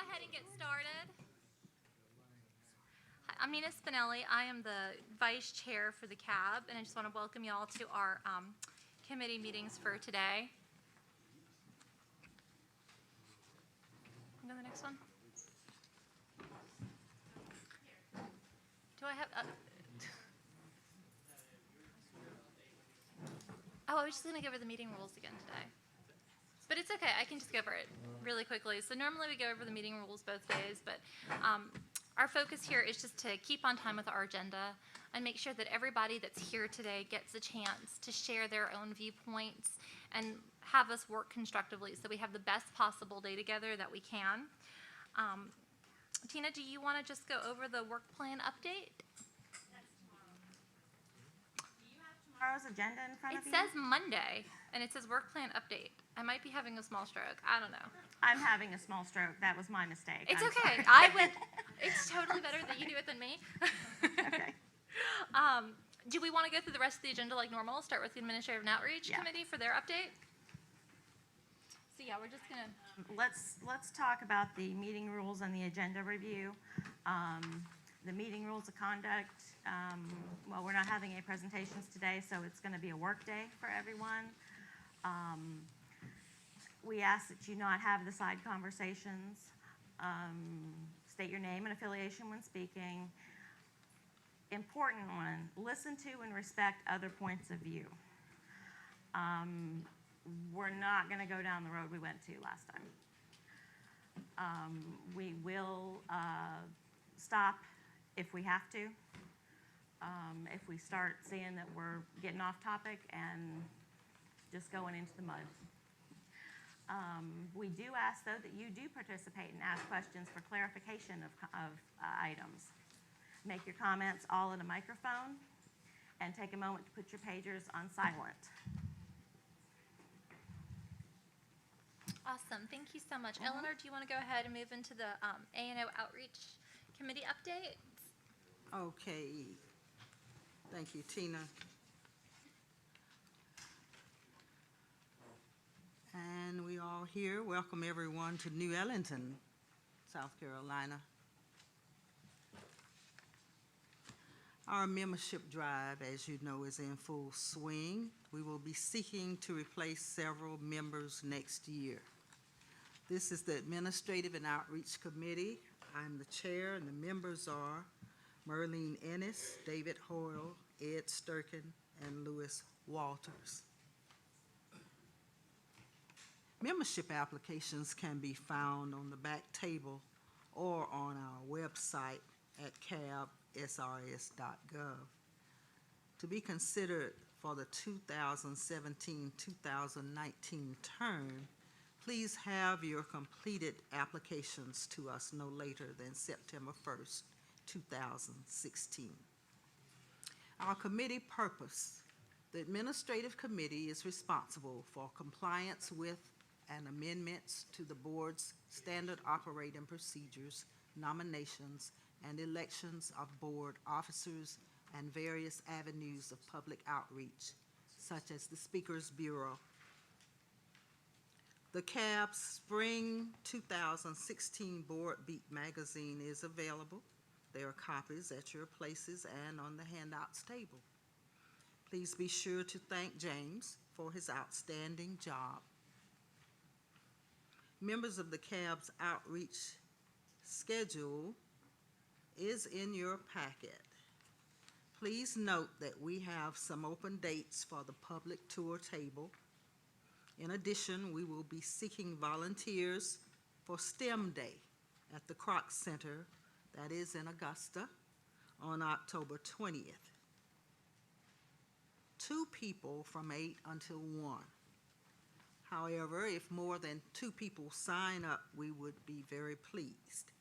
ahead and get started. Hi, I'm Nina Spinelli. I am the vice chair for the CAB, and I just want to welcome you all to our committee meetings for today. Go to the next one. Do I have? Oh, I was just going to go over the meeting rules again today. But it's okay. I can just go over it really quickly. So normally we go over the meeting rules both days, but our focus here is just to keep on time with our agenda and make sure that everybody that's here today gets a chance to share their own viewpoints and have us work constructively so we have the best possible day together that we can. Tina, do you want to just go over the work plan update? Tomorrow's agenda in front of you? It says Monday, and it says work plan update. I might be having a small stroke. I don't know. I'm having a small stroke. That was my mistake. It's I'm okay. sorry. It's totally better that you do it than me. Okay. Do we want to go through the rest of the agenda like normal? Start with the Administrative and Outreach Yeah. Committee for their update? So yeah, we're just going to... Let's talk about the meeting rules and the agenda review. The meeting rules of conduct, well, we're not having any presentations today, so it's going to be a work day for everyone. We ask that you not have the side conversations. State your name and affiliation when speaking. Important one, listen to and respect other points of view. We're not going to go down the road we went to last time. We will stop if we have to, if we start seeing that we're getting off topic and just going into the mud. We do ask, though, that you do participate and ask questions for clarification of items. Make your comments all in a microphone and take a moment to put your pagers on silent. Awesome. Thank you so much. Eleanor, do you want to go ahead and move into the A&O Outreach Committee update? Okay. Thank you, Tina. And we all here welcome everyone to New Ellington, South Carolina. Our membership drive, as you know, is in full swing. We will be seeking to replace several members next year. This is the Administrative and Outreach Committee. I'm the chair, and the members are Merlene Ennis, David Hoyle, Ed Sturkin, and Lewis Walters. Membership applications can be found on the back table or on our website at cabsrs.gov. To be considered for the 2017-2019 term, please have your completed applications to us no later than September 1st, 2016. Our committee purpose. The Administrative Committee is responsible for compliance with and amendments to the board's standard operating procedures, nominations, and elections of board officers and various avenues of public outreach, such as the Speakers Bureau. The CAB Spring 2016 Board Beat magazine is available. There are copies at your places and on the handouts table. Please be sure to thank James for his outstanding job. Members of the CAB's outreach schedule is in your packet. Please note that we have some open dates for the public tour table. In addition, we will be seeking volunteers for STEM Day at the Kroc Center, that is in Augusta, on October 20th. 2 people from 8 until 1. However, if more than 2 people sign up, we would be very pleased.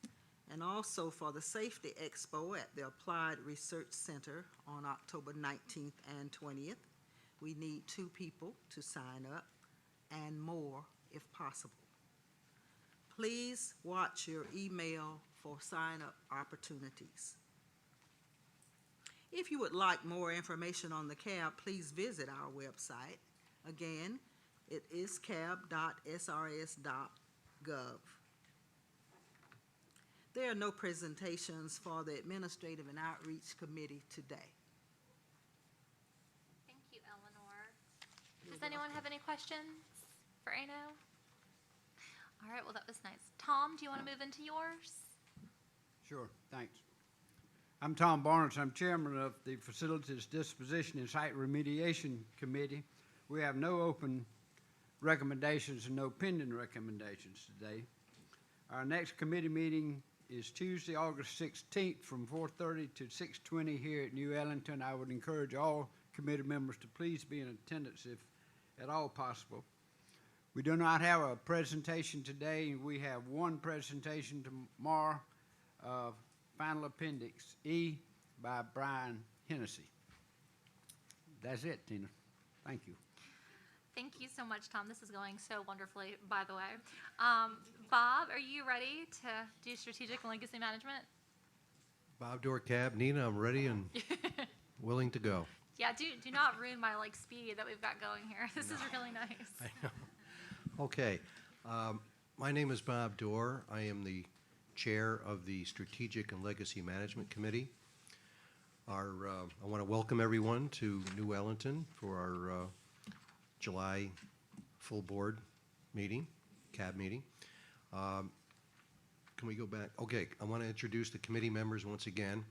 And also for the Safety Expo at the Applied Research Center on October 19th and 20th, we need 2 people to sign up and more if possible. Please watch your email for sign-up opportunities. If you would like more information on the CAB, please visit our website. Again, it is cab.srs.gov. There are no presentations for the Administrative and Outreach Committee today. Thank you, Eleanor. Does anyone have any questions for Ano? All right, well, that was nice. Tom, do you want to move into yours? Sure, thanks. I'm Tom Barnes. I'm chairman of the Facilities Disposition and Site Remediation Committee. We have no open recommendations and no pending recommendations today. Our next committee meeting is Tuesday, August 16th from 4:30 to 6:20 here at New Ellington. I would encourage all committee members to please be in attendance if at all possible. We do not have a presentation today. We have one presentation tomorrow, Final Appendix E by Brian Hennessy. That's it, Tina. Thank you. Thank you so much, Tom. This is going so wonderfully, by the way. Bob, are you ready to do strategic and legacy management? Bob Dorcab, Nina, I'm ready and willing to go. Yeah, do not ruin my speed that we've got going here. This is really nice. I know. Okay. My name is Bob Dorr. I am the chair of the Strategic and Legacy Management Committee. I want to welcome everyone to New Ellington for our July full board meeting, CAB meeting. Can we go back? Okay, I want to introduce the committee members once again.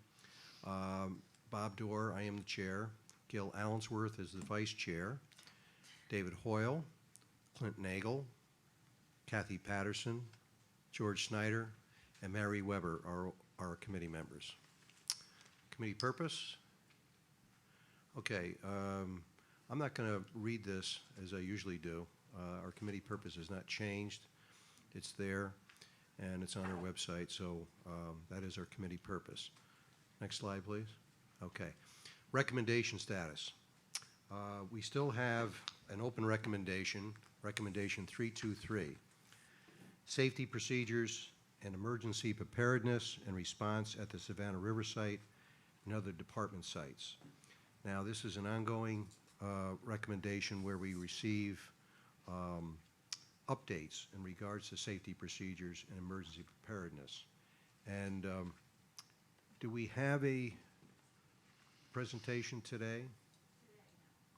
Bob Dorr, I am the chair. Gil Allensworth is the vice chair. David Hoyle, Clint Nagel, Kathy Patterson, George Snyder, and Mary Weber are our committee members. Committee purpose? Okay, I'm not going to read this as I usually do. Our committee purpose has not changed. It's there, and it's on our website, so that is our committee purpose. Next slide, please. Okay. Recommendation status. We still have an open recommendation, recommendation 323. Safety procedures and emergency preparedness and response at the Savannah River site and other department sites. Now, this is an ongoing recommendation where we receive updates in regards to safety procedures and emergency preparedness. And do we have a presentation today?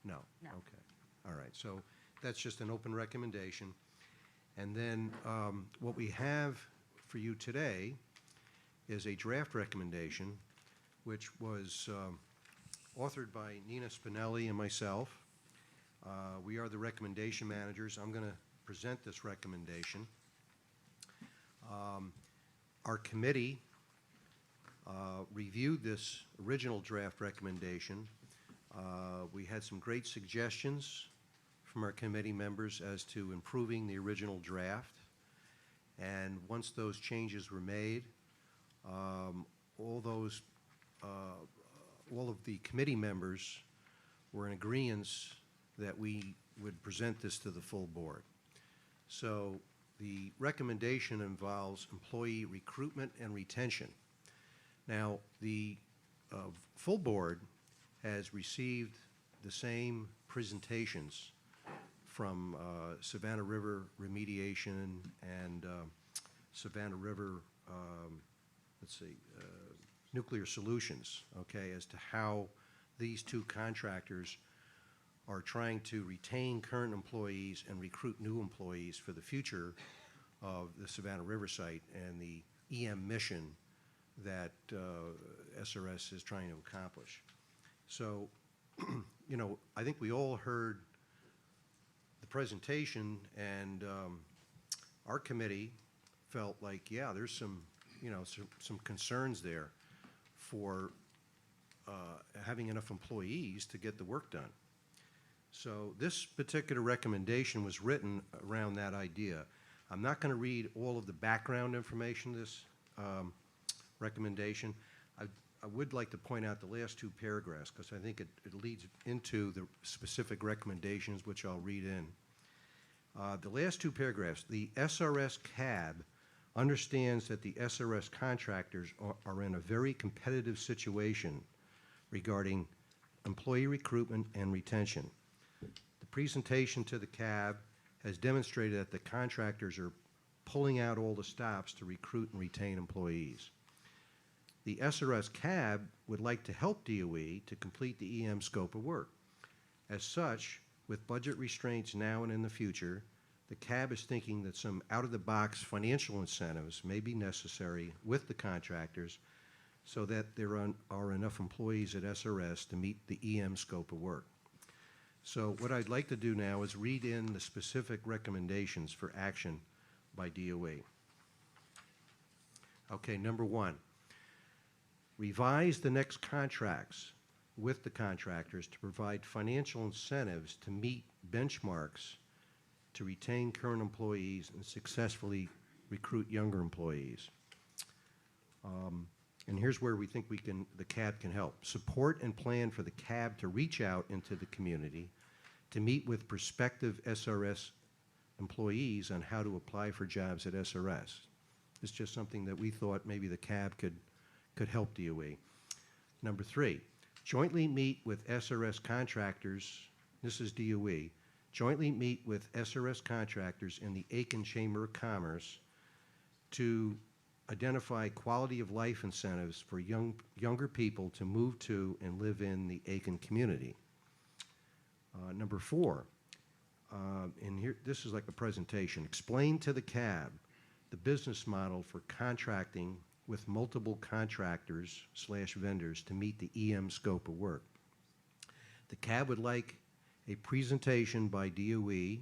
No. No. Okay. All right. So that's just an open recommendation. And then what we have for you today is a draft recommendation, which was authored by Nina Spinelli and myself. We are the recommendation managers. I'm going to present this recommendation. Our committee reviewed this original draft recommendation. We had some great suggestions from our committee members as to improving the original draft. And once those changes were made, all of the committee members were in agreement that we would present this to the full board. So the recommendation involves employee recruitment and retention. Now, the full board has received the same presentations from Savannah River Remediation and Savannah River, Nuclear Solutions, okay, as to how these two contractors are trying to retain current employees and recruit new employees for the future of the Savannah River site and the EM mission that SRS is trying to accomplish. So, you know, I think we all heard the presentation, and our committee felt like, yeah, there's some, you know, some concerns there for having enough employees to get the work done. So this particular recommendation was written around that idea. I'm not going to read all of the background information of this recommendation. I would like to point out the last two paragraphs because I think it leads into the specific recommendations, which I'll read in. The last two paragraphs, the SRS CAB understands that the SRS contractors are in a very competitive situation regarding employee recruitment and retention. The presentation to the CAB has demonstrated that the contractors are pulling out all the stops to recruit and retain employees. The SRS CAB would like to help DOE to complete the EM scope of work. As such, with budget restraints now and in the future, the CAB is thinking that some out-of-the-box financial incentives may be necessary with the contractors so that there are enough employees at SRS to meet the EM scope of work. So what I'd like to do now is read in the specific recommendations for action by DOE. Okay, number one, revise the next contracts with the contractors to provide financial incentives to meet benchmarks to retain current employees and successfully recruit younger employees. And here's where we think the CAB can help. Support and plan for the CAB to reach out into the community to meet with prospective SRS employees on how to apply for jobs at SRS. It's just something that we thought maybe the CAB could help DOE. Number three, jointly meet with SRS contractors, this is DOE, jointly meet with SRS contractors in the Aiken Chamber of Commerce to identify quality of life incentives for younger people to move to and live in the Aiken community. Number four, and here, this is like a presentation, explain to the CAB the business model for contracting with multiple contractors / vendors to meet the EM scope of work. The CAB would like a presentation by DOE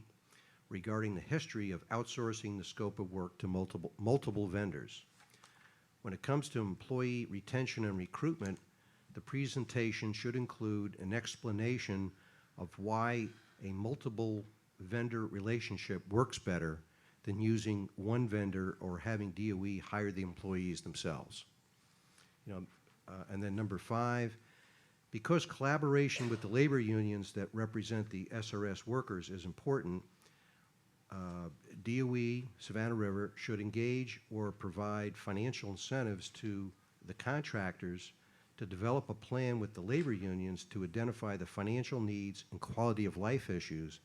regarding the history of outsourcing the scope of work to multiple vendors. When it comes to employee retention and recruitment, the presentation should include an explanation of why a multiple vendor relationship works better than using one vendor or having DOE hire the employees themselves. And then number five, because collaboration with the labor unions that represent the SRS workers is important, DOE, Savannah River, should engage or provide financial incentives to the contractors to develop a plan with the labor unions to identify the financial needs and quality of life issues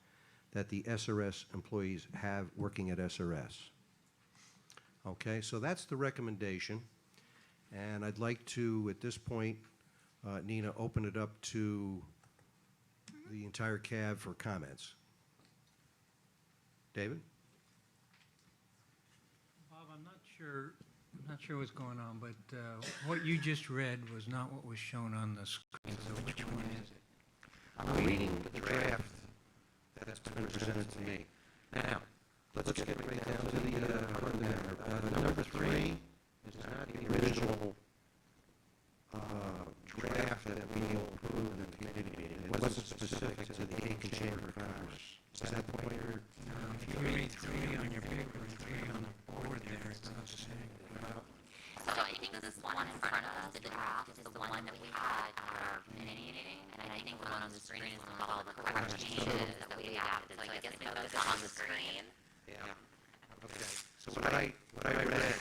that the SRS employees have working at SRS. Okay, so that's the recommendation. And I'd like to, at this point, Nina, open it up to the entire CAB for comments. David? Bob, I'm not sure what's going on, but what you just read was not what was shown on the screen. So which one is it? I'm reading the draft that's been presented to me. Now, let's get right down to the number three is not the original draft that we all approved in the committee meeting. It wasn't specific to the Aiken Chamber of Commerce. Is that the point you're? If you read three on your paper and three on the board there, it's not the same. So I think this one in front of us, the draft, is the one that we had at our committee meeting, and I think the one on the screen is the one with all the correct changes that we adapted, so I guess we focus on the screen. Yeah. Okay. So what I read,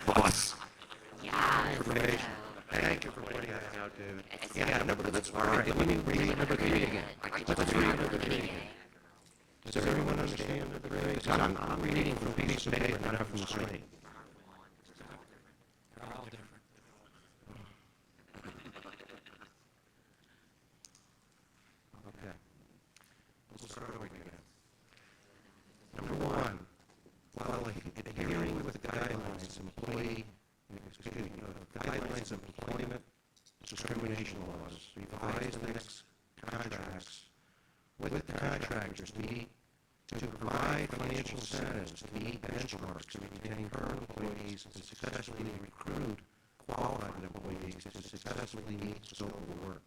Boss. Yeah. information. Thank you for pointing that out, David. Yeah, That's all right. Let me read number three again. Let's read number three again. Does everyone understand the phrase? I'm reading from a piece of paper, not from the screen. They're all different. Okay. Let's start over again. Number one, while adhering with guidelines of employment discrimination laws, revise the next contracts with the contractors to provide financial incentives to meet benchmarks to retain current employees and successfully recruit qualified employees to successfully meet the scope of work.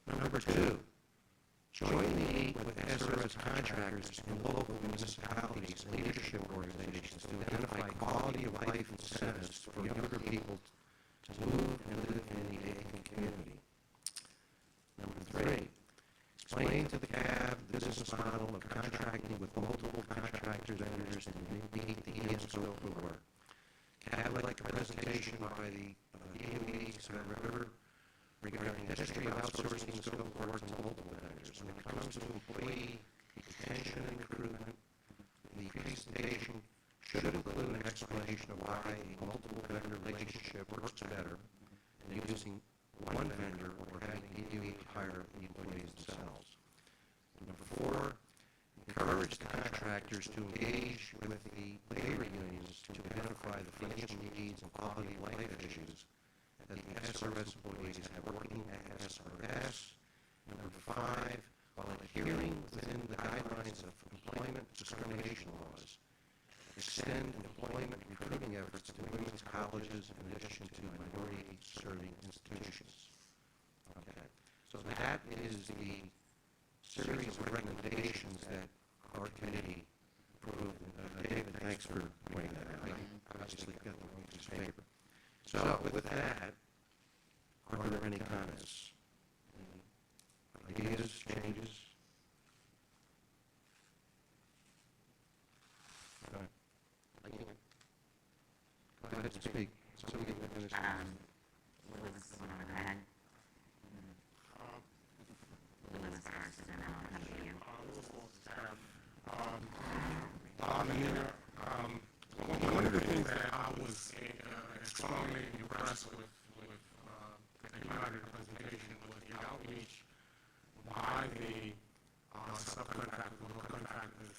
Number two, jointly meet with SRS contractors and local municipalities and leadership organizations to identify quality of life incentives for younger people to move and live in the Aiken community. Number three, explain to the CAB the business model of contracting with multiple contractors and vendors to meet the EM scope of work. CAB would like a presentation by the DOE, Savannah River, regarding the history of outsourcing the scope of work to multiple vendors. When it comes to employee retention and recruitment, why a multiple vendor relationship works better than using one vendor or having EDOE hire the employees themselves. Number 4, encourage the contractors to engage with the labor unions to identify the financial needs and quality of life issues that the SRS employees have working at SRS. Number 5, while adhering within the guidelines of employment discrimination laws, extend employment recruiting efforts to women's colleges in addition to minority-serving institutions. Okay, so that is the series of recommendations that our committee approved. David, thanks for pointing that out. I obviously got the wrong piece of paper. So with that, are there any comments? Any ideas, changes? Okay. Go ahead and speak. So we can finish. Lewis, you want to go ahead? Lewis first, and then I'll come to you. One of the things that I was strongly impressed with taking out of the presentation was the outreach by the subcontractors or contractors,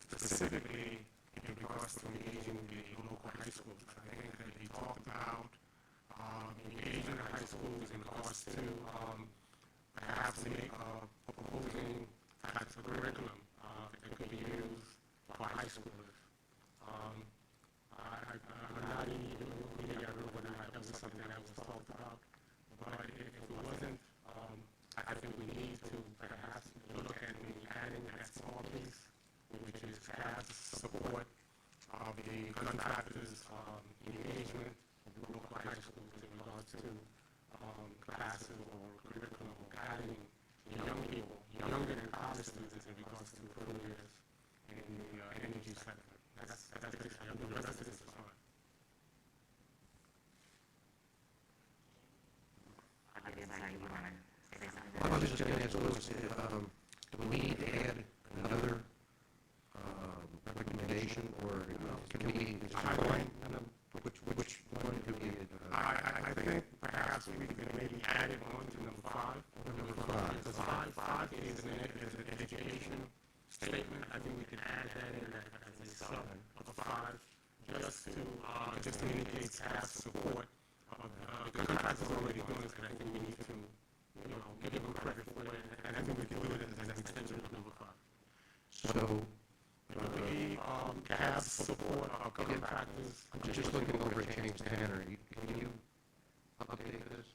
specifically in regards to engaging the local high schools. I think that he talked about engaging the high schools in regards to perhaps proposing types of curriculum that could be used for high schoolers. I'm not really aware whether or not that was something that was talked about, but if it wasn't, I think we need to perhaps look at maybe adding that small piece, which is perhaps support of the contractors' engagement of the local high schools in regards to classes or curriculum or guiding young people, younger than college students, in regards to careers in the energy sector. That's basically, the rest of this is fine. I guess you want to say something? Well, I was just going to ask Lewis, do we need to add another recommendation, or can we, which one do we? I think perhaps we could maybe add it on to number 5. Because 5 is an education statement. I think we could add that in as a sub of 5, just to indicate staff support. The contractors are already doing this, and I think we need to, give them credit for it. And I think we can do it as an extension of number 5. So, We have support of contractors. I'm just looking over at James Tanner. Can you update this?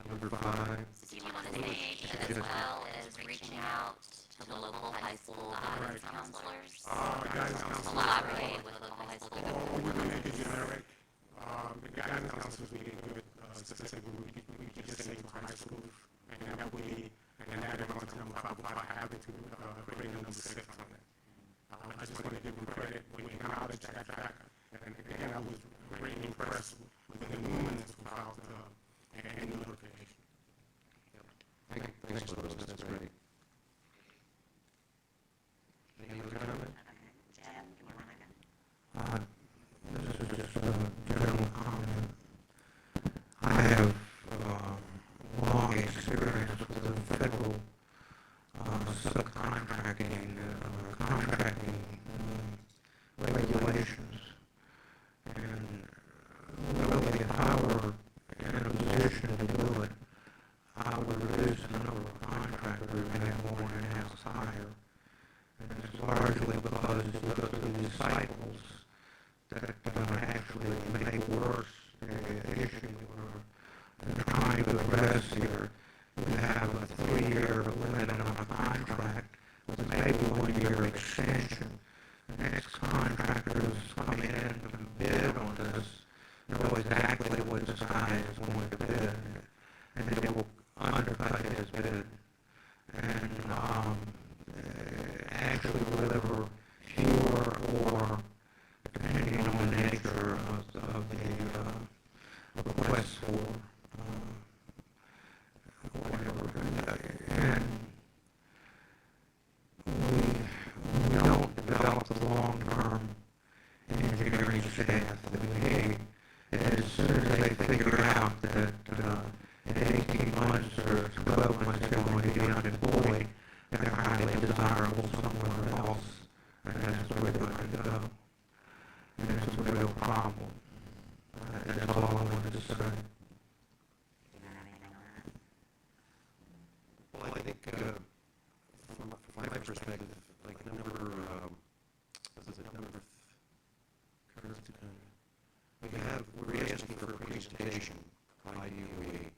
Number 5. Do you want to say as well as reaching out to the local high school guidance counselors? Guidance counselors. Collaborate with local high school. Or we can make it generic. The guidance counselors, we can do it specifically. We can just say to high schools, and that way, and add it on to number 5 without having to create a number 6 on it. I just want to give them credit. We acknowledge that fact. And again, I was very impressed with the luminance without any notification. Thanks, Lewis. That's great. Any other comment? Jim, you want to go? This is just a general comment. I have long experience with the federal subcontracting, contracting regulations. And really, if I were in a position to do it, I would reduce the number of contractors and have more in-house hire. And it's largely because you go through these cycles that actually make worse the issue we're trying to address here. You have a 3-year limit on a contract with maybe 1-year extension. The next contractors come in and bid on this know exactly what this guy is going to bid, and they will undercut his bid. And actually deliver fewer or, depending on the nature of the request for whatever. And we don't develop the long-term soon as they figure out that in 18 months or 12 months they're going to be unemployed, they're highly desirable somewhere else, and that's where they're going to go. And it's a real problem. That's all I wanted to say. Do you have anything on that? Well, I think, from my perspective, like number, we're asking for a presentation by UAE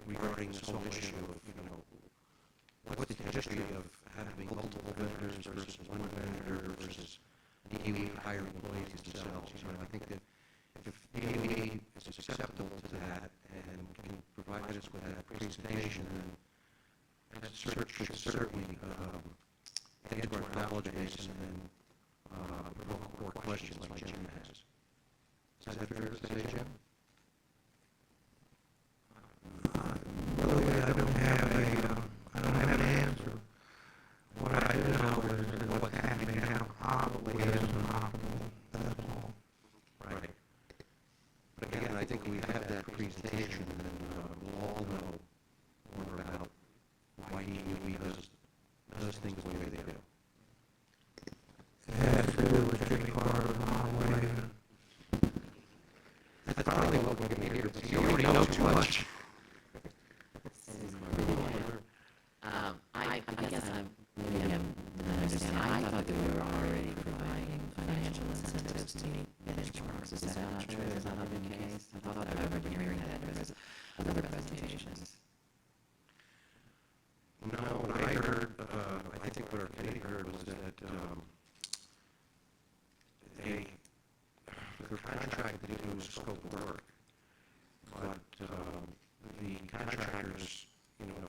regarding this whole issue of, what's the history of having multiple vendors versus one vendor versus DOE hiring employees themselves. I think that if DOE is acceptable to that and can provide us with that presentation, then that should certainly add to our knowledge base and then provoke more questions like Jim has. Is that fair to say, Jim? Really, I don't have an answer. What I do know is that what's happening now probably isn't optimal. That's all. Right. But again, I think we have that presentation, and then we'll all know more about why DOE does things the way they do. It has to do with Jimmy Carter and Ron Reagan. That's probably what we're going to hear, because you already know too much. I guess maybe I'm not understanding. I thought that we were already providing financial incentives to meet benchmarks. Is that not true? Has that not been the case? I thought I remember hearing that in other presentations. No, what I heard, I think what our committee heard was that they're contracted to do a scope of work, but the contractors,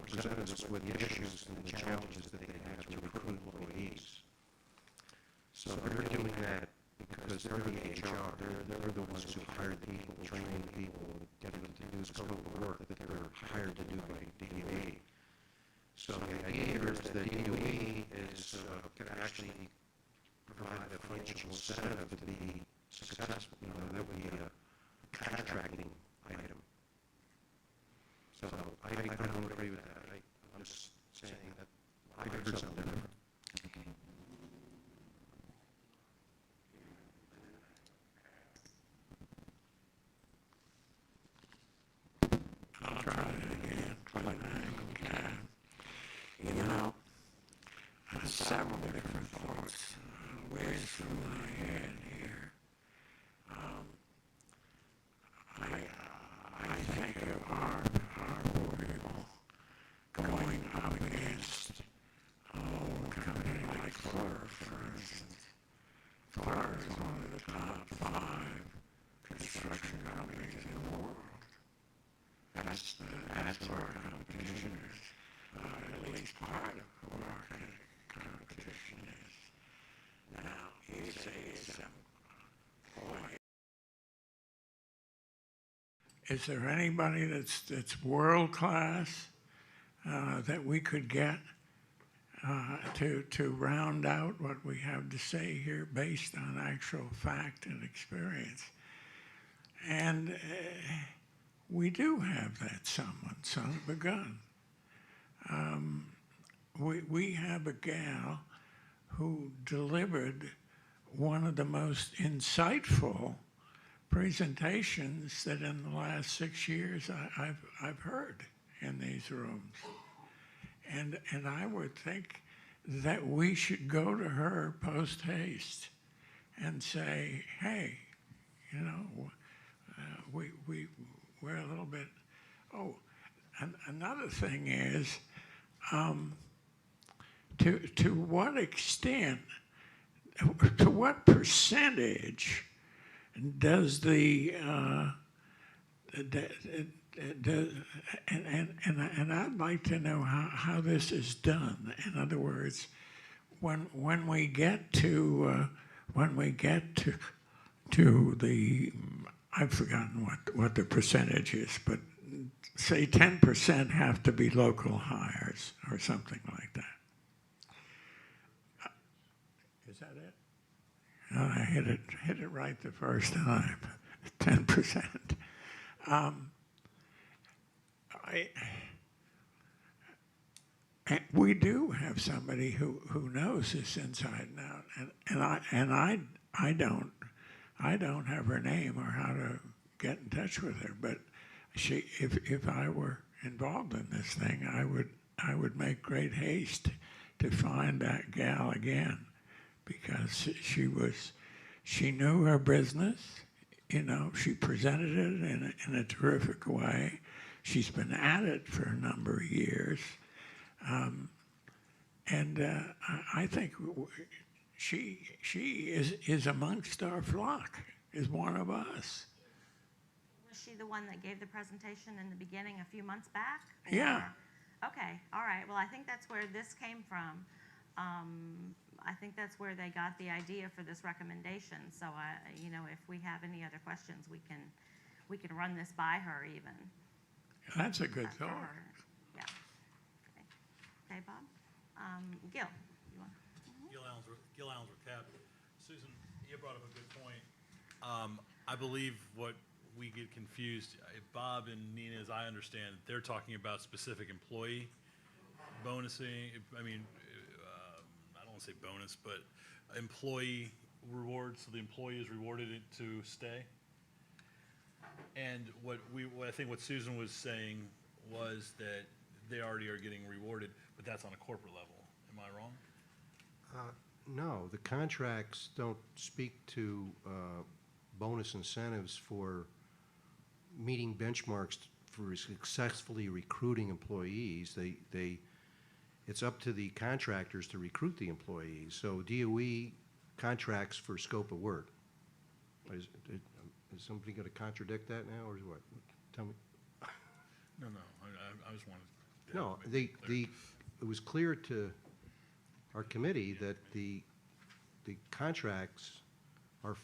presented us with the issues and the challenges that they have to recruit employees. So they're doing that because they're the HR. They're the ones who hire the people, train the people, get them to do the scope of work that they're hired to do by DOE. So the idea here is that DOE can actually provide a financial incentive to be successful, that would be a contracting item. So I don't agree with that. I'm just saying that I heard something different. Okay. I'll try it again, try it again. Several different thoughts whiz through my head here. I think of our people going up against a company like Fluor, for instance. Fluor is one of the top 5 construction companies in the world. That's where our competition is. At least part of who our competition is. Now, you say is there anybody that's world class that we could get to round out what we have to say here based on actual fact and experience? And we do have that someone, son of a gun. We have a gal who delivered one of the most insightful presentations that in the last 6 years I've heard in these rooms. And I would think that we should go to her post haste and say, hey, we're a little bit, and another thing is, to what extent, to what percentage does the and I'd like to know how this is done. In other words, when we get to the, I've forgotten what the percentage is, but say 10% have to be local hires or something like that. Is that it? No, I hit it right the first time. 10%. We do have somebody who knows this inside and out, I don't have her name or how to get in touch with her, but if I were involved in this thing, I would make great haste to find that gal again, because she knew her business. She presented it in a terrific way. She's been at it for a number of years. I think she is amongst our flock, is one of us. Was she the one that gave the presentation in the beginning a few months back? Yeah. Okay, all right. Well, I think that's where this came from. I think that's where they got the idea for this recommendation. So, if we have any other questions, we can run this by her even. That's a good thought. Or- Yeah. Okay, Bob? Gil, you want? Gil Allensworth, Cap. Susan, you brought up a good point. I believe what we get confused, Bob and Nina, as I understand, they're talking about specific employee bonusing. I mean, I don't want to say bonus, but employee rewards. So the employee is rewarded to stay. And what I think what Susan was saying was that they already are getting rewarded, but that's on a corporate level. Am I wrong? No, the contracts don't speak to bonus incentives for meeting benchmarks for successfully recruiting employees. It's up to the contractors to recruit the employees. So DOE contracts for scope of work. Is somebody going to contradict that now, or is what? Tell me. No. I just wanted. No, it was clear to our committee that the contracts are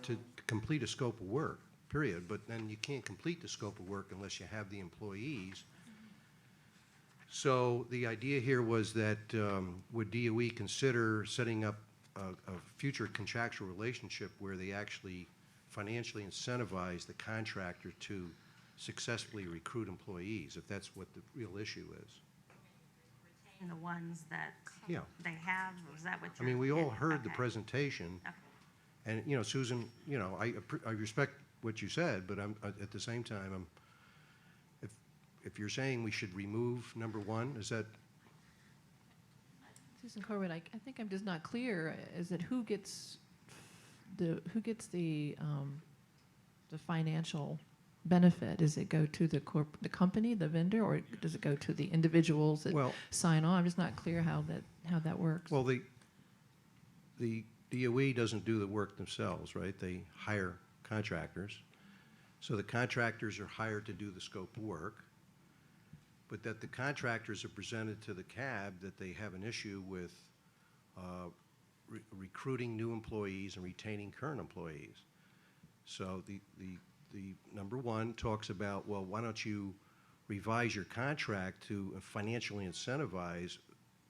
to complete a scope of work, period. But then you can't complete the scope of work unless you have the employees. So the idea here was that would DOE consider setting up a future contractual relationship where they actually financially incentivize the contractor to successfully recruit employees, if that's what the real issue is. And the ones that Yeah. they have, or is that what I you're? mean, we all getting? heard the Okay. presentation, Okay. and, Susan, I respect what you said, but at the same time, if you're saying we should remove number one, is that? Susan Corbett, I think I'm just not clear. Is it who gets the financial benefit? Does it go to the company, the vendor, or does it go to the individuals that Well- sign on? I'm just not clear how that works. Well, the DOE doesn't do the work themselves, right? They hire contractors. So the contractors are hired to do the scope of work, but that the contractors are presented to the CAB that they have an issue with recruiting new employees and retaining current employees. So the number one talks about, well, why don't you revise your contract to financially incentivize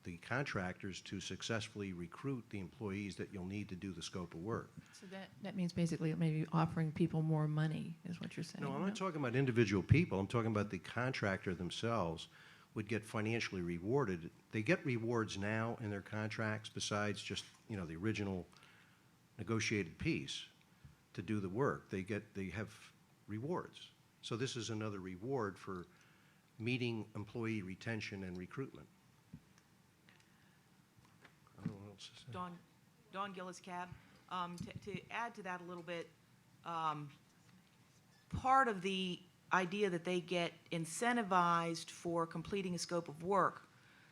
the contractors to successfully recruit the employees that you'll need to do the scope of work. So that means basically maybe offering people more money is what you're saying. No, I'm not talking about individual people. I'm talking about the contractor themselves would get financially rewarded. They get rewards now in their contracts besides just, the original negotiated piece to do the work. They have rewards. So this is another reward for meeting employee retention and recruitment. I don't know what else to say. Dawn Gillis Cab. To add to that a little bit, part of the idea that they get incentivized for completing a scope of work,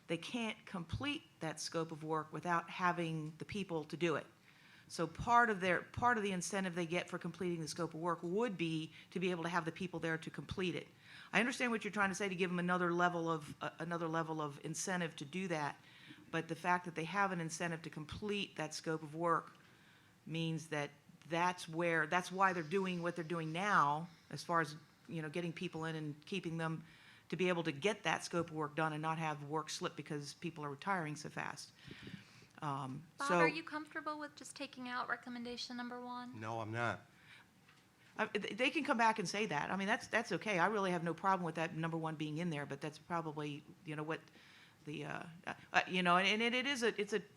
they can't complete that scope of work without having the people to do it. So part of the incentive they get for completing the scope of work would be to be able to have the people there to complete it. I understand what you're trying to say, to give them another level of incentive to do that, but the fact that they have an incentive to complete that scope of work means that that's why they're doing what they're doing now, as far as getting people in and keeping them to be able to get that scope of work done and not have work slip because people are retiring so fast. Bob, are you comfortable with just taking out recommendation number 1? No, I'm not. They can come back and say that. I mean, that's okay. I really have no problem with that number one being in there, but that's probably, what the, and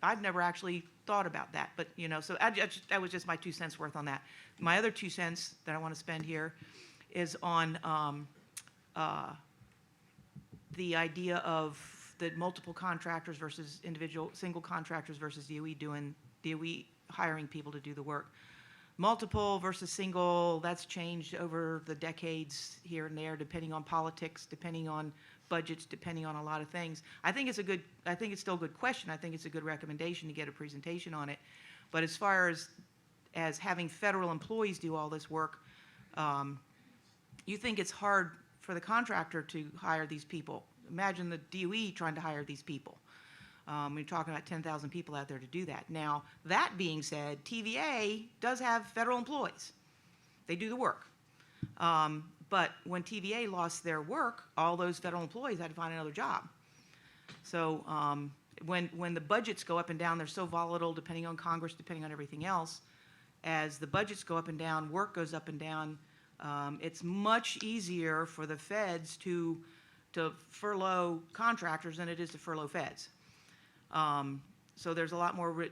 I've never actually thought about that, but, so that was just my 2 cents worth on that. My other 2 cents that I want to spend here is on the idea of the multiple contractors versus single contractors versus DOE hiring people to do the work. Multiple versus single, that's changed over the decades here and there, depending on politics, depending on budgets, depending on a lot of things. I think it's still a good question. I think it's a good recommendation to get a presentation on it. But as far as having federal employees do all this work, you think it's hard for the contractor to hire these people. Imagine the DOE trying to hire these people. We're talking about 10,000 people out there to do that. Now, that being said, TVA does have federal employees. They do the work. But when TVA lost their work, all those federal employees had to find another job. So when the budgets go up and down, they're so volatile depending on Congress, depending on everything else. As the budgets go up and down, work goes up and down, it's much easier for the feds to furlough contractors than it is to furlough feds. So there's a lot more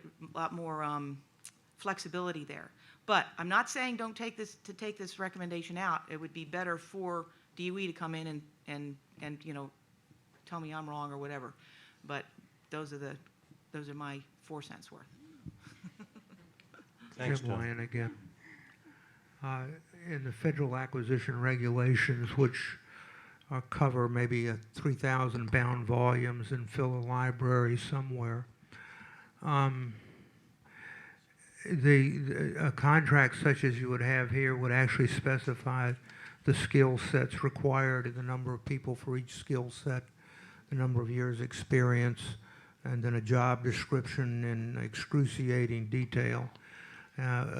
flexibility there. But I'm not saying don't take this recommendation out. It would be better for DOE to come in and tell me I'm wrong or whatever. But those are my 4 cents worth. Thanks, Jim Tom. Lyon again. In the federal acquisition regulations, which cover maybe 3,000 bound volumes and fill a library somewhere, a contract such as you would have here would actually specify the skill sets required and the number of people for each skill set, the number of years experience, and then a job description in excruciating detail,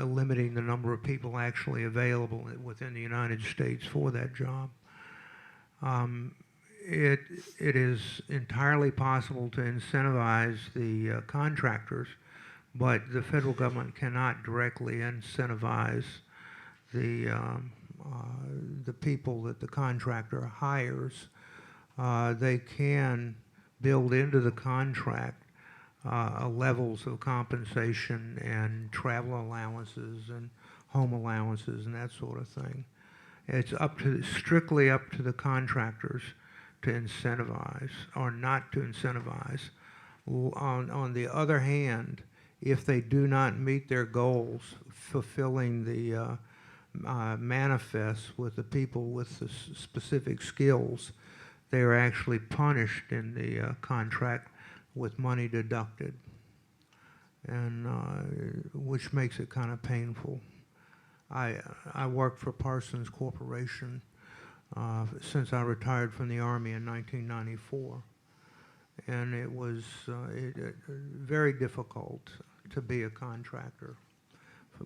limiting the number of people actually available within the United States for that job. It is entirely possible to incentivize the contractors, but the federal government cannot directly incentivize the people that the contractor hires. They can build into the contract levels of compensation and travel allowances and home allowances and that sort of thing. It's strictly up to the contractors to incentivize or not to incentivize. On the other hand, if they do not meet their goals, fulfilling the manifest with the people with the specific skills, they are actually punished in the contract with money deducted, and which makes it kind of painful. I worked for Parsons Corporation since I retired from the Army in 1994, and it was very difficult to be a contractor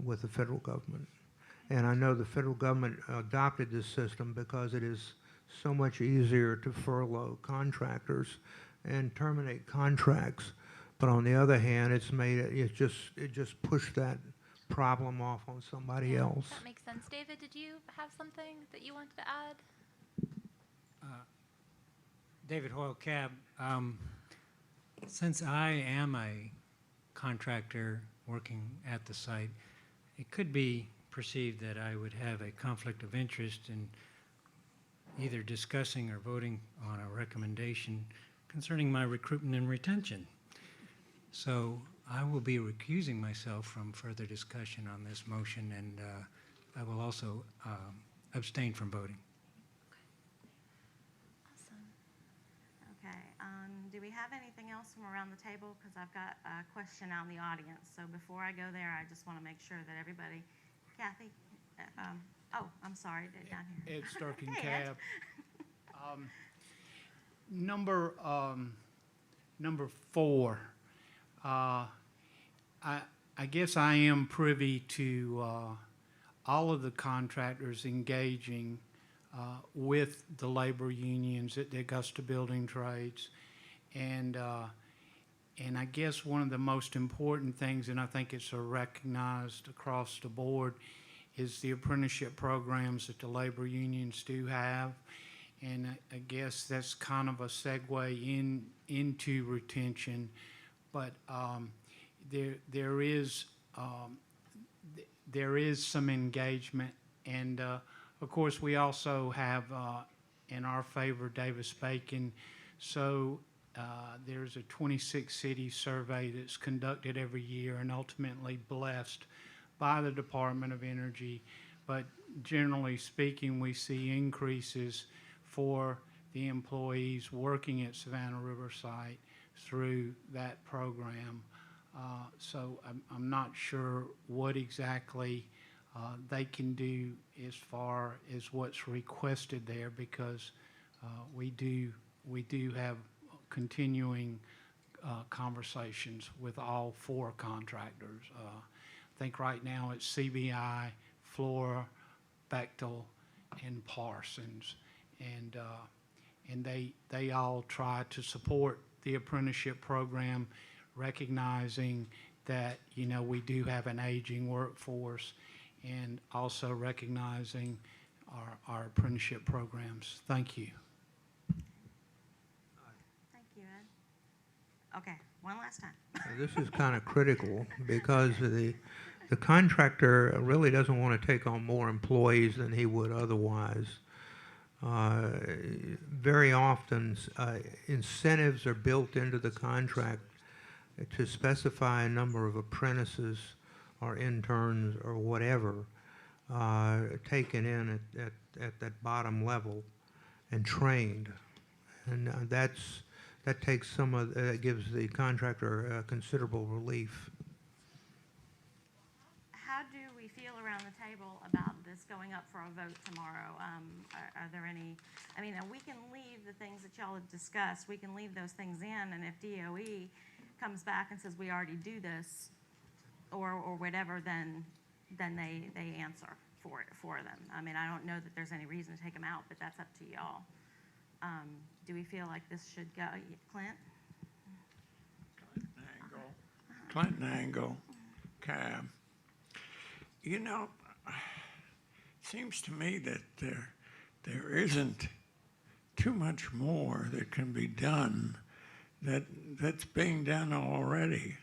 with the federal government. And I know the federal government adopted this system because it is so much easier to furlough contractors and terminate contracts. But on the other hand, it just pushed that problem off on somebody else. That makes sense. David, did you have something that you wanted to add? David Hoyle Cab. Since I am a contractor working at the site, it could be perceived that I would have a conflict of interest in either discussing or voting on a recommendation concerning my recruitment and retention. So I will be recusing myself from further discussion on this motion, and I will also abstain from voting. Awesome. Okay, do we have anything else from around the table? Because I've got a question out in the audience. So before I go there, I just want to make sure that everybody, Kathy, oh, I'm sorry, down here. Ed Starking Hey, Ed. Cab. Number 4. I guess I am privy to all of the contractors engaging with the labor unions at the Augusta Building Trades. And I guess one of the most important things, and I think it's recognized across the board, is the apprenticeship programs that the labor unions do have. And I guess that's kind of a segue into retention. But there is some engagement. And of course, we also have in our favor Davis-Bacon. So there's a 26-city survey that's conducted every year and ultimately blessed by the Department of Energy. But generally speaking, we see increases for the employees working at Savannah Riverside through that program. So I'm not sure what exactly they can do as far as what's requested there, because we do have continuing conversations with all 4 contractors. I think right now it's CBI, Flora, Bechtel, and Parsons, and they all try to support the apprenticeship program, recognizing that we do have an aging workforce, and also recognizing our apprenticeship programs. Thank you. Thank you, Ed. Okay, one last time. This is kind of critical because the contractor really doesn't want to take on more employees than he would otherwise. Very often, incentives are built into the contract to specify a number of apprentices or interns or whatever taken in at that bottom level and trained, and that takes that gives the contractor considerable relief. How do we feel around the table about this going up for a vote tomorrow? Are there any, we can leave the things that y'all have discussed, we can leave those things in, and if DOE comes back and says we already do this, or whatever, then they answer for them. I don't know that there's any reason to take them out, but that's up to y'all. Do we feel like this should go? Clint? Clinton Angle, Cab. It seems to me that there isn't too much more that can be done that's being done already.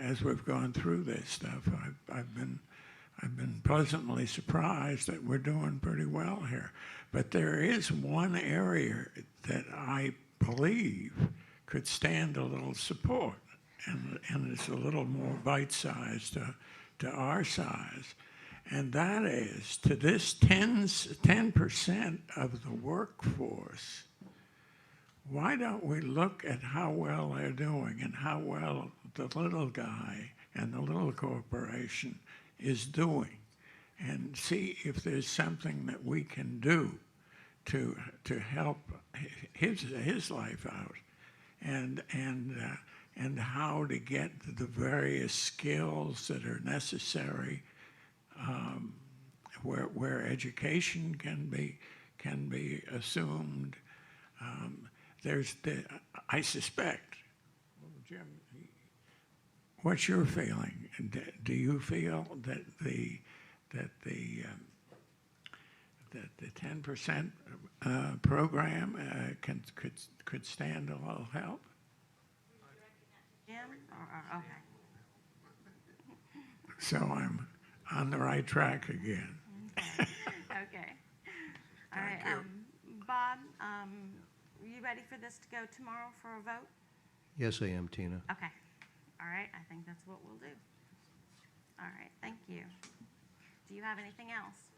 As we've gone through this stuff, I've been pleasantly surprised that we're doing pretty well here. But there is one area that I believe could stand a little support, and it's a little more bite-sized to our size, and that is to this 10% of the workforce. Why don't we look at how well they're doing and how well the little guy and the little corporation is doing, and see if there's something that we can do to help his life out, and how to get the various skills that are necessary, where education can be assumed. I suspect, Jim, what's your feeling? Do you feel that the 10% program could stand a little help? Jim? Okay. So I'm on the right track again. Okay. All right. Bob, you ready for this to go tomorrow for a vote? Yes, I am, Tina. Okay. All right. I think that's what we'll do. All right. Thank you. Do you have anything else?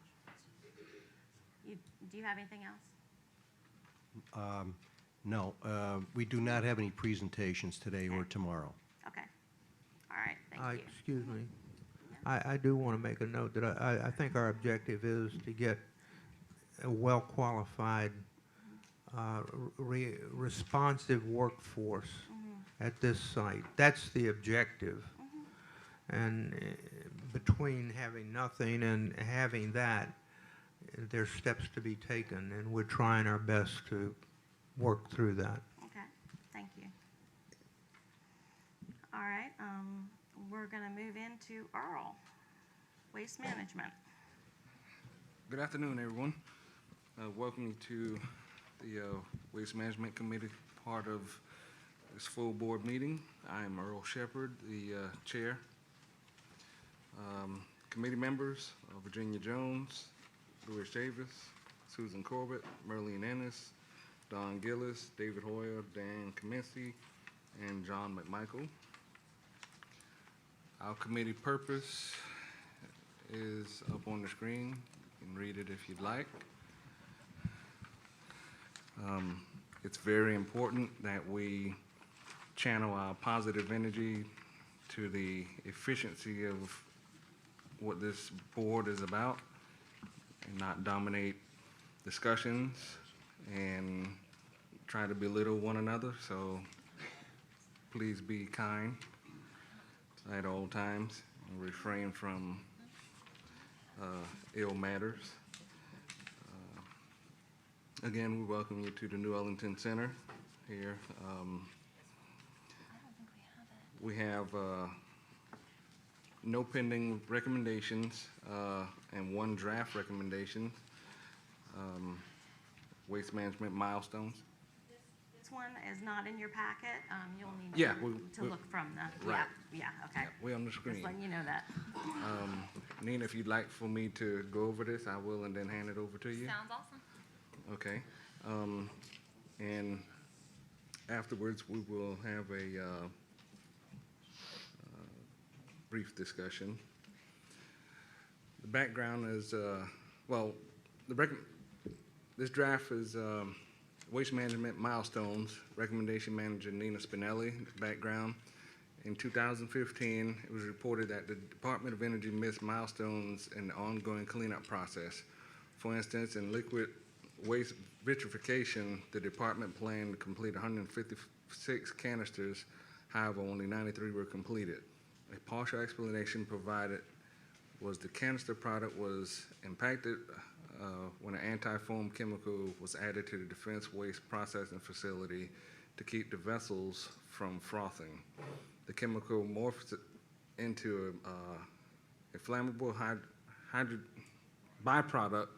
Do you have anything else? No, we do not have any presentations today or tomorrow. Okay. All right. Thank you. Excuse me. I do want to make a note that I think our objective is to get a well-qualified, responsive workforce at this site. That's the objective. And between having nothing and having that, there's steps to be taken, and we're trying our best to work through that. Okay. Thank you. All right. We're going to move into Earl, Waste Management. Good afternoon, everyone. Welcome you to the Waste Management Committee part of this full board meeting. I am Earl Shepard, the chair. Committee members, Virginia Jones, Louis Davis, Susan Corbett, Merlene Ennis, Don Gillis, David Hoyer, Dan Kaminsky, and John McMichael. Our committee purpose is up on the screen. You can read it if you'd like. It's very important that we channel our positive energy to the efficiency of what this board is about and not dominate discussions and try to belittle one another. So please be kind at all times and refrain from ill matters. Again, we welcome you to the New Ellington Center here. We have no pending recommendations and one draft recommendation. Waste management milestones. This one is not in your packet. You'll need Yeah, to look from the, right. yeah, okay. Yeah, we're on the screen. Just letting you know that. Nina, if you'd like for me to go over this, I will, and then hand it over to you. Sounds awesome. Okay. And afterwards, we will have a brief discussion. The background is, this draft is waste management milestones, recommendation manager Nina Spinelli. Background, in 2015, it was reported that the Department of Energy missed milestones in the ongoing cleanup process. For instance, in liquid waste vitrification, the department planned to complete 156 canisters, however, only 93 were completed. A partial explanation provided was the canister product was impacted when an anti-foam chemical was added to the defense waste processing facility to keep the vessels from frothing. The chemical morphs into a flammable byproduct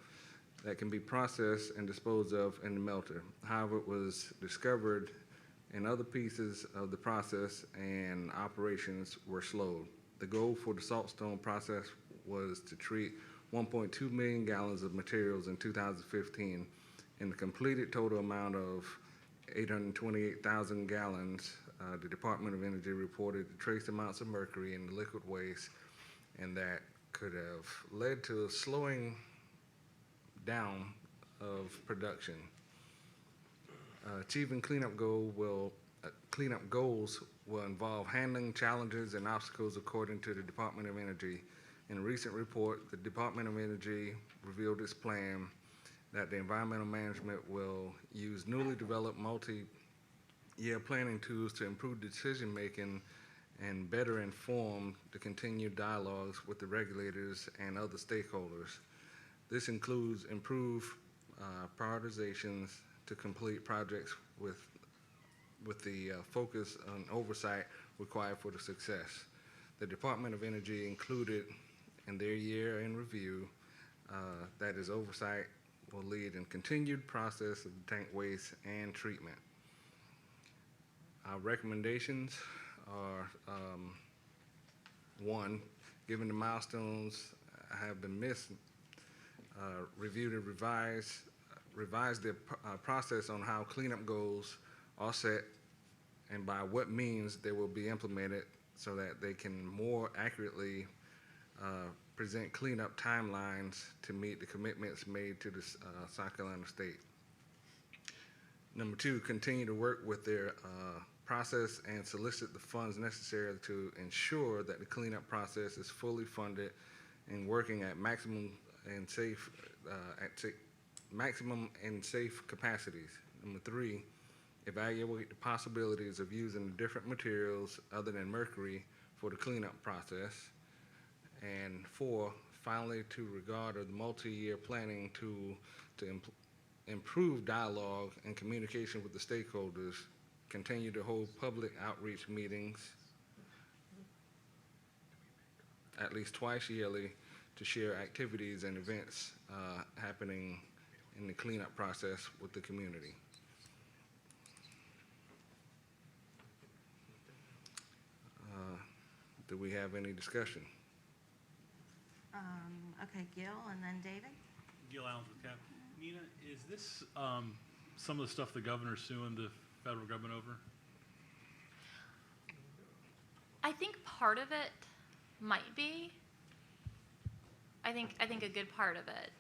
that can be processed and disposed of in the melter. However, it was discovered in other pieces of the process and operations were slowed. The goal for the saltstone process was to treat 1.2 million gallons of materials in 2015, and the completed total amount of 828,000 gallons. The Department of Energy reported trace amounts of mercury in the liquid waste, and that could have led to a slowing down of production. Achieving cleanup goals will involve handling challenges and obstacles according to the Department of Energy. In a recent report, the Department of Energy revealed its plan that the environmental management will use newly developed multi-year planning tools to improve decision-making and better inform the continued dialogues with the regulators and other stakeholders. This includes improved prioritizations to complete projects with the focus on oversight required for the success. The Department of Energy included in their year in review that is oversight will lead in continued process of tank waste and treatment. Our recommendations are, one, given the milestones have been missed, review to revise the process on how cleanup goals are set and by what means they will be implemented so that they can more accurately present cleanup timelines to meet the commitments made to the South Carolina state. Number two, continue to work with their process and solicit the funds necessary to ensure that the cleanup process is fully funded and working at maximum and safe capacities. Number three, evaluate the possibilities of using different materials other than mercury for the cleanup process. And four, finally, to regard the multi-year planning tool to improve dialogue and communication with the stakeholders, continue to hold public outreach meetings at least twice yearly to share activities and events happening in the cleanup process with the community. Do we have any discussion? Okay, Gil and then David. Gil Allens with CAP. Nina, is this some of the stuff the governor's suing the federal government over? I think part of it might be. I think a good part of it.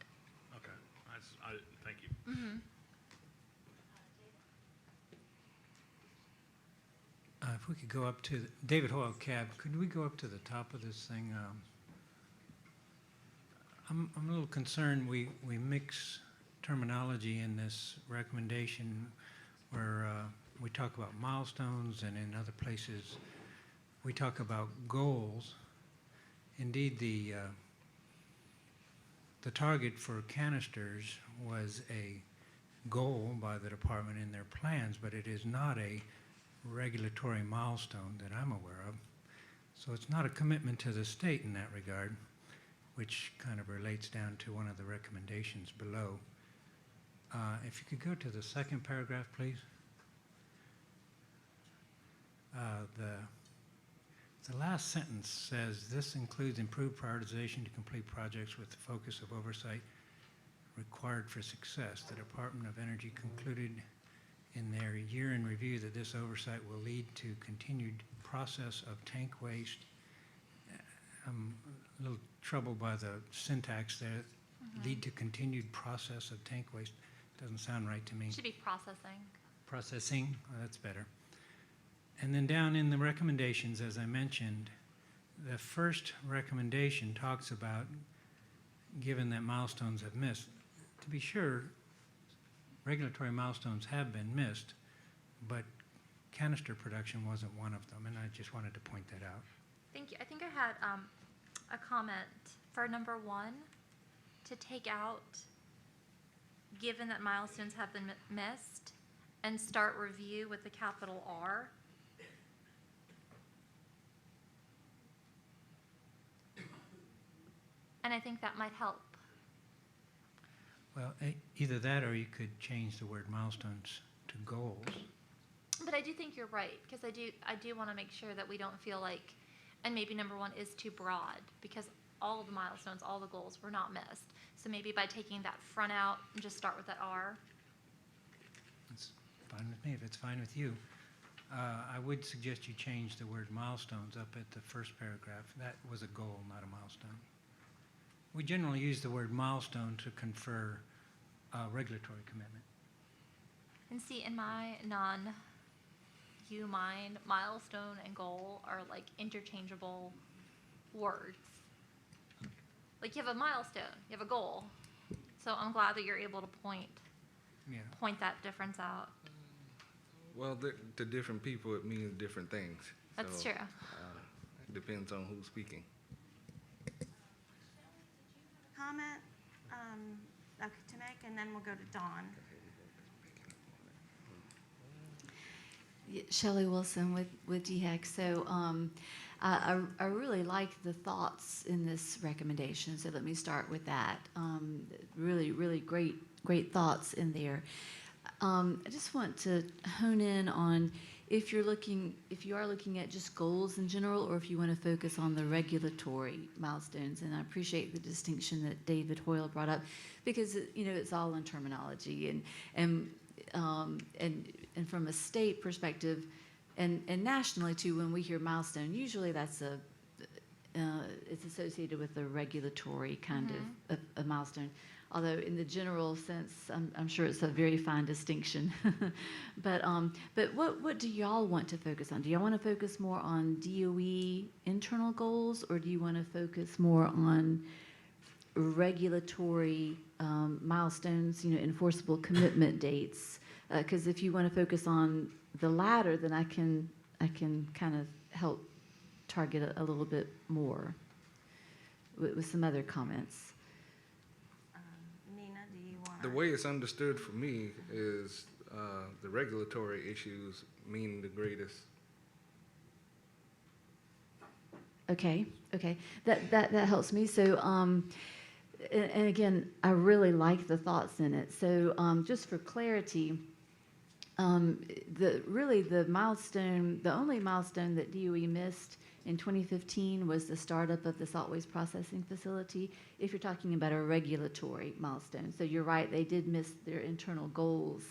Okay. Thank you. Mm-hmm. If we could go up to, David Hoyle, CAB, could we go up to the top of this thing? I'm a little concerned we mix terminology in this recommendation where we talk about milestones, and in other places we talk about goals. Indeed, the target for canisters was a goal by the department in their plans, but it is not a regulatory milestone that I'm aware of. So it's not a commitment to the state in that regard, which kind of relates down to one of the recommendations below. If you could go to the second paragraph, please. The last sentence says, this includes improved prioritization to complete projects with the focus of oversight required for success. The Department of Energy concluded in their year-end review that this oversight will lead to continued process of tank waste. I'm a little troubled by the syntax there. Mm-hmm. Lead to continued process of tank waste. Doesn't sound right to me. Should be processing. Processing, oh, that's better. And then down in the recommendations, as I mentioned, the first recommendation talks about, given that milestones have missed, to be sure, regulatory milestones have been missed, but canister production wasn't one of them, and I just wanted to point that out. Thank you. I think I had a comment for number 1 to take out, given that milestones have been missed, and start review with the capital R. And I think that might help. Well, either that or you could change the word milestones to goals. But I do think you're right, because I do want to make sure that we don't feel like, and maybe number 1 is too broad, because all of the milestones, all the goals were not missed. So maybe by taking that front out and just start with that R. That's fine with me, if it's fine with you. I would suggest you change the word milestones up at the first paragraph. That was a goal, not a milestone. We generally use the word milestone to confer regulatory commitment. And see, in my non-you mind, milestone and goal are like interchangeable words. Like you have a milestone, you have a goal. So I'm glad that you're able to point that difference out. Well, to different people, it means different things. That's So, true. It depends on who's speaking. Comment to make, and then we'll go to Dawn. Shelley Wilson with DHEC. So I really like the thoughts in this recommendation, so let me start with that. Really great thoughts in there. I just want to hone in on if you are looking at just goals in general, or if you want to focus on the regulatory milestones. And I appreciate the distinction that David Hoyle brought up, because it's all in terminology, and from a state perspective, and nationally too, when we hear milestone, usually that's it's associated with a regulatory kind of a milestone. Although in the general sense, I'm sure it's a very fine distinction. But what do y'all want to focus on? Do y'all want to focus more on DOE internal goals, or do you want to focus more on regulatory milestones, enforceable commitment dates? Because if you want to focus on the latter, then I can kind of help target a little bit more with some other comments. Nina, do you want The way it's understood for me is the regulatory issues mean the greatest Okay, okay, that helps me. So, and again, I really like the thoughts in it. So, just for clarity, the milestone, the only milestone that DOE missed in 2015 was the startup of the salt waste processing facility. If you're talking about a regulatory milestone, so you're right, they did miss their internal goals.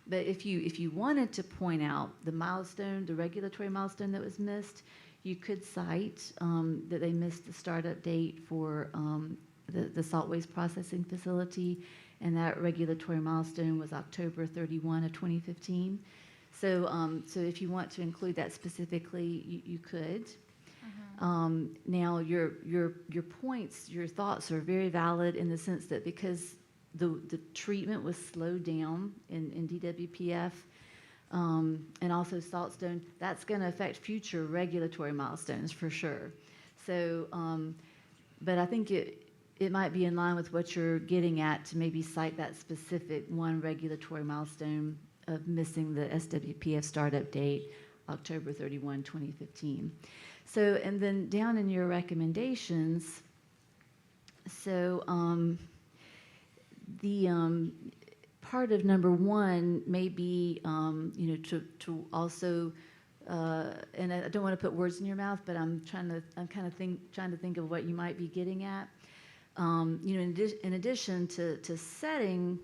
But if you wanted to point out the milestone, the regulatory milestone that was missed, you could cite that they missed the startup date for the salt waste processing facility, and that regulatory milestone was October 31 of 2015. So, so if you want to include that specifically, you could. Now, your points, your thoughts are very valid in the sense that because the treatment was slowed down in DWPF, and also Saltstone, that's going to affect future regulatory milestones for sure. So, but I think it might be in line with what you're getting at to maybe cite that specific one regulatory milestone of missing the SWPF startup date, October 31, 2015. So, and then down in your recommendations, so the part of number one may be, you know, to also, and I don't want to put words in your mouth, but I'm trying to think of what you might be getting at. You know, in addition to setting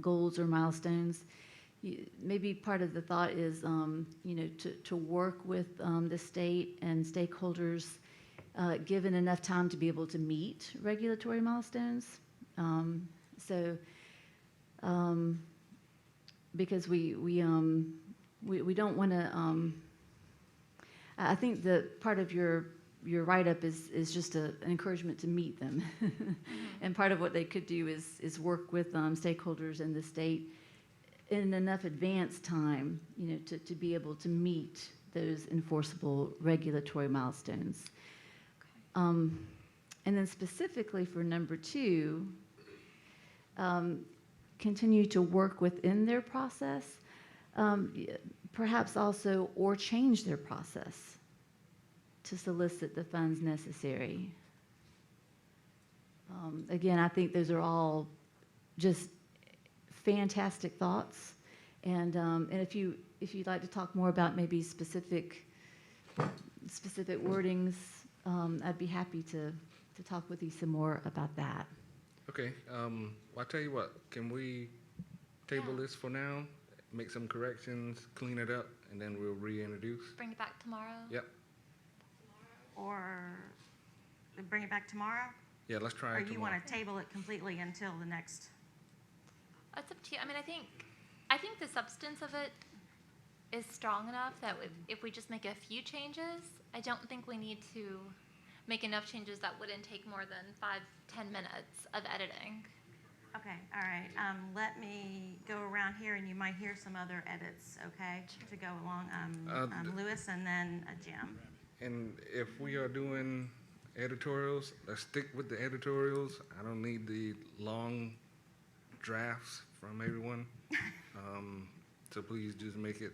goals or milestones, maybe part of the thought is, you know, to work with the state and stakeholders, given enough time to be able to meet regulatory milestones. So, because we don't want to. I think the part of your write-up is just an encouragement to meet them, and part of what they could do is work with stakeholders in the state in enough advance time, you know, to be able to meet those enforceable regulatory milestones. Okay. And then specifically for number two, continue to work within their process, perhaps also, or change their process to solicit the funds necessary. Again, I think those are all just fantastic thoughts, and if you'd like to talk more about maybe specific wordings, I'd be happy to talk with you some more about that. Okay, I'll tell you what, can we table this for now, make some corrections, clean it up, and then we'll reintroduce? Bring it back tomorrow? Yep. Or bring it back tomorrow? Yeah, let's try Or it you tomorrow. want to table it completely until the next? It's up to you. I mean, I think the substance of it is strong enough that if we just make a few changes, I don't think we need to make enough changes that wouldn't take more than 5-10 minutes of editing. Okay, all right. Let me go around here, and you might hear some other edits, okay, to go along. Lewis and then Jim. And if we are doing editorials, let's stick with the editorials. I don't need the long drafts from everyone. So please just make it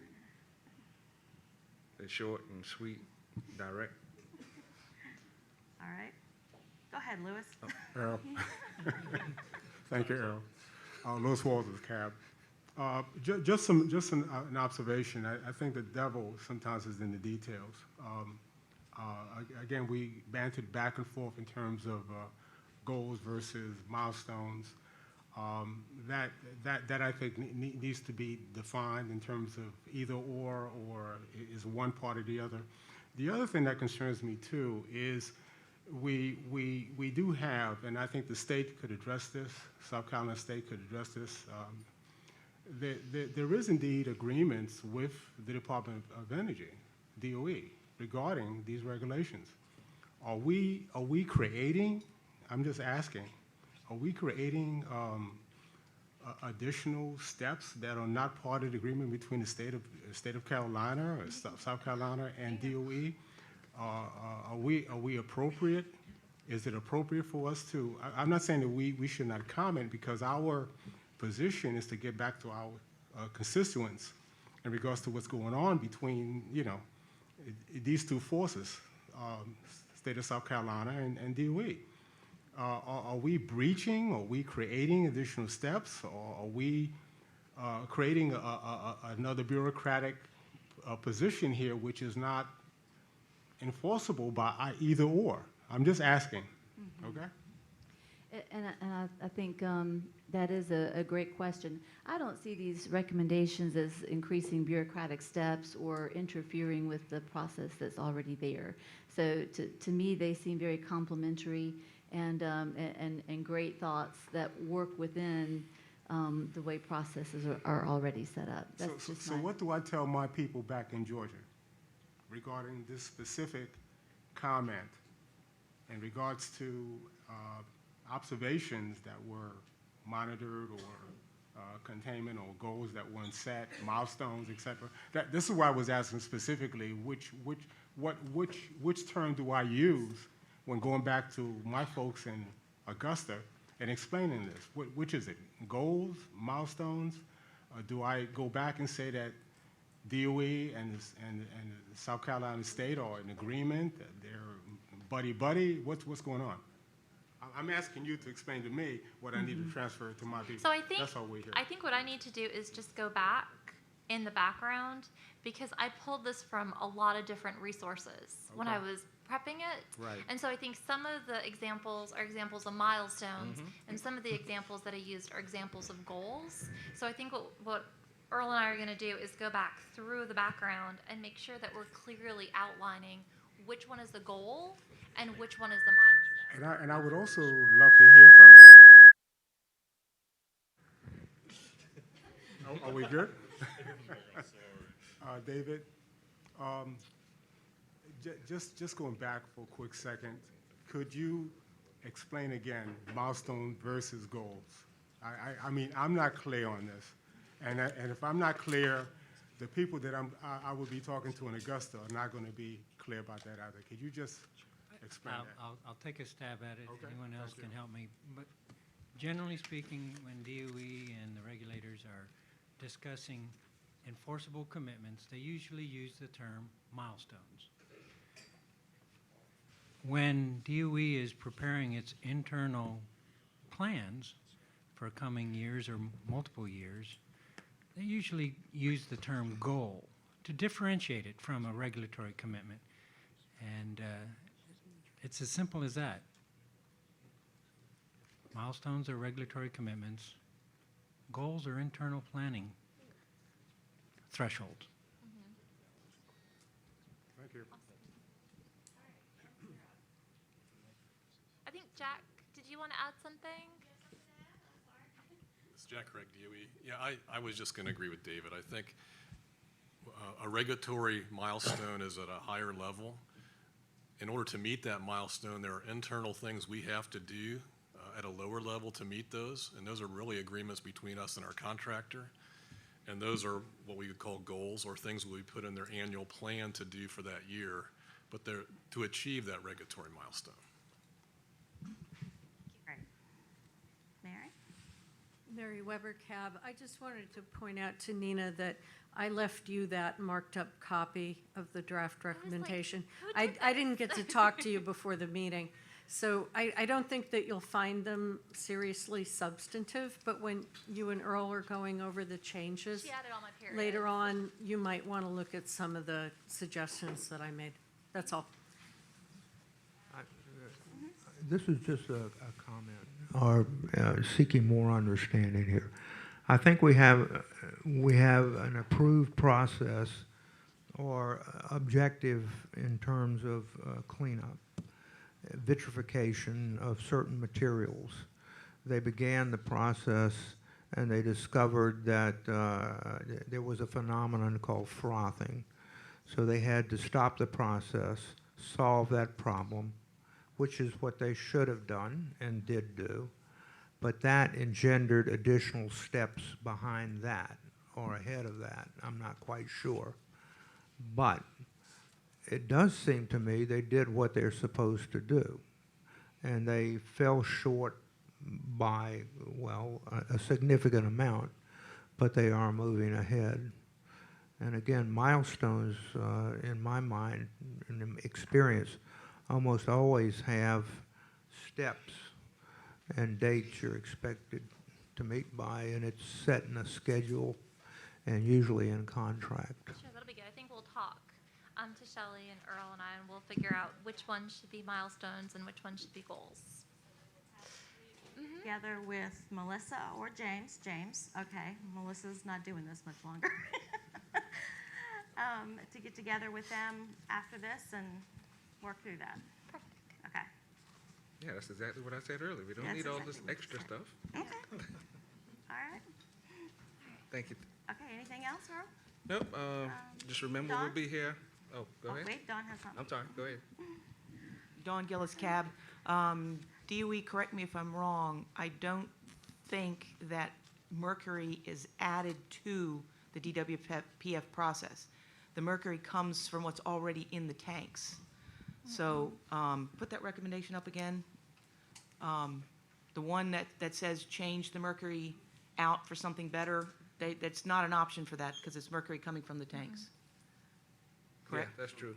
short and sweet, direct. All right. Go ahead, Lewis. Earl. Thank you, Earl. Lewis Walters, CAB. Just an observation. I think the devil sometimes is in the details. Again, we bantered back and forth in terms of goals versus milestones. That I think needs to be defined in terms of either or is one part or the other. The other thing that concerns me too is we do have, and I think the state could address this, South Carolina State could address this. There is indeed agreements with the Department of Energy, DOE, regarding these regulations. Are we creating, I'm just asking, are we creating additional steps that are not part of the agreement between the state of Carolina or South Carolina and DOE? Are we appropriate? Is it appropriate for us to? I'm not saying that we should not comment, because our position is to get back to our constituents in regards to what's going on between, you know, these two forces. state of South Carolina and DOE. Are we breaching? Are we creating additional steps? Or are we creating another bureaucratic position here which is not enforceable by either or? I'm just asking, okay? And I think that is a great question. I don't see these recommendations as increasing bureaucratic steps or interfering with the process that's already there. So to me, they seem very complementary and great thoughts that work within the way processes are already set up. That's So what do I tell my people back in Georgia regarding this specific comment in regards to observations that were monitored or containment or goals that weren't set, milestones, et cetera? This is why I was asking specifically which term do I use when going back to my folks in Augusta and explaining this? Which is it? Goals, milestones? Do I go back and say that DOE and South Carolina State are in agreement, that they're buddy-buddy? What's going on? I'm asking you to explain to me what I need to transfer to my people. So I think, that's all we're here. I think what I need to do is just go back in the background, because I pulled this from a lot of different resources when I was prepping it. Right. And so I think some of the examples are examples of milestones, and some of the examples that I used are examples of goals. So I think what Earl and I are going to do is go back through the background and make sure that we're clearly outlining which one is the goal and which one is the milestone. And I would also love to hear from. Are we good? David, just going back for a quick second, could you explain again milestone versus goals? I mean, I'm not clear on this, and if I'm not clear, the people that I will be talking to in Augusta are not going to be clear about that either. Could you just explain that? I'll take a stab at it. Okay, Anyone else thank can help me. But generally speaking, when DOE and the regulators are discussing enforceable commitments, they usually use the term milestones. When DOE is preparing its internal plans for coming years or multiple years, they usually use the term goal to differentiate it from a regulatory commitment. And it's as simple as that. Milestones are regulatory commitments. Goals are internal planning thresholds. Thank you. I think, Jack, did you want to add something? It's Jack Craig, DOE. Yeah, I was just going to agree with David. I think a regulatory milestone is at a higher level. In order to meet that milestone, there are internal things we have to do at a lower level to meet those, and those are really agreements between us and our contractor. And those are what we would call goals, or things we put in their annual plan to do for that year, but they're to achieve that regulatory milestone. Great. Mary? Mary Weber Cab. I just wanted to point out to Nina that I left you that marked up copy of the draft recommendation. I didn't get to talk to you before the meeting. So I don't think that you'll find them seriously substantive, but when you and Earl are going over the changes She added all my periods. later on, you might want to look at some of the suggestions that I made. That's all. This is just a comment, or seeking more understanding here. I think we have an approved process or objective in terms of cleanup, vitrification of certain materials. They began the process and they discovered that there was a phenomenon called frothing. So they had to stop the process, solve that problem, which is what they should have done and did do. But that engendered additional steps behind that or ahead of that. I'm not quite sure. But it does seem to me they did what they're supposed to do. And they fell short by, well, a significant amount, but they are moving ahead. And again, milestones, in my mind and experience, almost always have steps and dates you're expected to meet by, and it's set in a schedule and usually in contract. Sure, that'll be good. I think we'll talk to Shelley and Earl and I, and we'll figure out which ones should be milestones and which ones should be goals. Together with Melissa or James. James, okay, Melissa's not doing this much longer. To get together with them after this and work through that. Perfect. Okay. Yeah, that's exactly what I said earlier. We don't That's need all exactly this what you extra said. stuff. Okay. All right. Thank you. Okay, anything else, Earl? Nope, just remember Dawn? we'll be here. Oh, go ahead. Wait, Dawn has something. I'm sorry, go ahead. Dawn Gillis, Cab. DOE, correct me if I'm wrong, I don't think that mercury is added to the DWPF process. The mercury comes from what's already in the tanks. So put that recommendation up again. The one that says change the mercury out for something better, that's not an option for that because it's mercury coming from the tanks. Correct? Yeah, that's true.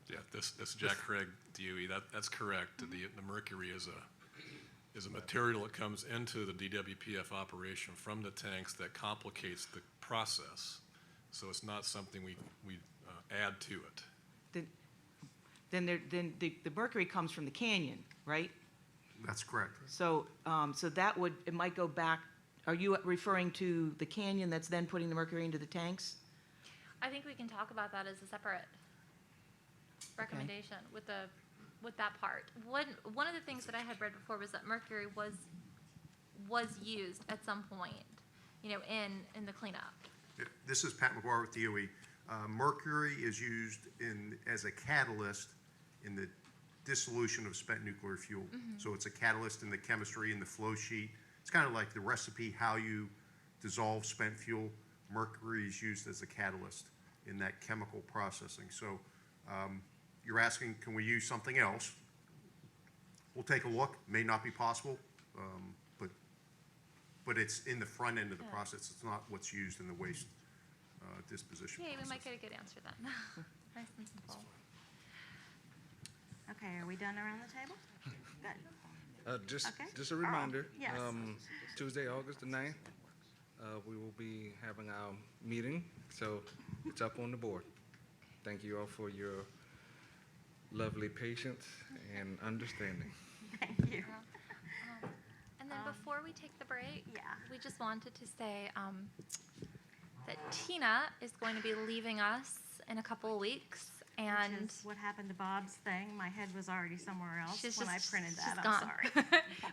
Yeah, this Jack Craig DOE, that's correct. The mercury is a material that comes into the DWPF operation from the tanks that complicates the process. So it's not something we add to it. Then the mercury comes from the canyon, right? That's correct. So that would, it might go back, are you referring to the canyon that's then putting the mercury into the tanks? I think we can talk about that as a separate recommendation with that part. One of the things that I had read before was that mercury was used at some point, in the cleanup. This is Pat McGuire with DOE. Mercury is used as a catalyst in the dissolution of spent nuclear fuel. So it's a catalyst in the chemistry, in the flow sheet. It's kind of like the recipe, how you dissolve spent fuel. Mercury is used as a catalyst in that chemical processing. So you're asking, can we use something else? We'll take a look. May not be possible, but it's in the front end of the process. It's not what's used in the waste disposition Yeah, we process. might get a good answer then. Nice and simple. Okay, are we done around the table? Good. Just Okay. a reminder, Yes. Tuesday, August the 9th, we will be having our meeting, so it's up on the board. Thank you all for your lovely patience and understanding. Thank you. And then before we take the break, we just wanted to say that Tina is going to be leaving us in a couple of weeks. And Which is what happened to Bob's thing. My head was already somewhere else when I printed that. she's I'm gone. sorry.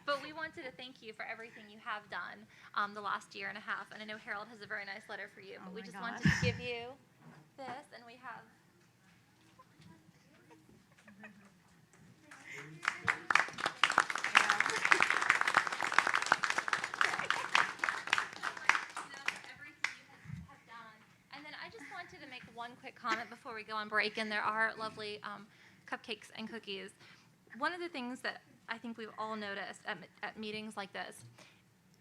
But we wanted to thank you for everything you have done the last year and a half. And I know Harold has a very nice letter for you, but we just wanted to give you this, and we have. And then I just wanted to make one quick comment before we go on break, and there are lovely cupcakes and cookies. One of the things that I think we've all noticed at meetings like this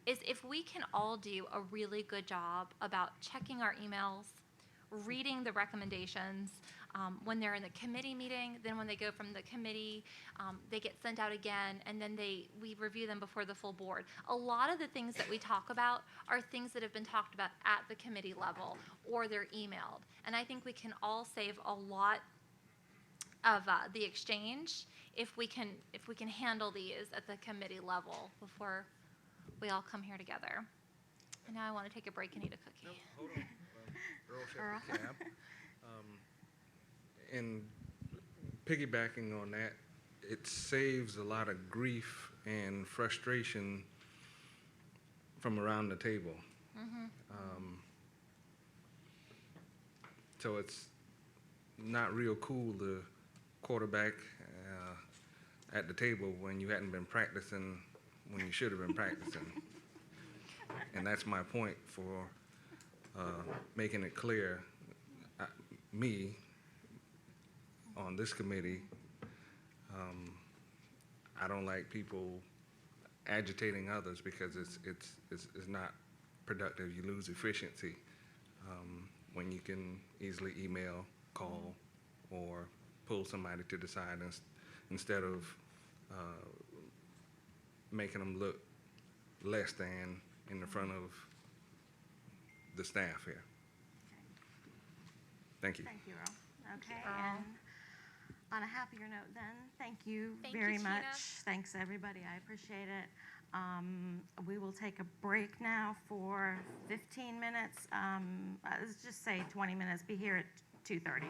is if we can all do a really good job about checking our emails, reading the recommendations when they're in the committee meeting, then when they go from the committee, they get sent out again, and then we review them before the full board. A lot of the things that we talk about are things that have been talked about at the committee level, or they're emailed. And I think we can all save a lot of the exchange if we can handle these at the committee level before we all come here together. And now I want to take a break and eat a cookie. No, hold on. Earl Shepherd Cab. And piggybacking on that, it saves a lot of grief and frustration from around the table. So it's not real cool to quarterback at the table when you hadn't been practicing when you should have been practicing. And that's my point for making it clear. Me, on this committee, I don't like people agitating others because it's not productive. You lose efficiency when you can easily email, call, or pull somebody to the side instead of making them look less than in the front of the staff here. Thank you. Thank you, Earl. Okay, and on a happier note then, thank you Thank you, very Tina. much. Thanks, everybody, I appreciate it. We will take a break now for 15 minutes. Let's just say 20 minutes, be here at 2:30.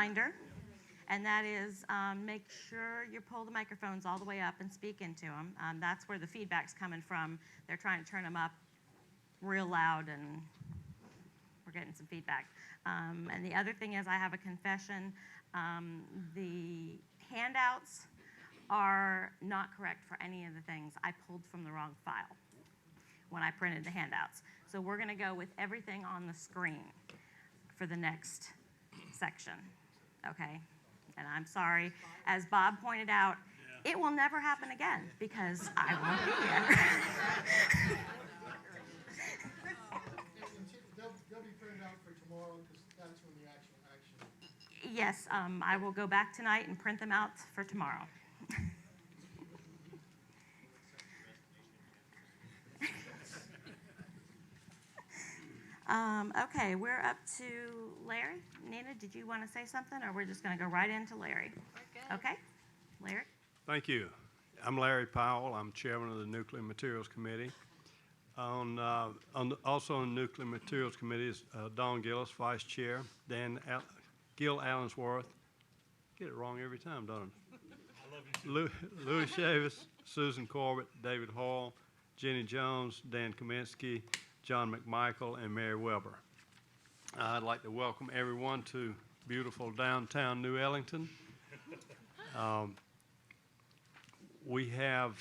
reminder, and that is make sure you pull the microphones all the way up and speak into them. That's where the feedback's coming from. They're trying to turn them up real loud, and we're getting some feedback. And the other thing is, I have a confession. The handouts are not correct for any of the things. I pulled from the wrong file when I printed the handouts. So we're going to go with everything on the screen for the next section, okay? And I'm sorry, as Bob pointed out, it will never happen again because I won't be here. They'll be printed out for tomorrow because that's when the actual action. Yes, I will go back tonight and print them out for tomorrow. Okay, we're up to Larry. Nina, did you want to say something, or we're just going to go right into Larry? We're good. Okay, Larry. Thank you. I'm Larry Powell. I'm chairman of the Nuclear Materials Committee. Also on the Nuclear Materials Committee is Don Gillis, vice chair, Gil Allensworth. Get it wrong every time, don't I? Louis Chavis, Susan Corbett, David Hall, Jenny Jones, Dan Kaminsky, John McMichael, and Mary Weber. I'd like to welcome everyone to beautiful downtown New Ellington. We have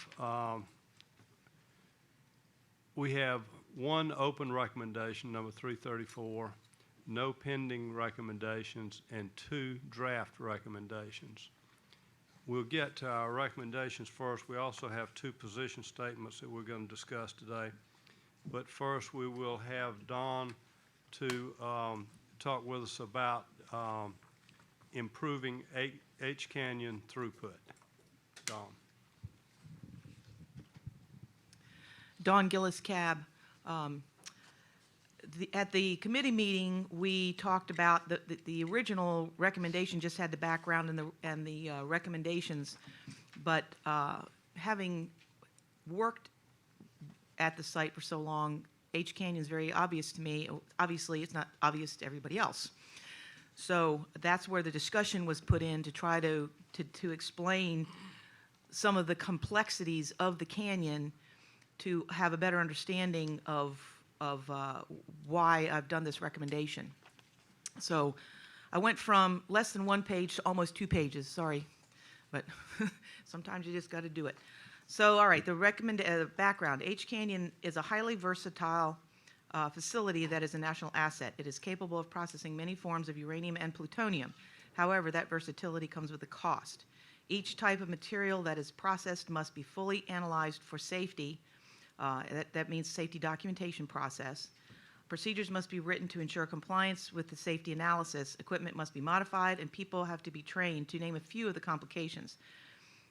one open recommendation, number 334, no pending recommendations, and 2 draft recommendations. We'll get to our recommendations first. We also have 2 position statements that we're going to discuss today. But first, we will have Don to talk with us about improving H Canyon throughput. Don. Don Gillis, Cab. At the committee meeting, we talked about the original recommendation just had the background and the recommendations, but having worked at the site for so long, H Canyon is very obvious to me. Obviously, it's not obvious to everybody else. So that's where the discussion was put in to try to explain some of the complexities of the canyon, to have a better understanding of why I've done this recommendation. So I went from less than 1 page to almost 2 pages, sorry, but sometimes you just got to do it. So, all right, the background. H Canyon is a highly versatile facility that is a national asset. It is capable of processing many forms of uranium and plutonium. However, that versatility comes with a cost. Each type of material that is processed must be fully analyzed for safety. That means safety documentation process. Procedures must be written to ensure compliance with the safety analysis. Equipment must be modified, and people have to be trained, to name a few of the complications.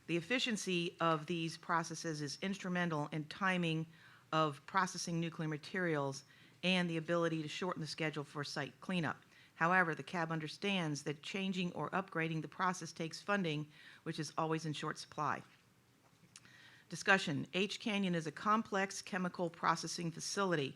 The efficiency of these processes is instrumental in timing of processing nuclear materials and the ability to shorten the schedule for site cleanup. However, the CAB understands that changing or upgrading the process takes funding, which is always in short supply. Discussion. H Canyon is a complex chemical processing facility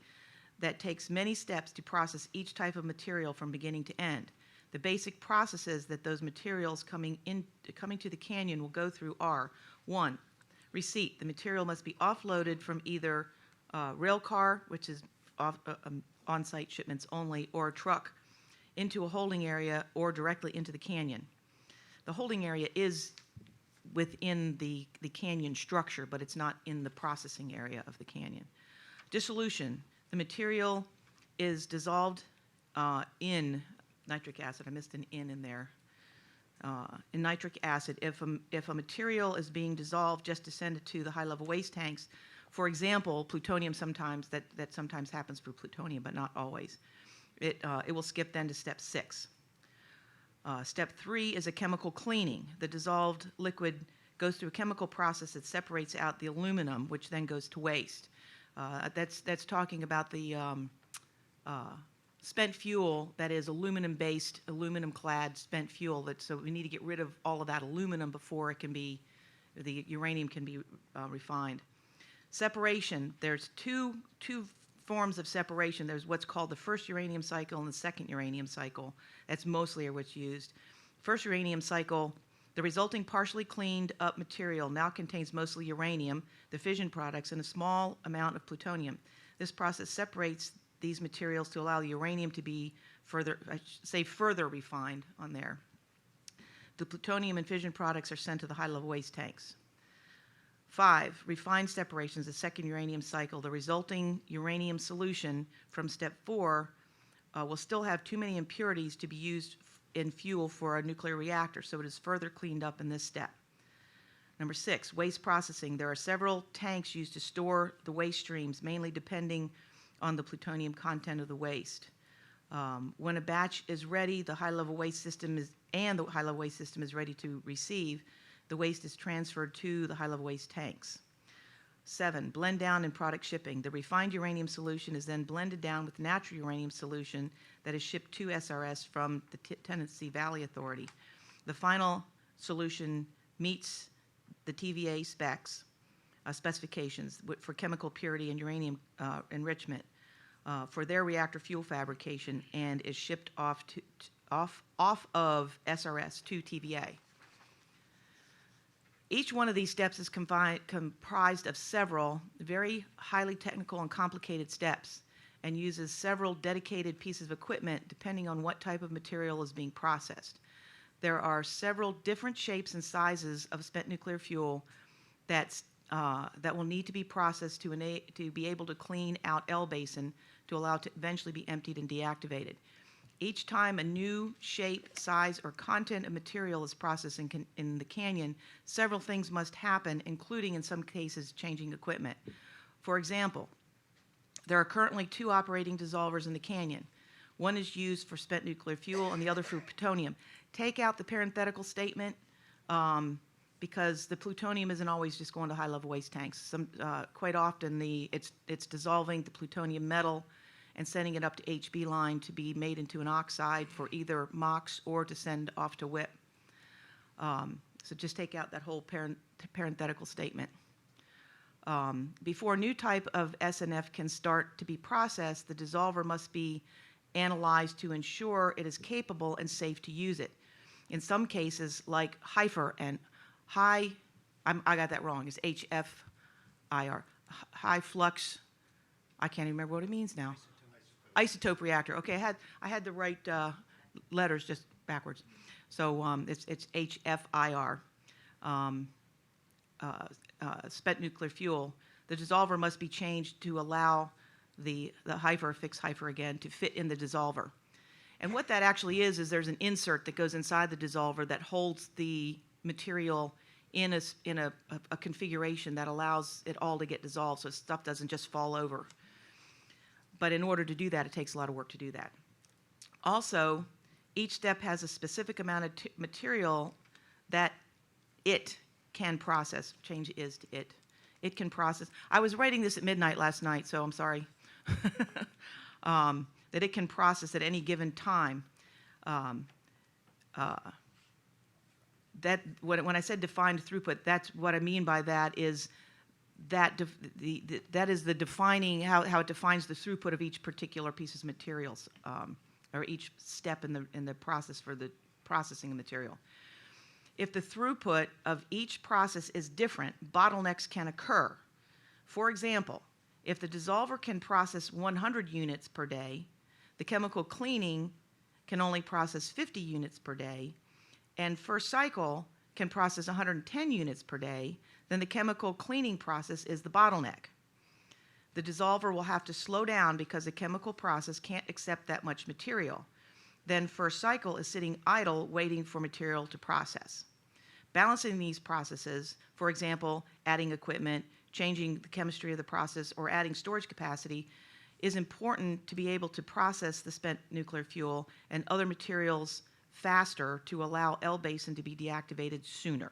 that takes many steps to process each type of material from beginning to end. The basic processes that those materials coming to the canyon will go through are: 1, receipt. The material must be offloaded from either rail car, which is on-site shipments only, or a truck into a holding area or directly into the canyon. The holding area is within the canyon structure, but it's not in the processing area of the canyon. Dissolution. The material is dissolved in nitric acid. I missed an in there. In nitric acid. If a material is being dissolved just to send it to the high-level waste tanks, for example, plutonium sometimes, that sometimes happens for plutonium, but not always. It will skip then to step 6. Step 3 is a chemical cleaning. The dissolved liquid goes through a chemical process that separates out the aluminum, which then goes to waste. That's talking about the spent fuel that is aluminum-based, aluminum-clad spent fuel. So we need to get rid of all of that aluminum before it can be, the uranium can be refined. Separation. There's two forms of separation. There's what's called the first uranium cycle and the second uranium cycle. That's mostly what's used. First uranium cycle, the resulting partially cleaned up material now contains mostly uranium, the fission products, and a small amount of plutonium. This process separates these materials to allow the uranium to be further refined on there. The plutonium and fission products are sent to the high-level waste tanks. 5, refined separations, the second uranium cycle. The resulting uranium solution from step 4 will still have too many impurities to be used in fuel for a nuclear reactor, so it is further cleaned up in this step. Number 6, waste processing. There are several tanks used to store the waste streams, mainly depending on the plutonium content of the waste. When a batch is ready, the high-level waste system is ready to receive, the waste is transferred to the high-level waste tanks. 7, blend down and product shipping. The refined uranium solution is then blended down with natural uranium solution that is shipped to SRS from the Tennessee Valley Authority. The final solution meets the TVA specifications for chemical purity and uranium enrichment for their reactor fuel fabrication and is shipped off of SRS to TVA. Each one of these steps is comprised of several very highly technical and complicated steps and uses several dedicated pieces of equipment depending on what type of material is being processed. There are several different shapes and sizes of spent nuclear fuel that will need to be processed to be able to clean out L basin to allow it to eventually be emptied and deactivated. Each time a new shape, size, or content of material is processed in the canyon, several things must happen, including, in some cases, changing equipment. For example, there are currently 2 operating dissolvers in the canyon. One is used for spent nuclear fuel and the other for plutonium. Take out the parenthetical statement because the plutonium isn't always just going to high-level waste tanks. Quite often, it's dissolving the plutonium metal and sending it up to HB line to be made into an oxide for either MOX or to send off to WIP. So just take out that whole parenthetical statement. Before a new type of SNF can start to be processed, the dissolver must be analyzed to ensure it is capable and safe to use it. In some cases, like HIFIR and I got that wrong, it's HFIR, high flux, I can't even remember what it means now. Isotope reactor. Okay, I had the right letters just backwards. So it's HFIR, spent nuclear fuel. The dissolver must be changed to allow the HIFIR, fixed HIFIR again, to fit in the dissolver. And what that actually is there's an insert that goes inside the dissolver that holds the material in a configuration that allows it all to get dissolved so stuff doesn't just fall over. But in order to do that, it takes a lot of work to do that. Also, each step has a specific amount of material that it can process. Change is to it. It can process. I was writing this at midnight last night, so I'm sorry. That it can process at any given time. When I said defined throughput, that's what I mean by that is that is the defining how it defines the throughput of each particular piece of materials or each step in the process for the processing of material. If the throughput of each process is different, bottlenecks can occur. For example, if the dissolver can process 100 units per day, the chemical cleaning can only process 50 units per day, and first cycle can process 110 units per day, then the chemical cleaning process is the bottleneck. The dissolver will have to slow down because the chemical process can't accept that much material. Then first cycle is sitting idle waiting for material to process. Balancing these processes, for example, adding equipment, changing the chemistry of the process, or adding storage capacity, is important to be able to process the spent nuclear fuel and other materials faster to allow L basin to be deactivated sooner.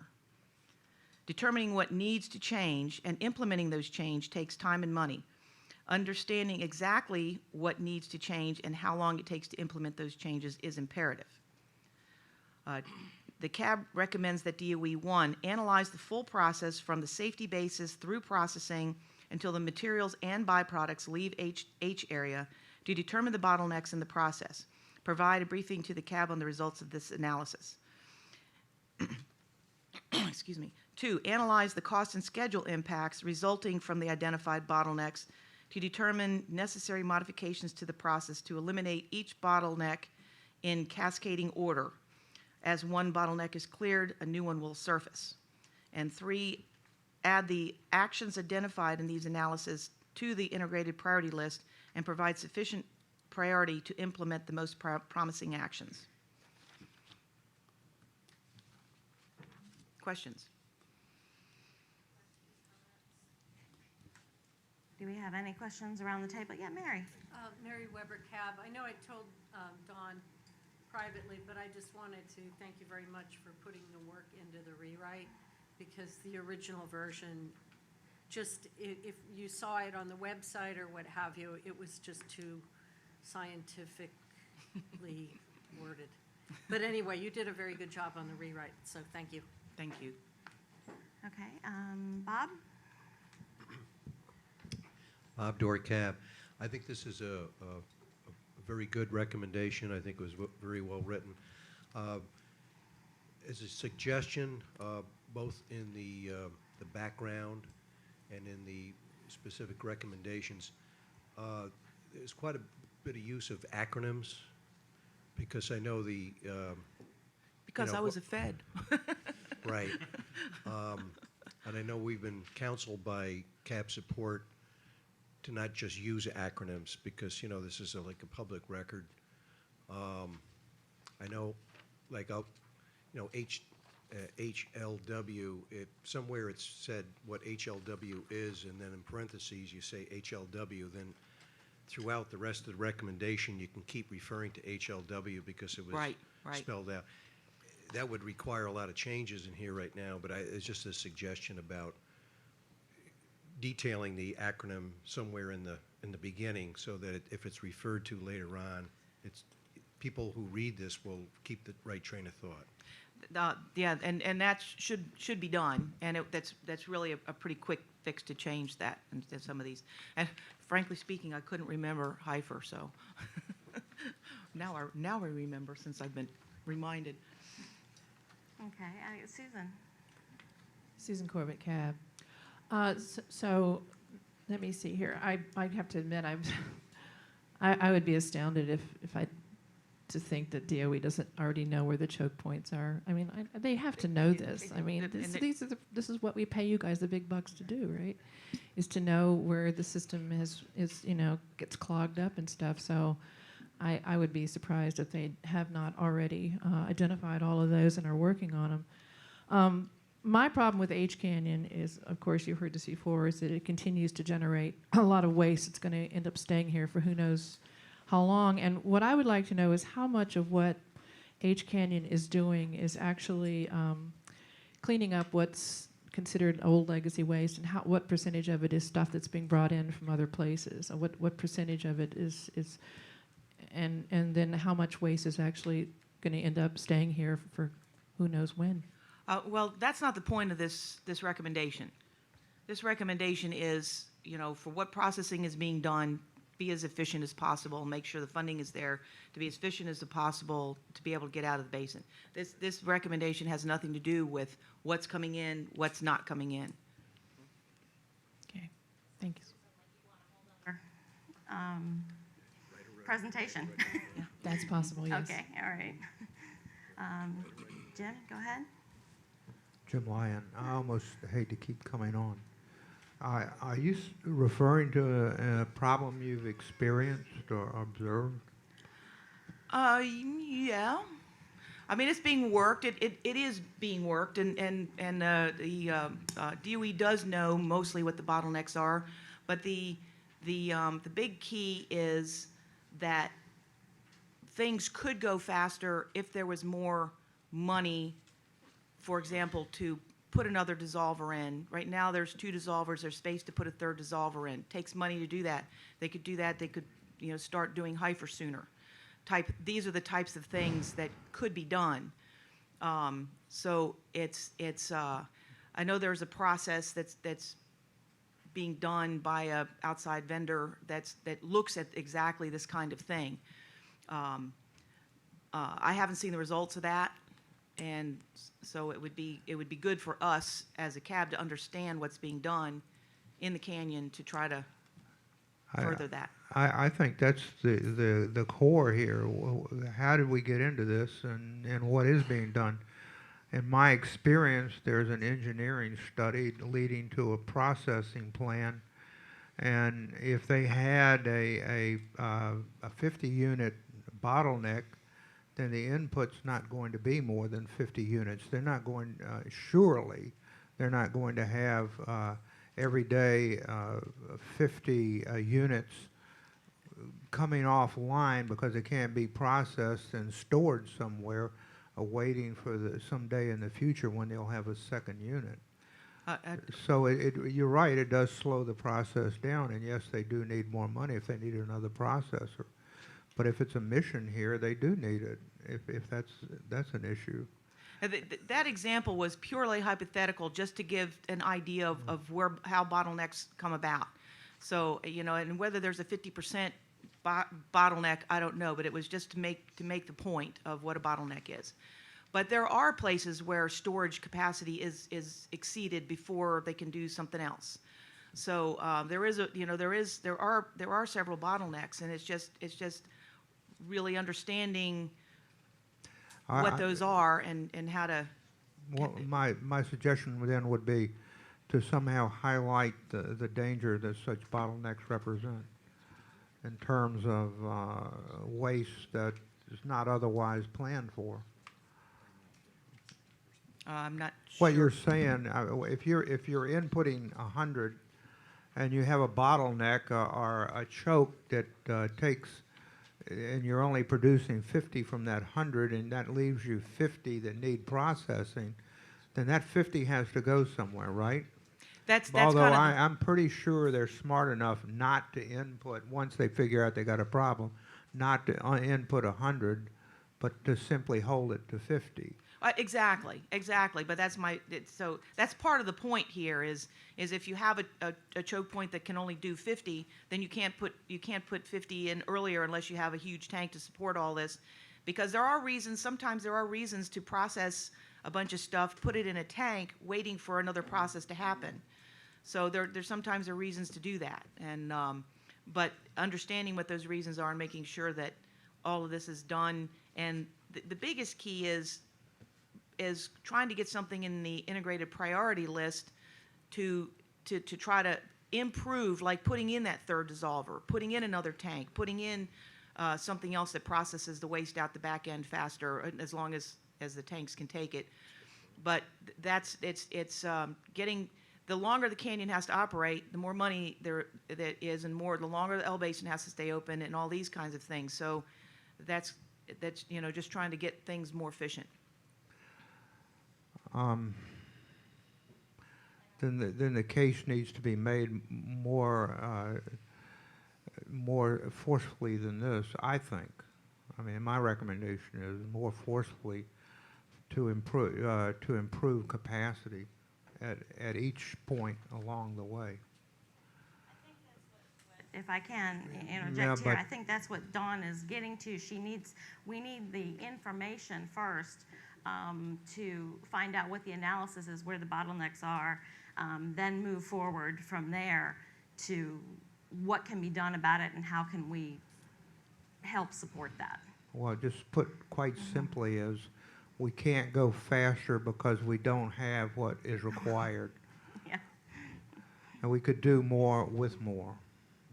Determining what needs to change and implementing those changes takes time and money. Understanding exactly what needs to change and how long it takes to implement those changes is imperative. The CAB recommends that DOE, 1, analyze the full process from the safety basis through processing until the materials and byproducts leave H area to determine the bottlenecks in the process. Provide a briefing to the CAB on the results of this analysis. excuse me. 2, analyze the cost and schedule impacts resulting from the identified bottlenecks to determine necessary modifications to the process to eliminate each bottleneck in cascading order. As one bottleneck is cleared, a new one will surface. And 3, add the actions identified in these analyses to the integrated priority list and provide sufficient priority to implement the most promising actions. Questions? Do we have any questions around the table? Yeah, Mary. Mary Weber Cab. I know I told Dawn privately, but I just wanted to thank you very much for putting the work into the rewrite, because the original version, just if you saw it on the website or what have you, it was just too scientifically worded. But anyway, you did a very good job on the rewrite, so thank you. Thank you. Okay, Bob? Bob Dory Cab. I think this is a very good recommendation. I think it was very well written. As a suggestion, both in the background and in the specific recommendations, there's quite a bit of use of acronyms, because I know the Because I was a Fed. Right. And I know we've been counseled by CAB support to not just use acronyms, because, this is like a public record. I know, like, HLW, somewhere it's said what HLW is, and then in parentheses you say HLW, then throughout the rest of the recommendation you can keep referring to HLW because it was Right. spelled out. That would require a lot of changes in here right now, but it's just a suggestion about detailing the acronym somewhere in the beginning, so that if it's referred to later on, people who read this will keep the right train of thought. Yeah, and that should be done, and that's really a pretty quick fix to change that and some of these. And frankly speaking, I couldn't remember Heifer, so now I remember, since I've been reminded. Okay, Susan. Susan Corbett Cab. So let me see here. I have to admit, I would be astounded if I to think that DOE doesn't already know where the choke points are. I mean, they have to know this. I mean, this is what we pay you guys the big bucks to do, right? Is to know where the system gets clogged up and stuff. So I would be surprised if they have not already identified all of those and are working on them. My problem with H Canyon is, of course, you've heard this before, is that it continues to generate a lot of waste. It's going to end up staying here for who knows how long. And what I would like to know is how much of what H Canyon is doing is actually cleaning up what's considered old legacy waste, and what percentage of it is stuff that's being brought in from other places. What percentage of it is and then how much waste is actually going to end up staying here for who knows when. Well, that's not the point of this recommendation. This recommendation is, for what processing is being done, be as efficient as possible, make sure the funding is there to be as efficient as possible to be able to get out of the basin. This recommendation has nothing to do with what's coming in, what's not coming in. Okay, thank you. Presentation. Yeah, that's possible, yes. Okay, all right. Jim, go ahead. Jim Lyon, I almost hate to keep coming on. Are you referring to a problem you've experienced or observed? Yeah. I mean, it's being worked. It is being worked, and the DOE does know mostly what the bottlenecks are, but the big key is that things could go faster if there was more money, for example, to put another dissolver in. Right now there's 2 dissolvers, there's space to put a 3rd dissolver in. It takes money to do that. They could do that, they could start doing Heifer sooner. These are the types of things that could be done. So it's I know there's a process that's being done by a outside vendor that looks at exactly this kind of thing. I haven't seen the results of that, And so it would be good for us as a CAB to understand what's being done in the canyon to try to further that. I think that's the core here. How did we get into this, and what is being done? In my experience, there's an engineering study leading to a processing plan, and if they had a 50-unit bottleneck, then the input's not going to be more than 50 units. They're not going, surely, they're not going to have every day 50 units coming offline because they can't be processed and stored somewhere, waiting for someday in the future when they'll have a second unit. So you're right, it does slow the process down, and yes, they do need more money if they need another processor. But if it's a mission here, they do need it, if that's an issue. That example was purely hypothetical, just to give an idea of how bottlenecks come about. So, and whether there's a 50% bottleneck, I don't know, but it was just to make the point of what a bottleneck is. But there are places where storage capacity is exceeded before they can do something else. So there are several bottlenecks, and it's just really understanding what those are and how to. Well, my suggestion then would be to somehow highlight the danger that such bottlenecks represent in terms of waste that is not otherwise planned for. I'm not sure. What you're saying, if you're inputting 100 and you have a bottleneck or a choke that takes, and you're only producing 50 from that 100, and that leaves you 50 that need processing, then that 50 has to go somewhere, right? That's Although kind of I'm pretty sure they're smart enough not to input, once they figure out they got a problem, not to input 100, but to simply hold it to 50. Exactly. But so that's part of the point here is if you have a choke point that can only do 50, then you can't put 50 in earlier unless you have a huge tank to support all this, because sometimes there are reasons to process a bunch of stuff, put it in a tank, waiting for another process to happen. So there's sometimes there are reasons to do that, and but understanding what those reasons are and making sure that all of this is done, and the biggest key is trying to get something in the integrated priority list to try to improve, like putting in that third dissolver, putting in another tank, putting in something else that processes the waste out the back end faster, as long as the tanks can take it. But it's getting, the longer the canyon has to operate, the more money that is, and the longer the L basin has to stay open, and all these kinds of things. So that's just trying to get things more efficient. Then the case needs to be made more forcefully than this, I think. I mean, my recommendation is more forcefully to improve capacity at each point along the way. If I can interject here, I think that's what Dawn is getting to. We need the information first to find out what the analysis is, where the bottlenecks are, then move forward from there to what can be done about it and how can we help support that. Well, just put quite simply is we can't go faster because we don't have what is required. Yeah. And we could do more with more.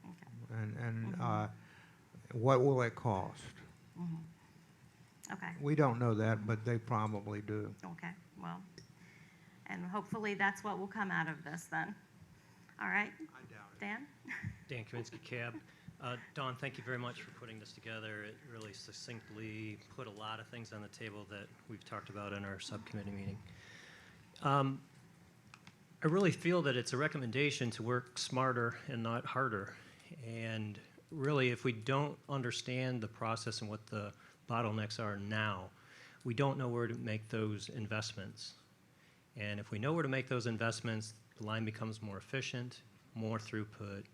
Okay. And what will it cost? Mm-hmm. Okay. We don't know that, but they probably do. Okay, well, and hopefully that's what will come out of this then. All right. I doubt it. Dan? Dan Kaminsky, CAB. Dawn, thank you very much for putting this together. It really succinctly put a lot of things on the table that we've talked about in our subcommittee meeting. I really feel that it's a recommendation to work smarter and not harder. And really, if we don't understand the process and what the bottlenecks are now, we don't know where to make those investments. And if we know where to make those investments, the line becomes more efficient, more throughput,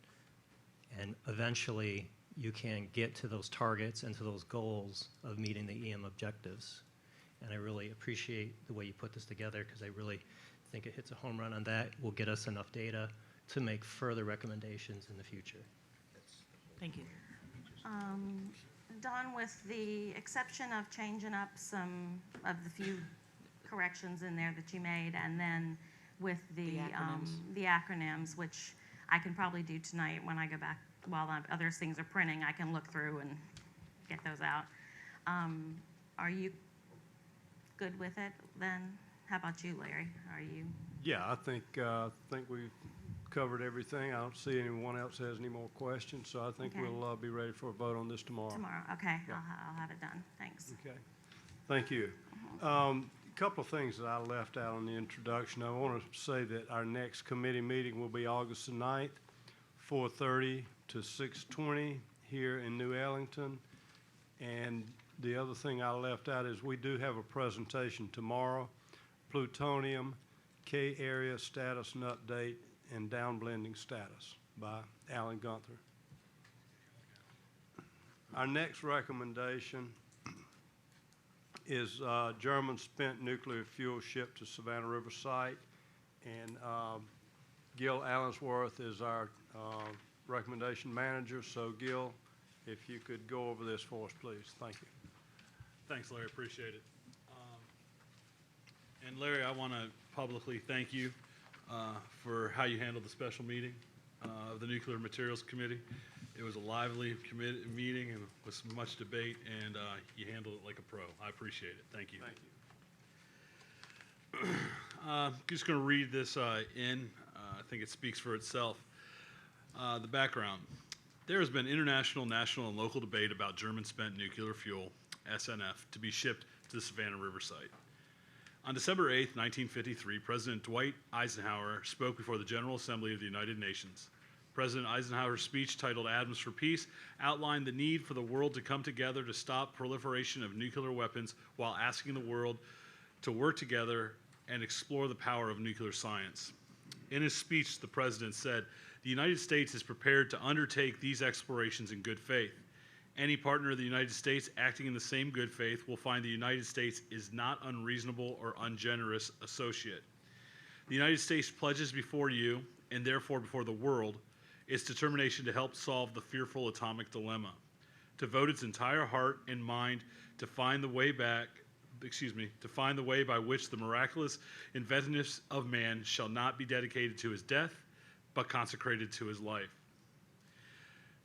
and eventually you can get to those targets and to those goals of meeting the EM objectives. and I really appreciate the way you put this together because I really think it hits a home run on that. Will get us enough data to make further recommendations in the future. Thank you. Don, with the exception of changing up some of the few corrections in there that you made, and then with the acronyms, which I can probably do tonight when I go back while other things are printing, I can look through and get those out. Are you good with it then? How about you, Larry? Are you? Yeah, I think we've covered everything. I don't see anyone else has any more questions, so I think Okay. we'll be ready for a vote on this tomorrow. Tomorrow, okay, Yeah. I'll have it done, thanks. Okay, thank you. A couple of things that I left out in the introduction. I want to say that our next committee meeting will be August the 9th, 4:30 to 6:20 here in New Ellington. And the other thing I left out is we do have a presentation tomorrow, plutonium, K area status and update, and downblending status by Alan Gunther. Our next recommendation is German spent nuclear fuel shipped to Savannah River site, and Gil Allensworth is our recommendation manager. So Gil, if you could go over this for us, please. Thank you. Thanks, Larry. Appreciate it. And Larry, I want to publicly thank you for how you handled the special meeting of the Nuclear Materials Committee. It was a lively meeting and with much debate, and you handled it like a pro. I appreciate it. Thank you. Thank you. I'm just going to read this in. I think it speaks for itself. The background. There has been international, national, and local debate about German spent nuclear fuel, SNF, to be shipped to the Savannah River site. On December 8, 1953, President Dwight Eisenhower spoke before the General Assembly of the United Nations. President Eisenhower's speech, titled Atoms for Peace, outlined the need for the world to come together to stop proliferation of nuclear weapons while asking the world to work together and explore the power of nuclear science. In his speech, the President said, "The United States is prepared to undertake these explorations in good faith. Any partner of the United States acting in the same good faith will find the United States is not unreasonable or ungenerous associate. The United States pledges before you, and therefore before the world, its determination to help solve the fearful atomic dilemma, to devote its entire heart and mind to find the way by which the miraculous inventiveness of man shall not be dedicated to his death, but consecrated to his life."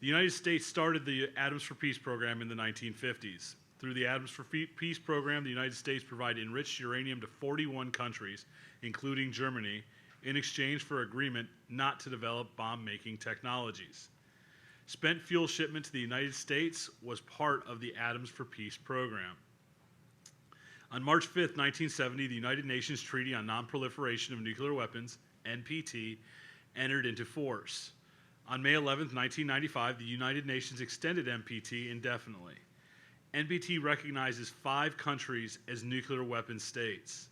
The United States started the Atoms for Peace program in the 1950s. Through the Atoms for Peace program, the United States provided enriched uranium to 41 countries, including Germany, in exchange for agreement not to develop bomb-making technologies. Spent fuel shipment to the United States was part of the Atoms for Peace program. On March 5, 1970, the United Nations Treaty on Non-Proliferation of Nuclear Weapons, NPT, entered into force. On May 11, 1995, the United Nations extended NPT indefinitely. NPT recognizes 5 countries as nuclear weapon states: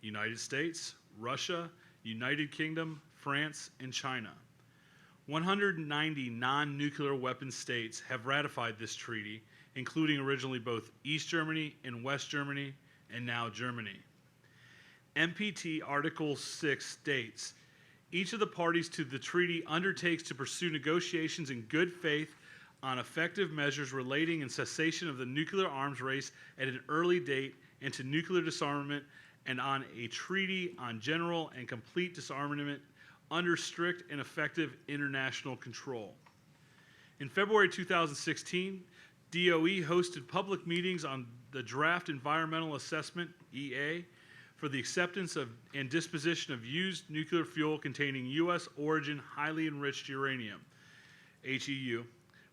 United States, Russia, United Kingdom, France, and China. 190 non-nuclear weapon states have ratified this treaty, including originally both East Germany and West Germany, and now Germany. NPT Article 6 states, "Each of the parties to the treaty undertakes to pursue negotiations in good faith on effective measures relating and cessation of the nuclear arms race at an early date and to nuclear disarmament, and on a treaty on general and complete disarmament under strict and effective international control." In February 2016, DOE hosted public meetings on the Draft Environmental Assessment, EA, for the acceptance of and disposition of used nuclear fuel containing U.S. origin highly enriched uranium, HEU,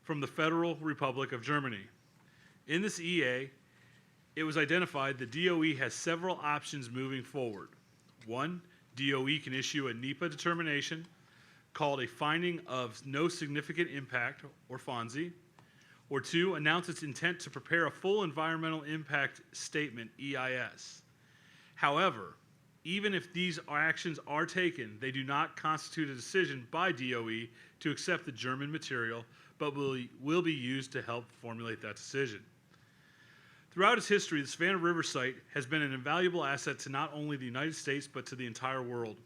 from the Federal Republic of Germany. In this EA, it was identified that DOE has several options moving forward. 1, DOE can issue a NEPA determination called a Finding of No Significant Impact, or FONSI, or 2, announce its intent to prepare a full environmental impact statement, EIS. However, even if these actions are taken, they do not constitute a decision by DOE to accept the German material, but will be used to help formulate that decision. Throughout its history, the Savannah River Site has been an invaluable asset to not only the United States, but to the entire world.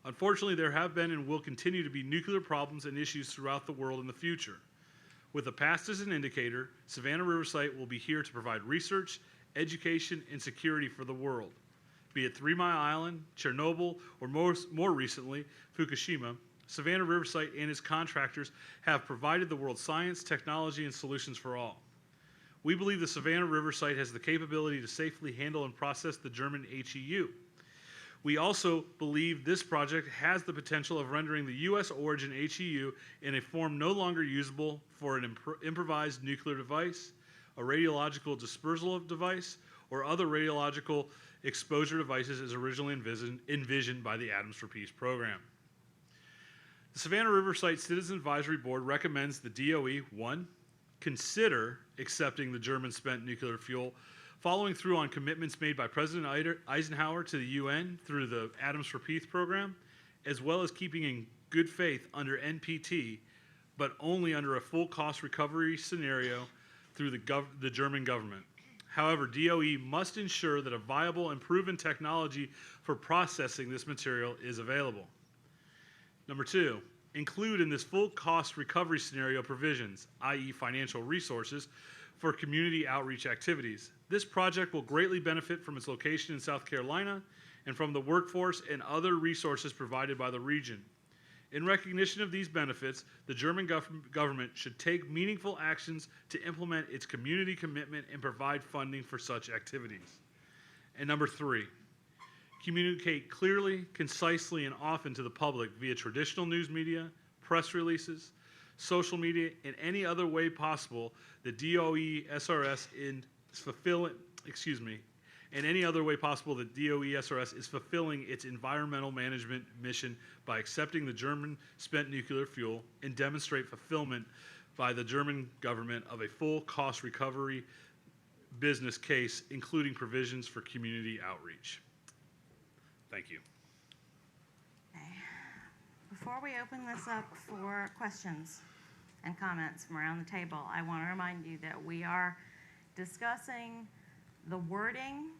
Unfortunately, there have been and will continue to be nuclear problems and issues throughout the world in the future. With the past as an indicator, Savannah River Site will be here to provide research, education, and security for the world. Be it 3 Mile Island, Chernobyl, or more recently, Fukushima, Savannah River Site and its contractors have provided the world science, technology, and solutions for all. We believe the Savannah River Site has the capability to safely handle and process the German HEU. We also believe this project has the potential of rendering the U.S. origin HEU in a form no longer usable for an improvised nuclear device, a radiological dispersal device, or other radiological exposure devices as originally envisioned by the Atoms for Peace program. The Savannah River Site Citizen Advisory Board recommends the DOE, 1, consider accepting the German spent nuclear fuel, following through on commitments made by President Eisenhower to the UN through the Atoms for Peace program, as well as keeping in good faith under NPT, but only under a full cost recovery scenario through the German government. However, DOE must ensure that a viable and proven technology for processing this material is available. Number 2, include in this full cost recovery scenario provisions, i.e. financial resources, for community outreach activities. This project will greatly benefit from its location in South Carolina and from the workforce and other resources provided by the region. In recognition of these benefits, the German government should take meaningful actions to implement its community commitment and provide funding for such activities. And number 3, communicate clearly, concisely, and often to the public via traditional news media, press releases, social media, and any other way possible the DOE SRS and any other way possible that DOE SRS is fulfilling its environmental management mission by accepting the German spent nuclear fuel and demonstrate fulfillment by the German government of a full cost recovery business case, including provisions for community outreach. Thank you. Okay. Before we open this up for questions and comments from around the table, I want to remind you that we are discussing the wording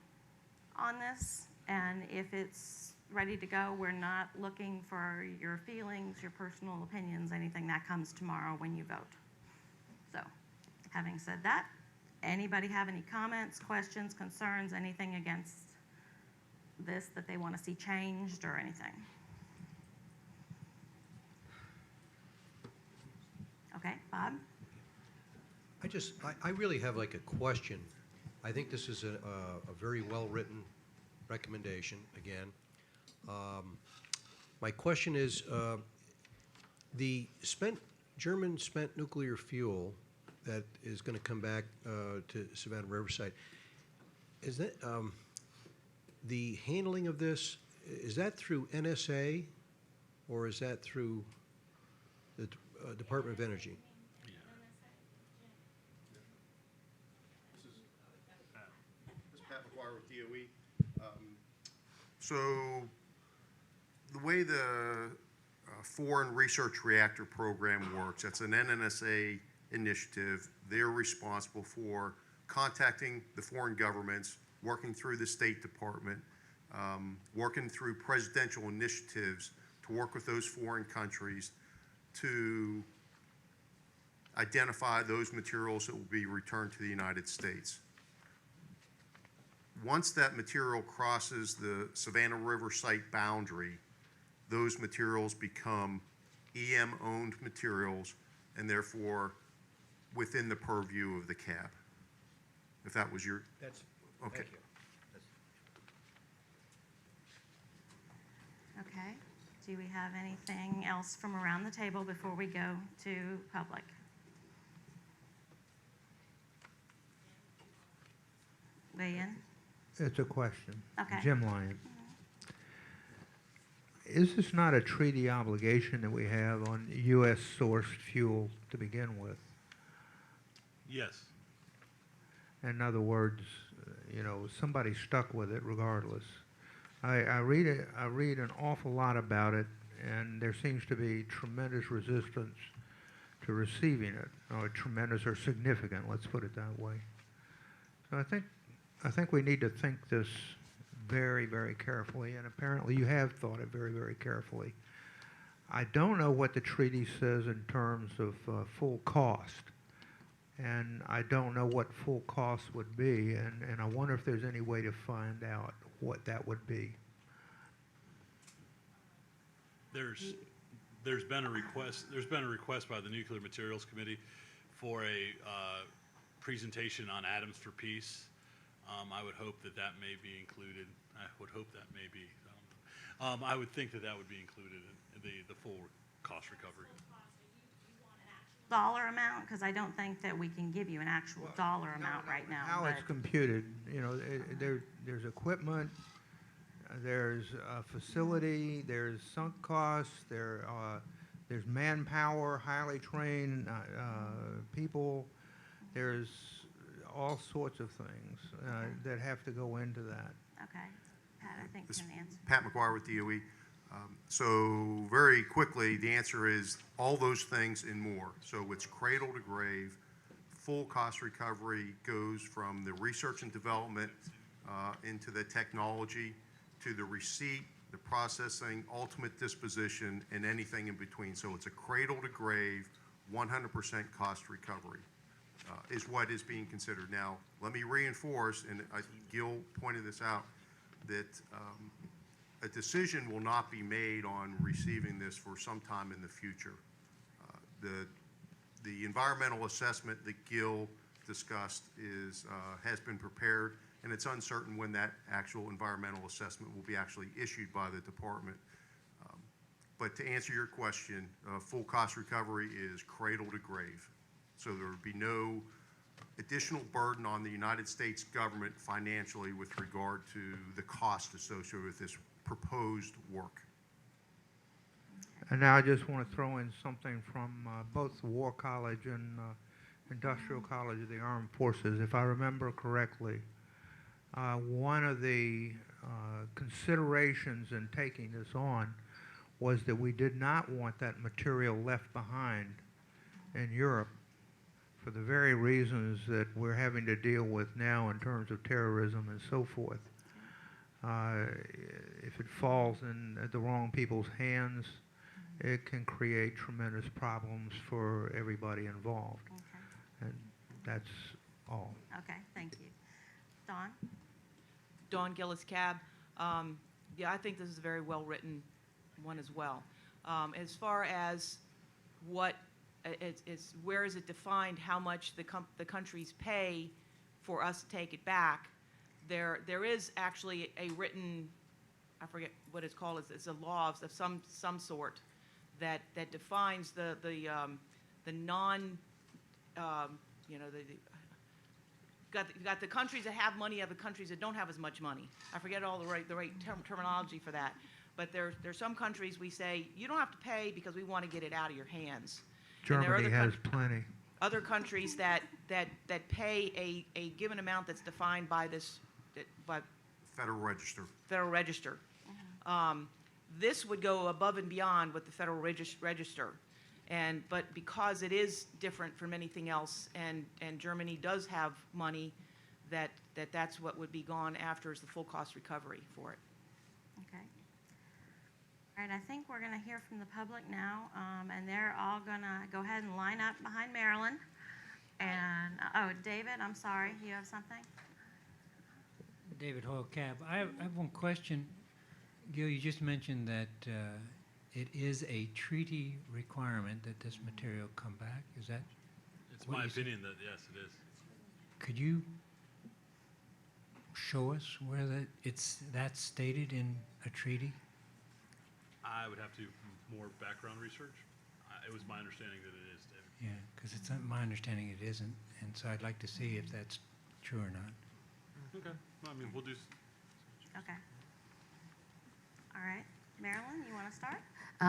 on this, and if it's ready to go, we're not looking for your feelings, your personal opinions, anything that comes tomorrow when you vote. So, having said that, anybody have any comments, questions, concerns, anything against this that they want to see changed or anything? Okay, Bob? I really have like a question. I think this is a very well-written recommendation, again. My question is, the German spent nuclear fuel that is going to come back to Savannah Riverside, is that, the handling of this, is that through NSA or is that through the Department of Energy? This is Pat McGuire with DOE. So the way the Foreign Research Reactor Program works, that's an NNSA initiative. They're responsible for contacting the foreign governments, working through the State Department, working through presidential initiatives to work with those foreign countries to identify those materials that will be returned to the United States. Once that material crosses the Savannah River Site boundary, those materials become EM-owned materials and therefore within the purview of the CAB. If that was your... That's... Okay. Thank you. Okay. Do we have anything else from around the table before we go to public? Weigh in? It's a question. Okay. Jim Lyon. Is this not a treaty obligation that we have on U.S. sourced fuel to begin with? Yes. In other words, somebody's stuck with it regardless. I read an awful lot about it, and there seems to be tremendous resistance to receiving it, or tremendous or significant, let's put it that way. So I think we need to think this very, very carefully, and apparently you have thought it very, very carefully. I don't know what the treaty says in terms of full cost, and I don't know what full cost would be, and I wonder if there's any way to find out what that would be. There's been a request by the Nuclear Materials Committee for a presentation on atoms for peace. I would hope that that may be included. I would hope that may be. I would think that that would be included in the full cost recovery. Dollar amount? Because I don't think that we can give you an actual dollar amount right now. How it's computed, you know, there's equipment, there's a facility, there's sunk costs, there's manpower, highly trained people, there's all sorts of things that have to go into that. Okay. Pat, I think This can answer. Pat McGuire with DOE. So very quickly, the answer is all those things and more. So it's cradle to grave. Full cost recovery goes from the research and development into the technology to the receipt, the processing, ultimate disposition, and anything in between. So it's a cradle to grave, 100% cost recovery is what is being considered. Now, let me reinforce, and Gil pointed this out, that a decision will not be made on receiving this for some time in the future. The environmental assessment that Gil discussed has been prepared, and it's uncertain when that actual environmental assessment will be actually issued by the department. But to answer your question, full cost recovery is cradle to grave. So there would be no additional burden on the United States government financially with regard to the cost associated with this proposed work. And now I just want to throw in something from both the War College and Industrial College of the Armed Forces. If I remember correctly, one of the considerations in taking this on was that we did not want that material left behind in Europe for the very reasons that we're having to deal with now in terms of terrorism and so forth. If it falls in the wrong people's hands, it can create tremendous problems for everybody involved. Okay. And that's all. Okay, thank you. Dawn? Dawn Gillis Cab. Yeah, I think this is a very well-written one as well. As far as what it's where is it defined how much the countries pay for us to take it back, there is actually a written, I forget what it's called, it's a law of some sort that defines the non, you know, got the countries that have money, have the countries that don't have as much money. I forget all the right terminology for that. But there's some countries we say, you don't have to pay because we want to get it out of your hands. Germany has plenty. Other countries that pay a given amount that's defined by by Federal Register. Federal Register. This would go above and beyond what the Federal Register. But because it is different from anything else, and Germany does have money, that's what would be gone after is the full cost recovery for it. Okay. All right, I think we're going to hear from the public now, and they're all going to go ahead and line up behind Marilyn. And, oh, David, I'm sorry, you have something? David Hoyle Cab. I have one question. Gil, you just mentioned that it is a treaty requirement that this material come back. Is that? It's my opinion that yes, it is. Could you show us where that's stated in a treaty? I would have to do more background research. It was my understanding that it is, David. Yeah, because it's not my understanding it isn't, and so I'd like to see if that's true or not. Okay. I mean, we'll do. Okay. All right. Marilyn, you want to start?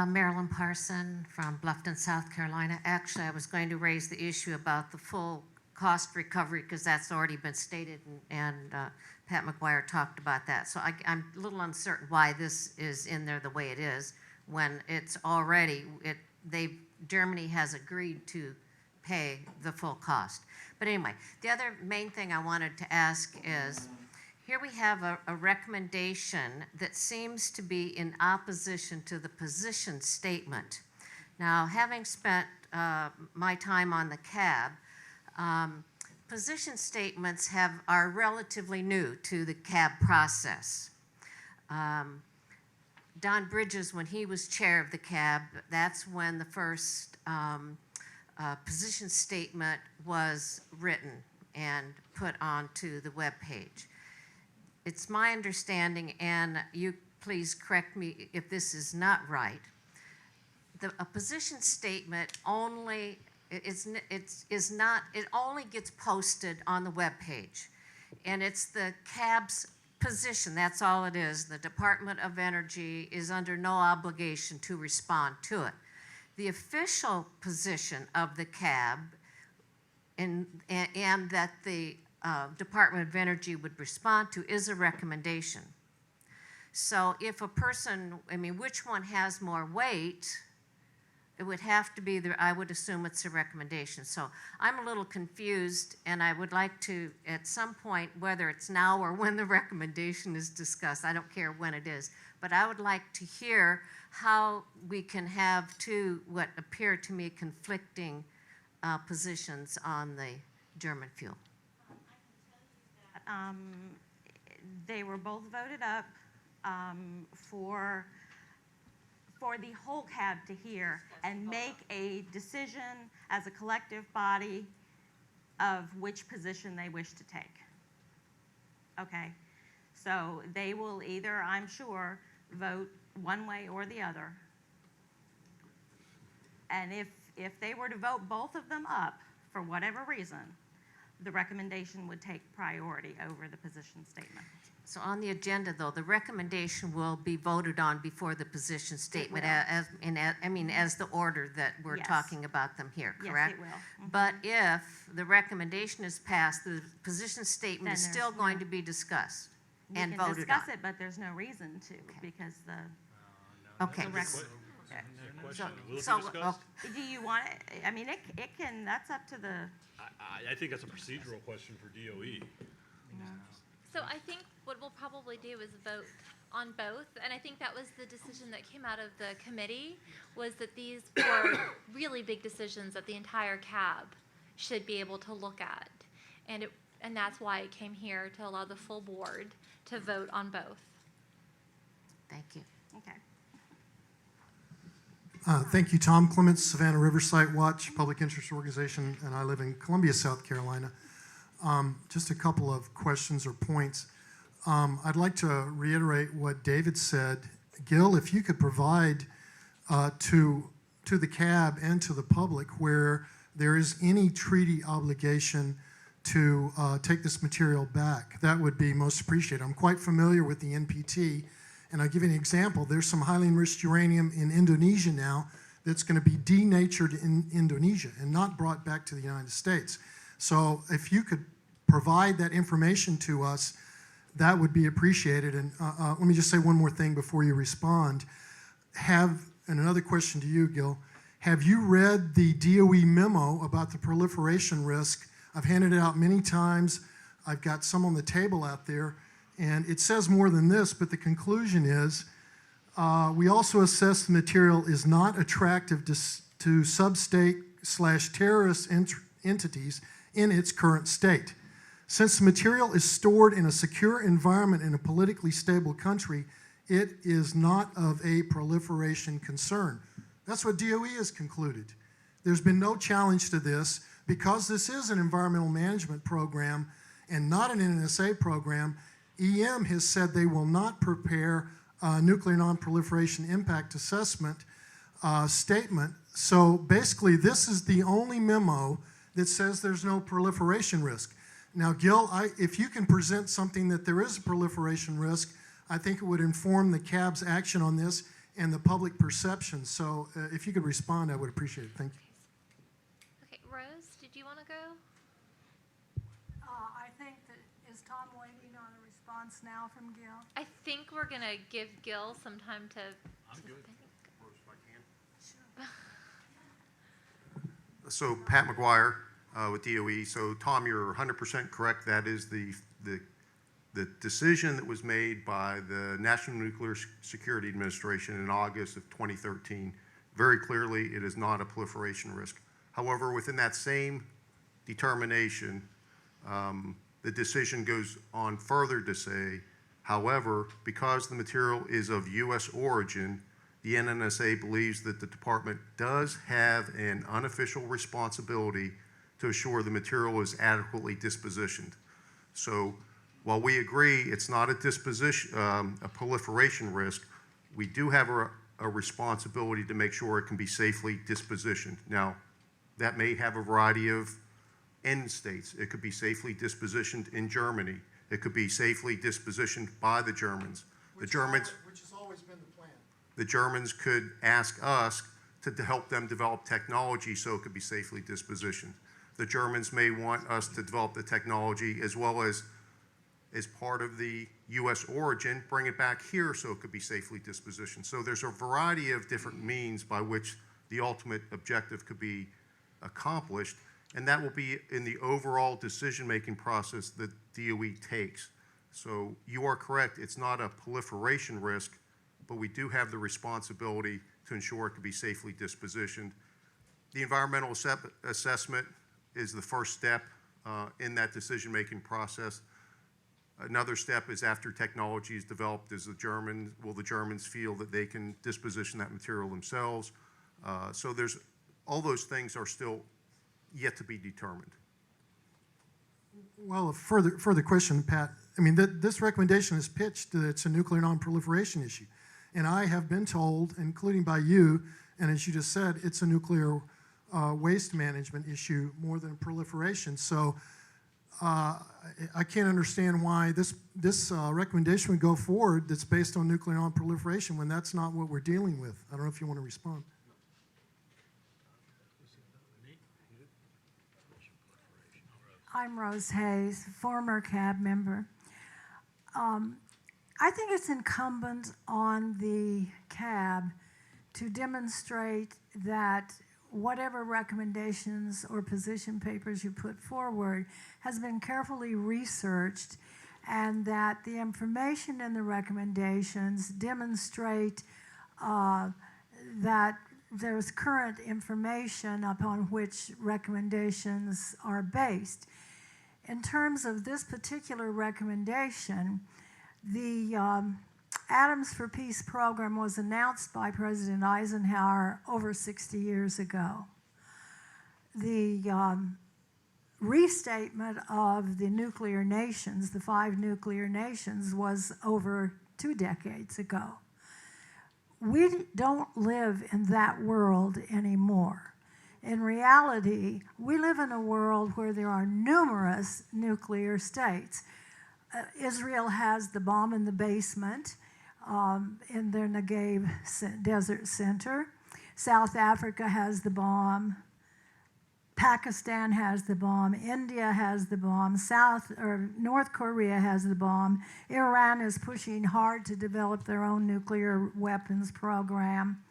Marilyn Parson from Bluffton, South Carolina. Actually, I was going to raise the issue about the full cost recovery because that's already been stated, and Pat McGuire talked about that. So I'm a little uncertain why this is in there the way it is when it's already, Germany has agreed to pay the full cost. But anyway, the other main thing I wanted to ask is, here we have a recommendation that seems to be in opposition to the position statement. Now, having spent my time on the CAB, position statements are relatively new to the CAB process. Don Bridges, when he was chair of the CAB, that's when the first position statement was written and put onto the web page. It's my understanding, and you please correct me if this is not right, a position statement only it only gets posted on the web page, and it's the CAB's position. That's all it is. The Department of Energy is under no obligation to respond to it. The official position of the CAB, and that the Department of Energy would respond to, is a recommendation. So if a person, I mean, which one has more weight? It would have to be I would assume it's a recommendation. So I'm a little confused, and I would like to, at some point, whether it's now or when the recommendation is discussed, I don't care when it is, but I would like to hear how we can have two, what appear to me, conflicting positions on the German fuel. They were both voted up for the whole CAB to hear and make a decision as a collective body of which position they wish to take. Okay, so they will either, I'm sure, vote one way or the other. And if they were to vote both of them up for whatever reason, the recommendation would take priority over the position statement. So on the agenda, though, the recommendation will be voted on before the position statement, as the order that we're talking about them here, correct? Yes, it will. Mm-hmm. But if the recommendation is passed, the position statement Then is still there's going no- to be discussed We and can voted on. discuss it, but there's no reason to, because Okay. the rec- do you want it? I mean, it can, that's up to the, I think that's a procedural question for DOE. So I think what we'll probably do is vote on both, and I think that was the decision that came out of the committee, was that these were really big decisions that the entire CAB should be able to look at. And that's why it came here, to allow the full board to vote on both. Thank you. okay. Thank you, Tom Clements, Savannah Riverside Watch, public interest organization, and I live in Columbia, South Carolina. Just a couple of questions or points. I'd like to reiterate what David said. Gil, if you could provide to the CAB and to the public where there is any treaty obligation to take this material back, that would be most appreciated. I'm quite familiar with the NPT, and I'll give you an example. There's some highly enriched uranium in Indonesia now that's going to be denatured in Indonesia and not brought back to the United States. So if you could provide that information to us, that would be appreciated. And let me just say one more thing before you respond. And another question to you, Gil. Have you read the DOE memo about the proliferation risk? I've handed it out many times. I've got some on the table out there. And it says more than this, but the conclusion is, we also assess the material is not attractive to sub-state/terrorist entities in its current state. Since the material is stored in a secure environment in a politically stable country, it is not of a proliferation concern. That's what DOE has concluded. There's been no challenge to this. Because this is an environmental management program and not an NNSA program, EM has said they will not prepare a nuclear non-proliferation impact assessment statement. So basically, this is the only memo that says there's no proliferation risk. Now, Gil, if you can present something that there is a proliferation risk, I think it would inform the CAB's action on this and the public perception. So if you could respond, I would appreciate it. Thank you. Okay, Rose, did you want to go? I think that, is Tom waiting on a response now from Gil? I think we're going to give Gil some time to I'm good. think. So Pat McGuire with DOE. So Tom, you're 100% correct. That is the decision that was made by the National Nuclear Security Administration in August of 2013. Very clearly, it is not a proliferation risk. However, within that same determination, the decision goes on further to say, however, because the material is of U.S. origin, the NNSA believes that the department does have an unofficial responsibility to assure the material is adequately dispositioned. So while we agree it's not a proliferation risk, we do have a responsibility to make sure it can be safely dispositioned. Now, that may have a variety of end states. It could be safely dispositioned in Germany. It could be safely dispositioned by the Germans. Which has always been the plan. The Germans could ask us to help them develop technology so it could be safely dispositioned. The Germans may want us to develop the technology as well as part of the U.S. origin, bring it back here so it could be safely dispositioned. So there's a variety of different means by which the ultimate objective could be accomplished, and that will be in the overall decision-making process that DOE takes. So you are correct, it's not a proliferation risk, but we do have the responsibility to ensure it can be safely dispositioned. The environmental assessment is the first step in that decision-making process. Another step is after technology is developed, will the Germans feel that they can disposition that material themselves? So all those things are still yet to be determined. Well, a further question, Pat. I mean, this recommendation is pitched that it's a nuclear non-proliferation issue. And I have been told, including by you, and as you just said, it's a nuclear waste management issue more than proliferation. So I can't understand why this recommendation would go forward that's based on nuclear non-proliferation when that's not what we're dealing with. I don't know if you want to respond. I'm Rose Hayes, former CAB member. I think it's incumbent on the CAB to demonstrate that whatever recommendations or position papers you put forward has been carefully researched, and that the information in the recommendations demonstrate that there's current information upon which recommendations are based. In terms of this particular recommendation, the Atoms for Peace program was announced by President Eisenhower over 60 years ago. The restatement of the nuclear nations, the 5 nuclear nations, was over 2 decades ago. We don't live in that world anymore. In reality, we live in a world where there are numerous nuclear states. Israel has the bomb in the basement in their Negev Desert Center. South Africa has the bomb. Pakistan has the bomb. India has the bomb. North Korea has the bomb. Iran is pushing hard to develop their own nuclear weapons program.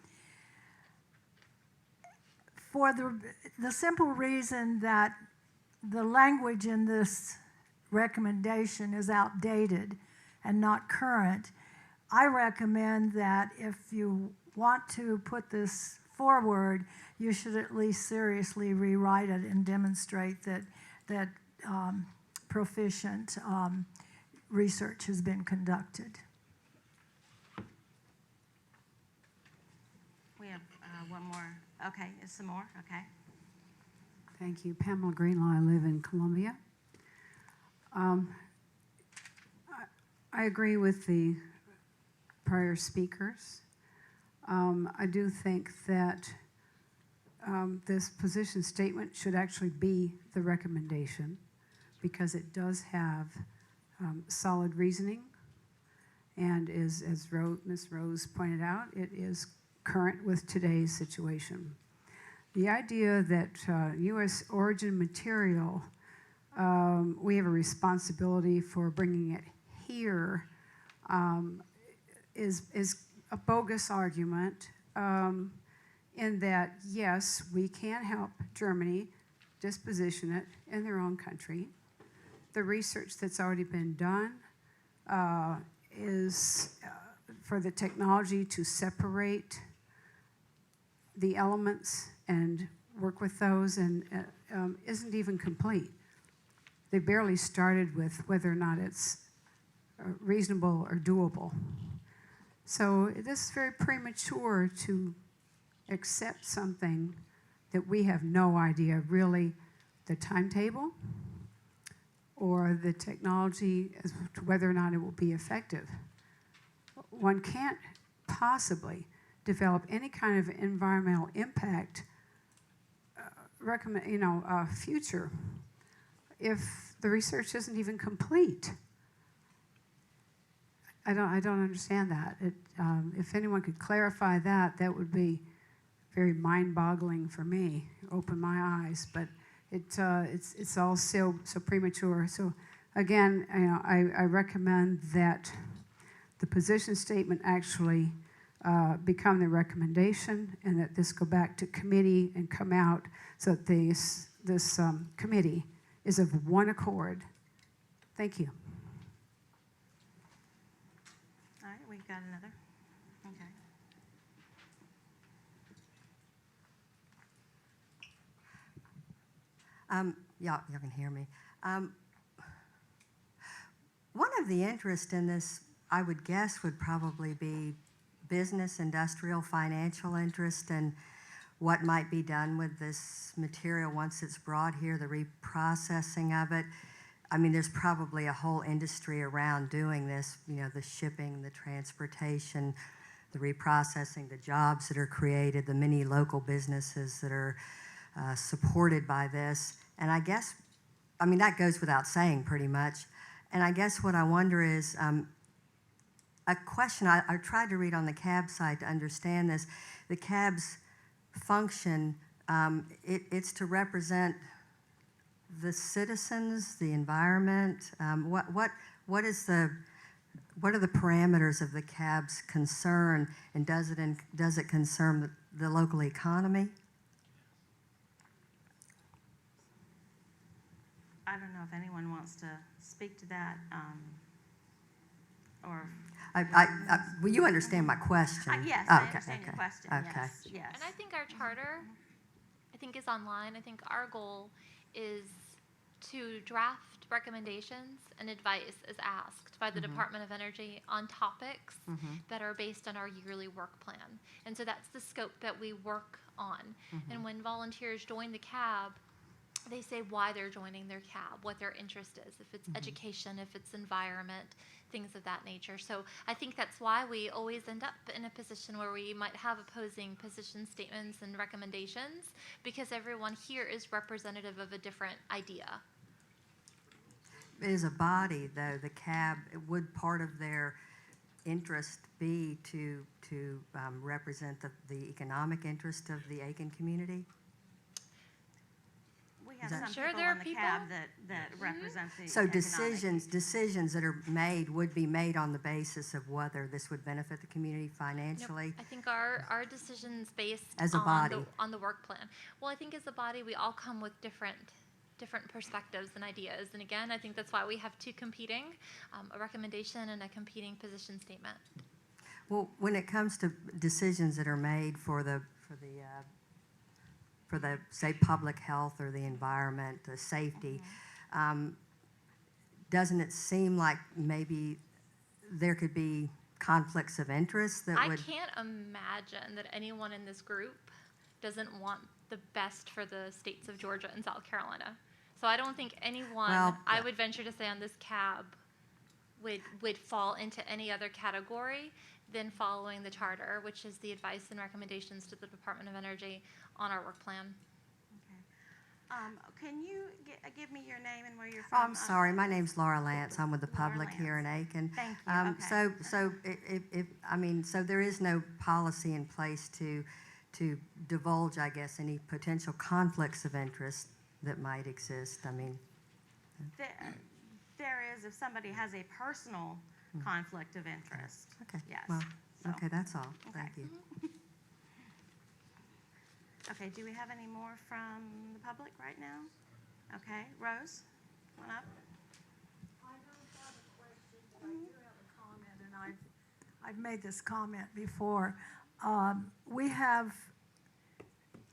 For the simple reason that the language in this recommendation is outdated and not current, I recommend that if you want to put this forward, you should at least seriously rewrite it and demonstrate that proficient research has been conducted. We have one more. Okay, is some more? Okay. Thank you. Pamela Greenlaw. I live in Columbia. I agree with the prior speakers. I do think that this position statement should actually be the recommendation because it does have solid reasoning, and as Ms. Rose pointed out, it is current with today's situation. The idea that U.S. origin material, we have a responsibility for bringing it here, is a bogus argument. in that, yes, we can help Germany disposition it in their own country. The research that's already been done is for the technology to separate the elements and work with those, and isn't even complete. They barely started with whether or not it's reasonable or doable. So this is very premature to accept something that we have no idea really the timetable or the technology as to whether or not it will be effective. One can't possibly develop any kind of environmental impact future if the research isn't even complete. I don't understand that. If anyone could clarify that, that would be very mind-boggling for me. Open my eyes, but it's all so premature. So again, I recommend that the position statement actually become the recommendation, and that this go back to committee and come out so that this committee is of one accord. Thank you. All right, we've got another. Okay. Y'all can hear me. One of the interests in this, I would guess, would probably be business, industrial, financial interest, and what might be done with this material once it's brought here, the reprocessing of it. I mean, there's probably a whole industry around doing this, the shipping, the transportation, the reprocessing, the jobs that are created, the many local businesses that are supported by this. And I guess, that goes without saying pretty much. And I guess what I wonder is, a question I tried to read on the CAB site to understand this. The CAB's function, it's to represent the citizens, the environment. What are the parameters of the CAB's concern, and does it concern the local economy? I don't know if anyone wants to speak to that, or. Well, you understand my question. Yes, Oh, I okay, understand your okay, question. okay. Yes. And I think our charter, is online. I think our goal is to draft recommendations and advice as asked by the Department of Energy on topics that are based on our yearly work plan. And so that's the scope that we work on. And when volunteers join the CAB, they say why they're joining their CAB, what their interest is, if it's education, if it's environment, things of that nature. So I think that's why we always end up in a position where we might have opposing position statements and recommendations, because everyone here is representative of a different idea. As a body, though, the CAB, would part of their interest be to represent the economic interest of the Aiken community? We have Is some that- Sure, people there on are the people. CAB that represent the So economic. decisions that are made would be made on the basis of whether this would benefit the community financially? Nope. I think our decisions based As a body. on the work plan. Well, I think as a body we all come with different perspectives and ideas. And again, I think that's why we have two competing, a recommendation and a competing position statement. Well, when it comes to decisions that are made for the say public health or the environment, the safety, doesn't it seem like maybe there could be conflicts of interest that would? I can't imagine that anyone in this group doesn't want the best for the states of Georgia and South Carolina. So I don't think anyone, I would venture to say on this CAB, would fall into any other category than following the charter, which is the advice and recommendations to the Department of Energy on our work plan. Can you give me your name and where you're Oh, from? I'm sorry. My name's Laura Lance. I'm with the Laura public here in Aiken. Thank you. Okay. So there is no policy in place to divulge, I guess, any potential conflicts of interest that might exist. There is if somebody has a personal conflict of interest. Okay. Yes. Well, So. okay, that's all. Okay. Thank you. Okay, do we have any more from the public right now? Okay, Rose, come on up. I don't have a question, but I do have a comment, and I've made this comment before. We have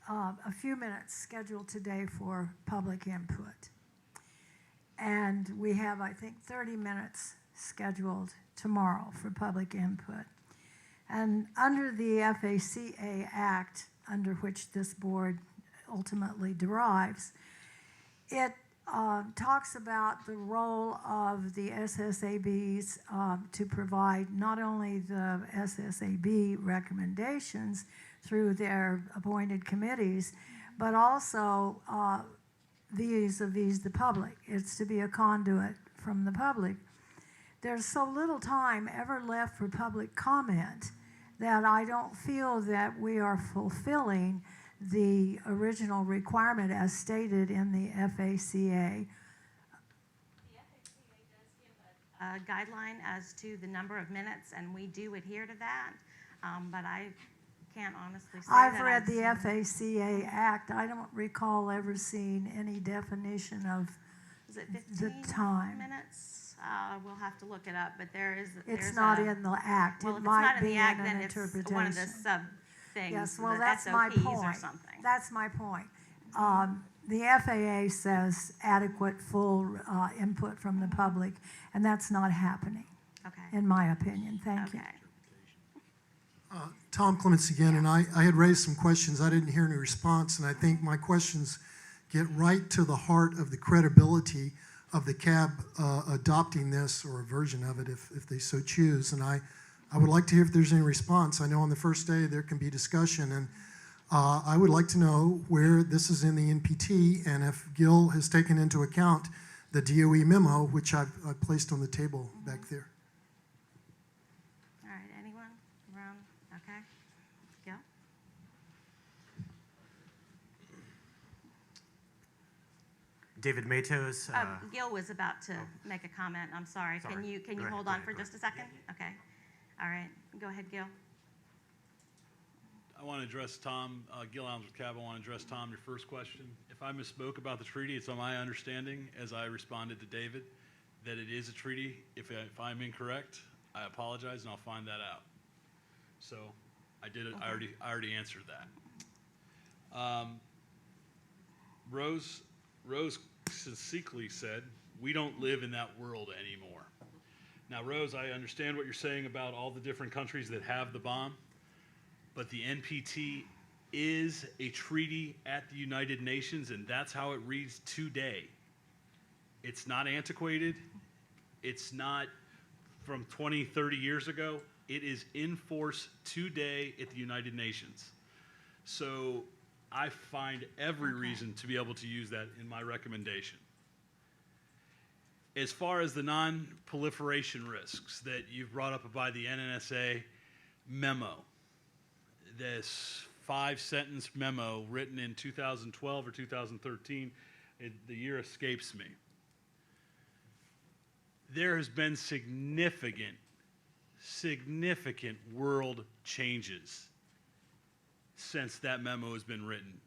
a few minutes scheduled today for public input. And we have, I think, 30 minutes scheduled tomorrow for public input. And under the FACA Act, under which this board ultimately derives, it talks about the role of the SSABs to provide not only the SSAB recommendations through their appointed committees, but also vis-a-vis the public. It's to be a conduit from the public. There's so little time ever left for public comment that I don't feel that we are fulfilling the original requirement as stated in the FACA. A guideline as to the number of minutes, and we do adhere to that, but I can't honestly say I've that read the seen- FACA Act. I don't recall ever seeing any definition of Is it the 15 time. minutes? We'll have to look it up, but It's there's not a- in the Act. Well, It if it's might not in be the in act, an then it's interpretation. one of the sub things, Yes, well, the that's my SOPs or point. something. That's my point. The FAA says adequate full input from the public, and that's not happening, Okay. in my opinion. Thank you. Okay. Tom Clements again, and I had raised some questions. I didn't hear any response, and I think my questions get right to the heart of the credibility of the CAB adopting this, or a version of it if they so choose. And I would like to hear if there's any response. I know on the first day there can be discussion, and I would like to know where this is in the NPT and if Gil has taken into account the DOE memo, which I've placed on the table back there. All right, anyone around? Okay. Gil? David Matos. Gil was about to make a comment. I'm sorry. Sorry. Can you Go ahead, hold go on ahead, for go just a second? Okay. All right. Go ahead, Gil. I want to address Tom, Gil Alms with CAB. I want to address Tom, your first question. If I misspoke about the treaty, it's on my understanding, as I responded to David, that it is a treaty. If I'm incorrect, I apologize, and I'll find that out. So I did it. Okay. I already answered that. Rose succinctly said, we don't live in that world anymore. Now, Rose, I understand what you're saying about all the different countries that have the bomb, but the NPT is a treaty at the United Nations, and that's how it reads today. It's not antiquated. It's not from 20, 30 years ago. It is in force today at the United Nations. So I find every reason to be able to use that in my recommendation. As far as the non-proliferation risks that you've brought up by the NNSA memo, this 5-sentence memo written in 2012 or 2013, the year escapes me. There has been significant world changes since that memo has been written.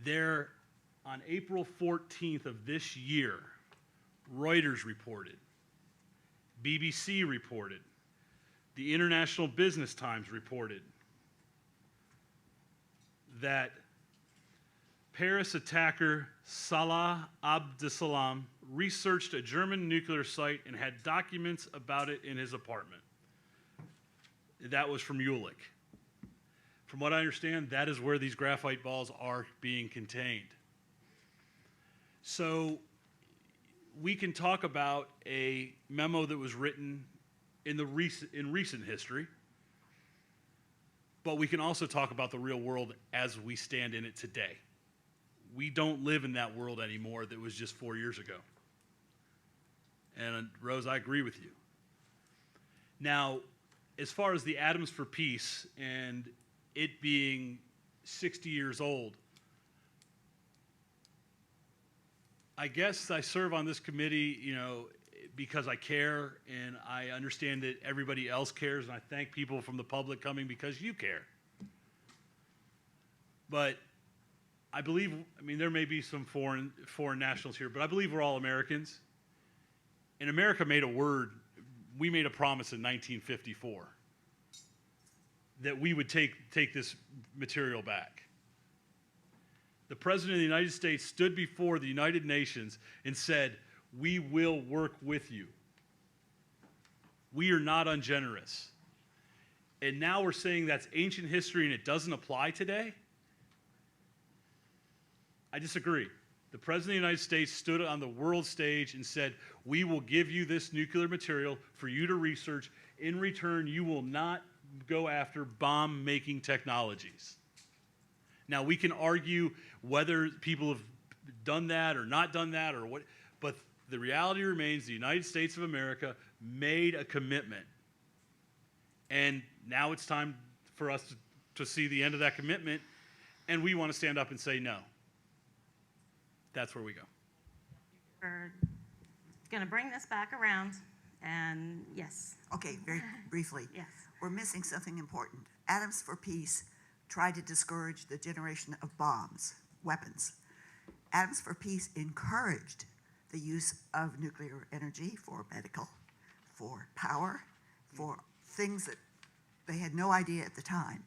There, on April 14th of this year, Reuters reported, BBC reported, the International Business Times reported that Paris attacker Salah Abdeslam researched a German nuclear site and had documents about it in his apartment. That was from Ulick. From what I understand, that is where these graphite balls are being contained. So we can talk about a memo that was written in recent history, but we can also talk about the real world as we stand in it today. We don't live in that world anymore that was just 4 years ago. And Rose, I agree with you. Now, as far as the Atoms for Peace and it being 60 years old, I guess I serve on this committee, because I care and I understand that everybody else cares, and I thank people from the public coming because you care. But I believe, I mean, there may be some foreign nationals here, but I believe we're all Americans. And America made we made a promise in 1954 that we would take this material back. The President of the United States stood before the United Nations and said, "We will work with you. We are not ungenerous." And now we're saying that's ancient history and it doesn't apply today? I disagree. The President of the United States stood on the world stage and said, "We will give you this nuclear material for you to research. In return, you will not go after bomb-making technologies." Now, we can argue whether people have done that or not done that or what, but the reality remains the United States of America made a commitment. And now it's time for us to see the end of that commitment, and we want to stand up and say no. That's where we go. We're going to bring this back around, and yes. Okay, very briefly. Yes. We're missing something important. Atoms for Peace tried to discourage the generation of bombs, weapons. Atoms for Peace encouraged the use of nuclear energy for medical, for power, for things that they had no idea at the time.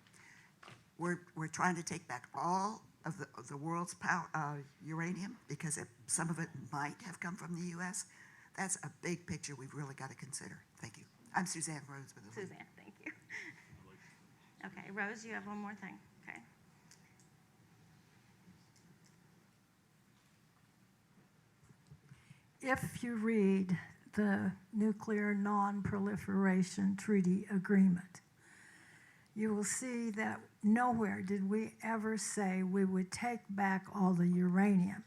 We're trying to take back all of the world's uranium because some of it might have come from the U.S. That's a big picture we've really got to consider. Thank you. I'm Suzanne Rhodes with the Suzanne, thank you. Okay, Rose, you have one more thing. Okay. If you read the Nuclear Non-Proliferation Treaty Agreement, you will see that nowhere did we ever say we would take back all the uranium.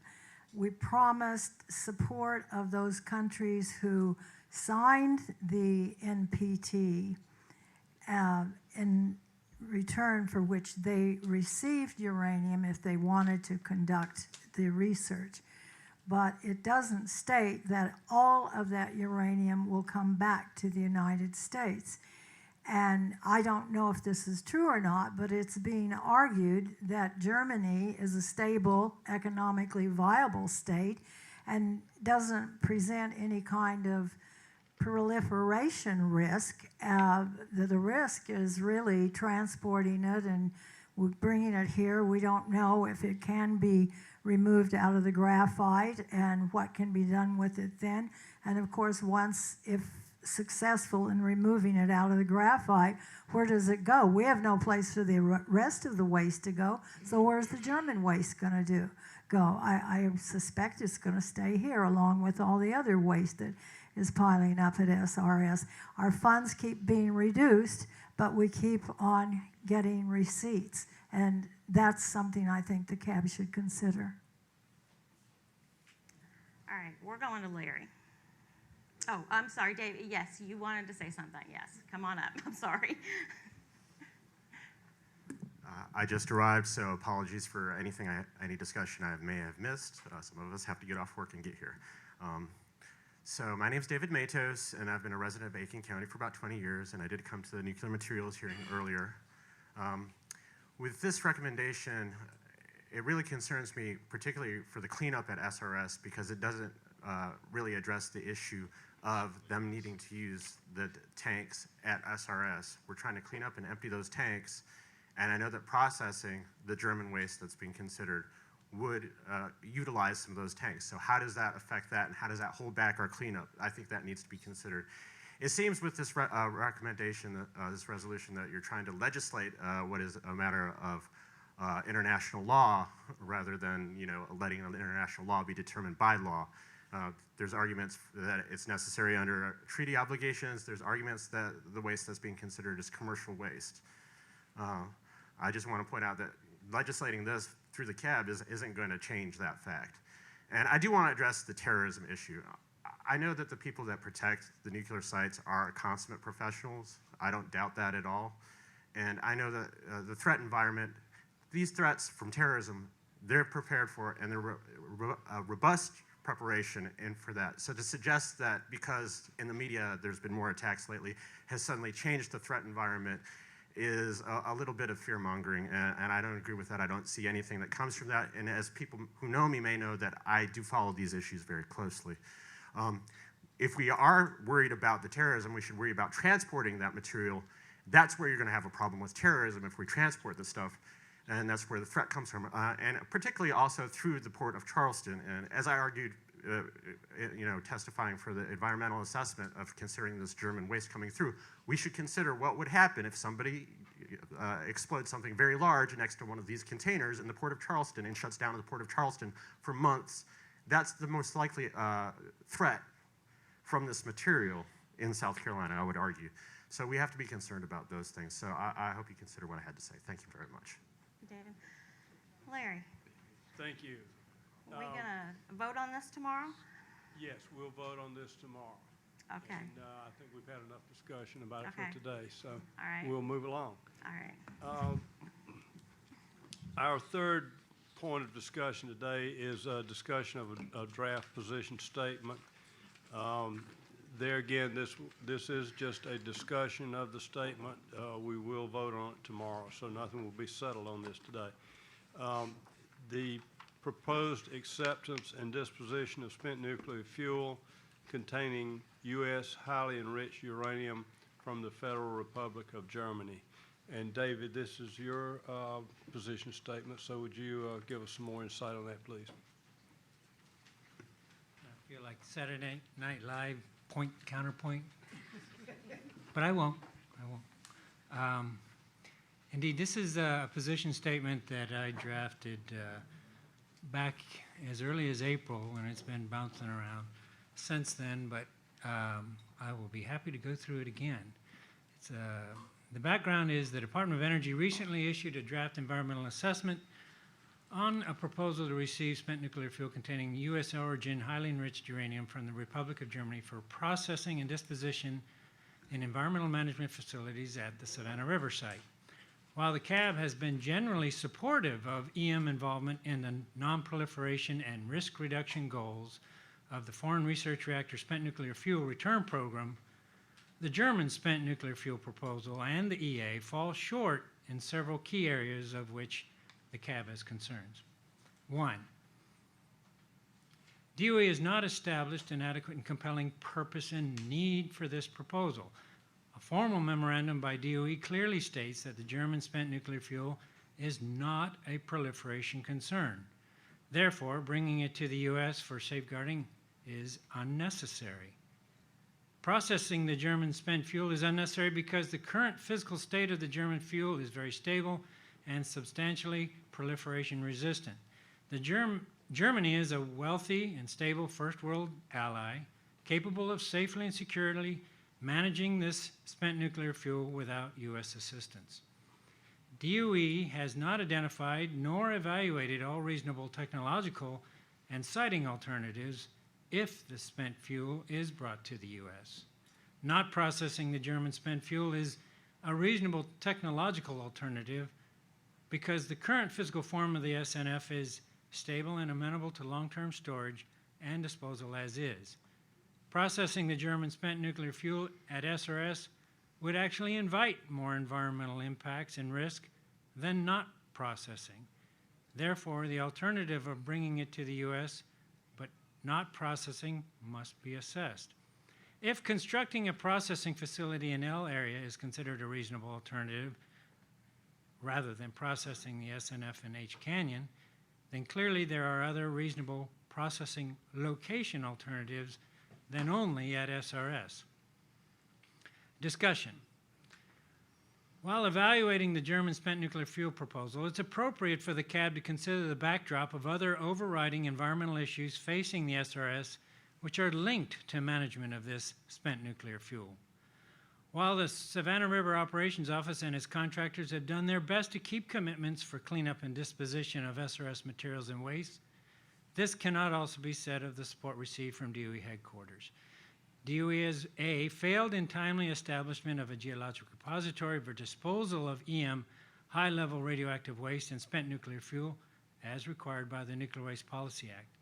We promised support of those countries who signed the NPT, in return for which they received uranium if they wanted to conduct the research. But it doesn't state that all of that uranium will come back to the United States. And I don't know if this is true or not, but it's being argued that Germany is a stable, economically viable state and doesn't present any kind of proliferation risk. The risk is really transporting it and bringing it here. We don't know if it can be removed out of the graphite and what can be done with it then. And of course, if successful in removing it out of the graphite, where does it go? We have no place for the rest of the waste to go, so where's the German waste going to go? I suspect it's going to stay here along with all the other waste that is piling up at SRS. Our funds keep being reduced, but we keep on getting receipts, and that's something I think the CAB should consider. All right, we're going to Larry. Oh, I'm sorry, David. Yes, you wanted to say something. Yes, come on up. I'm sorry. I just arrived, so apologies for any discussion I may have missed. Some of us have to get off work and get here. So my name's David Matos, and I've been a resident of Aiken County for about 20 years, and I did come to the nuclear materials hearing earlier. With this recommendation, it really concerns me, particularly for the cleanup at SRS, because it doesn't really address the issue of them needing to use the tanks at SRS. We're trying to clean up and empty those tanks, and I know that processing the German waste that's being considered would utilize some of those tanks. So how does that affect that, and how does that hold back our cleanup? I think that needs to be considered. It seems with this recommendation, this resolution, that you're trying to legislate what is a matter of international law rather than letting an international law be determined by law. There's arguments that it's necessary under treaty obligations. There's arguments that the waste that's being considered is commercial waste. I just want to point out that legislating this through the CAB isn't going to change that fact. And I do want to address the terrorism issue. I know that the people that protect the nuclear sites are consummate professionals. I don't doubt that at all. And I know that the threat environment, these threats from terrorism, they're prepared for it, and they're robust preparation in for that. So to suggest that because in the media there's been more attacks lately has suddenly changed the threat environment is a little bit of fear-mongering, and I don't agree with that. I don't see anything that comes from that, and as people who know me may know that I do follow these issues very closely. If we are worried about the terrorism, we should worry about transporting that material. That's where you're going to have a problem with terrorism, if we transport the stuff, and that's where the threat comes from, and particularly also through the port of Charleston. And as I argued, testifying for the environmental assessment of considering this German waste coming through, we should consider what would happen if somebody explodes something very large next to one of these containers in the port of Charleston and shuts down the port of Charleston for months. That's the most likely threat from this material in South Carolina, I would argue. So we have to be concerned about those things. So I hope you consider what I had to say. Thank you very much. David. Larry, Thank you. are we gonna vote on this tomorrow? Yes, we'll vote on this tomorrow. Okay. And I think we've had enough discussion about it Okay. for today, so All right. we'll move along. All right. Our third point of discussion today is a discussion of a draft position statement. There again, this is just a discussion of the statement. We will vote on it tomorrow, so nothing will be settled on this today. The proposed acceptance and disposition of spent nuclear fuel containing U.S. highly enriched uranium from the Federal Republic of Germany. And David, this is your position statement, so would you give us some more insight on that, please? I feel like Saturday Night Live, point, counterpoint. But I won't. Indeed, this is a position statement that I drafted back as early as April, and it's been bouncing around since then, but I will be happy to go through it again. The background is the Department of Energy recently issued a draft environmental assessment on a proposal to receive spent nuclear fuel containing U.S. origin highly enriched uranium from the Republic of Germany for processing and disposition in environmental management facilities at the Savannah River site. While the CAB has been generally supportive of EM involvement in the non-proliferation and risk reduction goals of the Foreign Research Reactor Spent Nuclear Fuel Return Program, the German spent nuclear fuel proposal and the EA fall short in several key areas of which the CAB has concerns. 1, DOE has not established an adequate and compelling purpose and need for this proposal. A formal memorandum by DOE clearly states that the German spent nuclear fuel is not a proliferation concern. Therefore, bringing it to the U.S. for safeguarding is unnecessary. Processing the German spent fuel is unnecessary because the current physical state of the German fuel is very stable and substantially proliferation resistant. Germany is a wealthy and stable first world ally capable of safely and securely managing this spent nuclear fuel without U.S. assistance. DOE has not identified nor evaluated all reasonable technological and siting alternatives if the spent fuel is brought to the U.S. Not processing the German spent fuel is a reasonable technological alternative because the current physical form of the SNF is stable and amenable to long-term storage and disposal as is. Processing the German spent nuclear fuel at SRS would actually invite more environmental impacts and risk than not processing. Therefore, the alternative of bringing it to the U.S. but not processing must be assessed. If constructing a processing facility in L area is considered a reasonable alternative, rather than processing the SNF in H Canyon, then clearly there are other reasonable processing location alternatives than only at SRS. Discussion. While evaluating the German spent nuclear fuel proposal, it's appropriate for the CAB to consider the backdrop of other overriding environmental issues facing the SRS which are linked to management of this spent nuclear fuel. While the Savannah River Operations Office and its contractors have done their best to keep commitments for cleanup and disposition of SRS materials and waste, this cannot also be said of the support received from DOE headquarters. DOE has failed in timely establishment of a geologic repository for disposal of EM high-level radioactive waste and spent nuclear fuel as required by the Nuclear Waste Policy Act.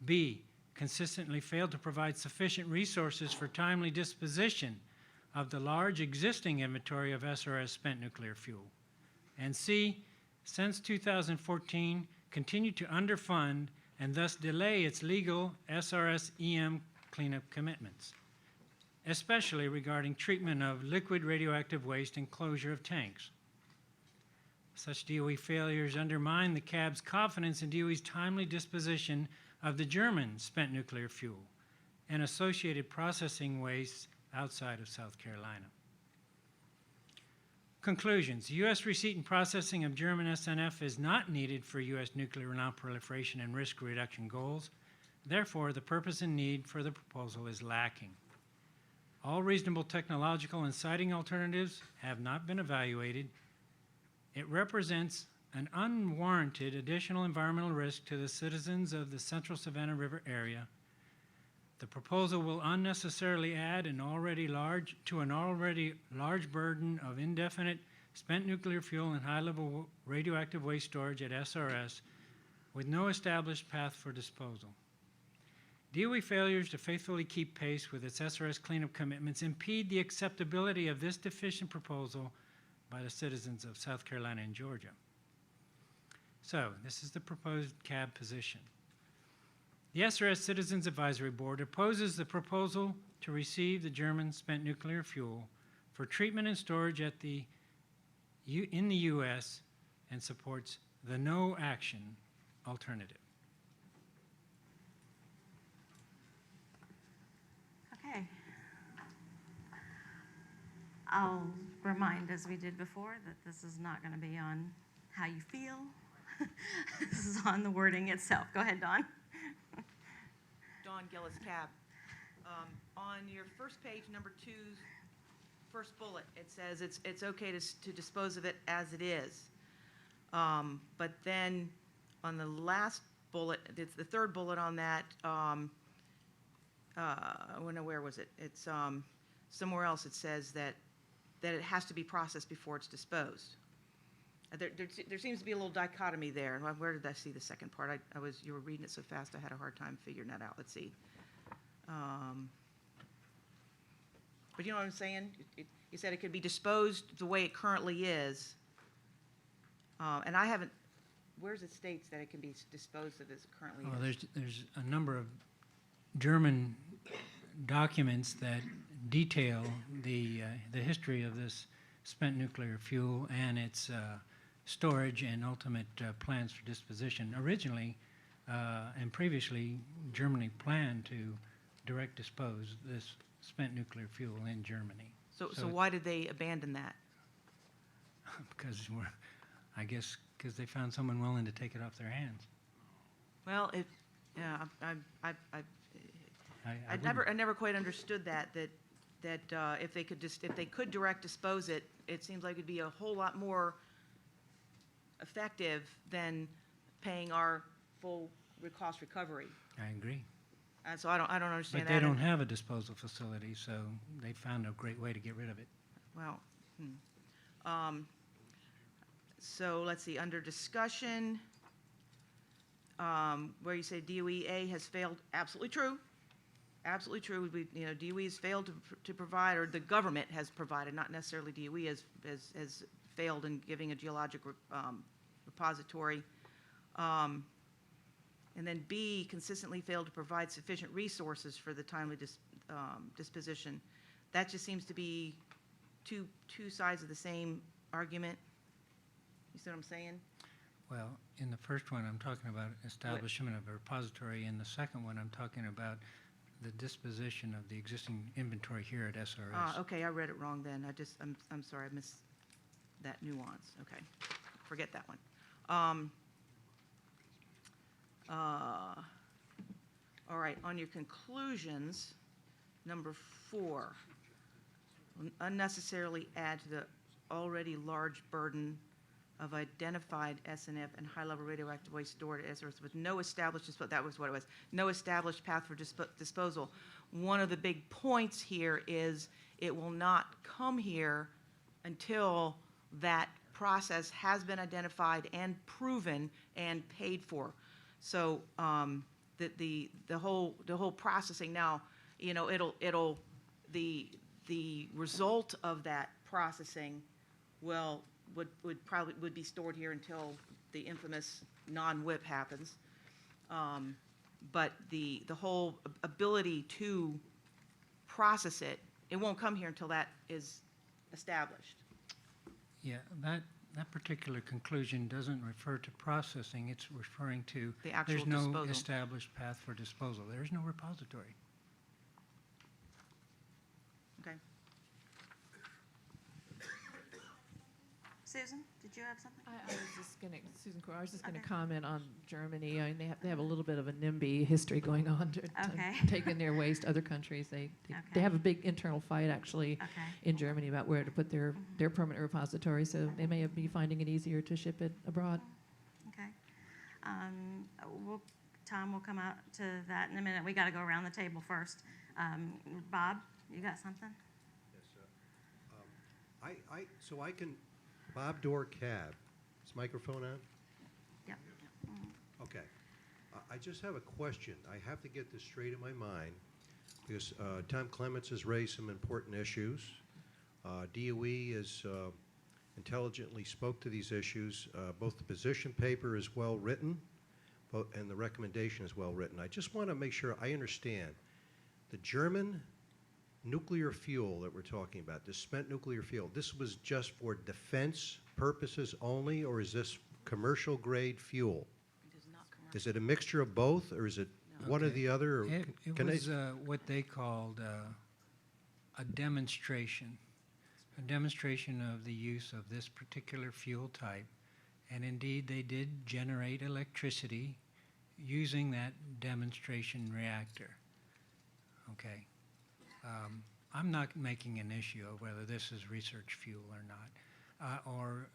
B, consistently failed to provide sufficient resources for timely disposition of the large existing inventory of SRS spent nuclear fuel. And C, since 2014, continue to underfund and thus delay its legal SRS-EM cleanup commitments, especially regarding treatment of liquid radioactive waste and closure of tanks. Such DOE failures undermine the CAB's confidence in DOE's timely disposition of the German spent nuclear fuel and associated processing wastes outside of South Carolina. Conclusions. U.S. receipt and processing of German SNF is not needed for U.S. nuclear non-proliferation and risk reduction goals. Therefore, the purpose and need for the proposal is lacking. All reasonable technological and siting alternatives have not been evaluated. It represents an unwarranted additional environmental risk to the citizens of the central Savannah River area. The proposal will unnecessarily add an already large burden of indefinite spent nuclear fuel and high-level radioactive waste storage at SRS with no established path for disposal. DOE failures to faithfully keep pace with its SRS cleanup commitments impede the acceptability of this deficient proposal by the citizens of South Carolina and Georgia. So, this is the proposed CAB position. The SRS Citizens Advisory Board opposes the proposal to receive the German spent nuclear fuel for treatment and storage in the U.S. and supports the no action alternative. Okay. I'll remind, as we did before, that this is not going to be on how you feel. This is on the wording itself. Go ahead, Dawn. Dawn Gillis, CAB. On your first page, number 2, first bullet, it says it's okay to dispose of it as it is. But then on the last bullet, it's the third bullet on that, where was it? It's somewhere else it says that it has to be processed before it's disposed. There seems to be a little dichotomy there. Where did I see the second part? You were reading it so fast I had a hard time figuring that out. Let's see. But you know what I'm saying? You said it could be disposed the way it currently is. And I haven't, where's it states that it can be disposed of as it currently is? There's a number of German documents that detail the history of this spent nuclear fuel and its storage and ultimate plans for disposition. Originally and previously, Germany planned to direct dispose this spent nuclear fuel in Germany. So why did they abandon that? Because I guess because they found someone willing to take it off their hands. Well, I never quite understood that if they could direct dispose it, it seems like it'd be a whole lot more effective than paying our full cost recovery. I agree. And so I don't understand that. But they don't have a disposal facility, so they found a great way to get rid of it. Well, so let's see, under discussion, where you say DOE has failed, absolutely true. Absolutely true. DOE has failed to provide, or the government has provided, not necessarily DOE has failed in giving a geologic repository. And then B, consistently failed to provide sufficient resources for the timely disposition. That just seems to be two sides of the same argument. You see what I'm saying? Well, in the first one, I'm talking about establishment of a repository. In the second one, I'm talking about the disposition of the existing inventory here at SRS. Okay, I read it wrong then. I'm sorry, I missed that nuance. Okay, forget that one. All right, on your conclusions, number 4, unnecessarily add to the already large burden of identified SNF and high-level radioactive waste stored at SRS with no established that was what it was, no established path for disposal. One of the big points here is it will not come here until that process has been identified and proven and paid for. So the whole processing now, the the result of that processing would be stored here until the infamous non-whip happens. But the whole ability to process it, it won't come here until that is established. Yeah, that particular conclusion doesn't refer to processing, it's referring to The actual there's no disposal. established path for disposal. There is no repository. Okay. Susan, did you have something? I was just going to, Susan Corr, I was just going to Okay. comment on Germany. I mean, they have a little bit of a NIMBY history going on to Okay. taking their waste to other countries. They Okay. have a big internal fight, actually, Okay. in Germany about where to put their permanent repository, so they may be finding it easier to ship it abroad. Okay. Tom will come out to that in a minute. We got to go around the table first. Bob, you got something? Yes, so I can, Bob Door Cab, is microphone on? Yep. Okay. I just have a question. I have to get this straight in my mind because Tom Clements has raised some important issues. DOE has intelligently spoke to these issues. Both the position paper is well written and the recommendation is well written. I just want to make sure I understand. The German nuclear fuel that we're talking about, the spent nuclear fuel, this was just for defense purposes only, or is this commercial grade fuel? It is not commercial. Is it a mixture of both, or is it one or Okay. the other? Or It can was what they called a demonstration of the use of this particular fuel type. And indeed, they did generate electricity using that demonstration reactor. Okay. I'm not making an issue of whether this is research fuel or not,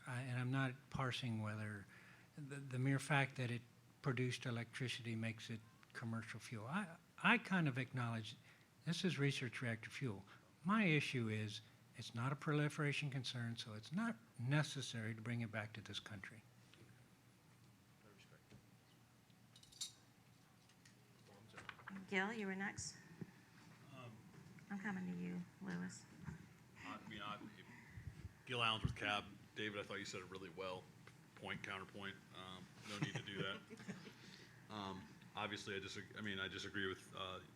and I'm not parsing whether the mere fact that it produced electricity makes it commercial fuel. I kind of acknowledge this is research reactor fuel. My issue is it's not a proliferation concern, so it's not necessary to bring it back to this country. Gil, you were next. I'm coming to you, Lewis. Gil Allens with CAB. David, I thought you said it really well. Point, counterpoint. No need to do that. Obviously, I disagree with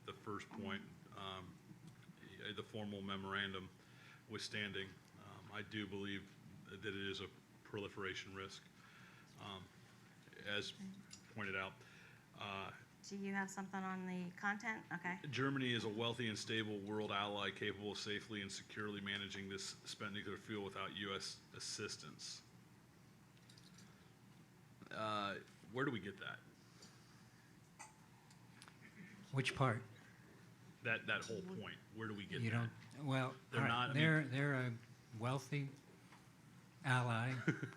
the first point. The formal memorandum withstanding, I do believe that it is a proliferation risk. As pointed out, Do you have something on the content? Okay. Germany is a wealthy and stable world ally capable of safely and securely managing this spent nuclear fuel without U.S. assistance. Where do we get that? Which part? That whole point. Where do we get You that? don't. Well, They're all right, not- I mean- they're a wealthy ally,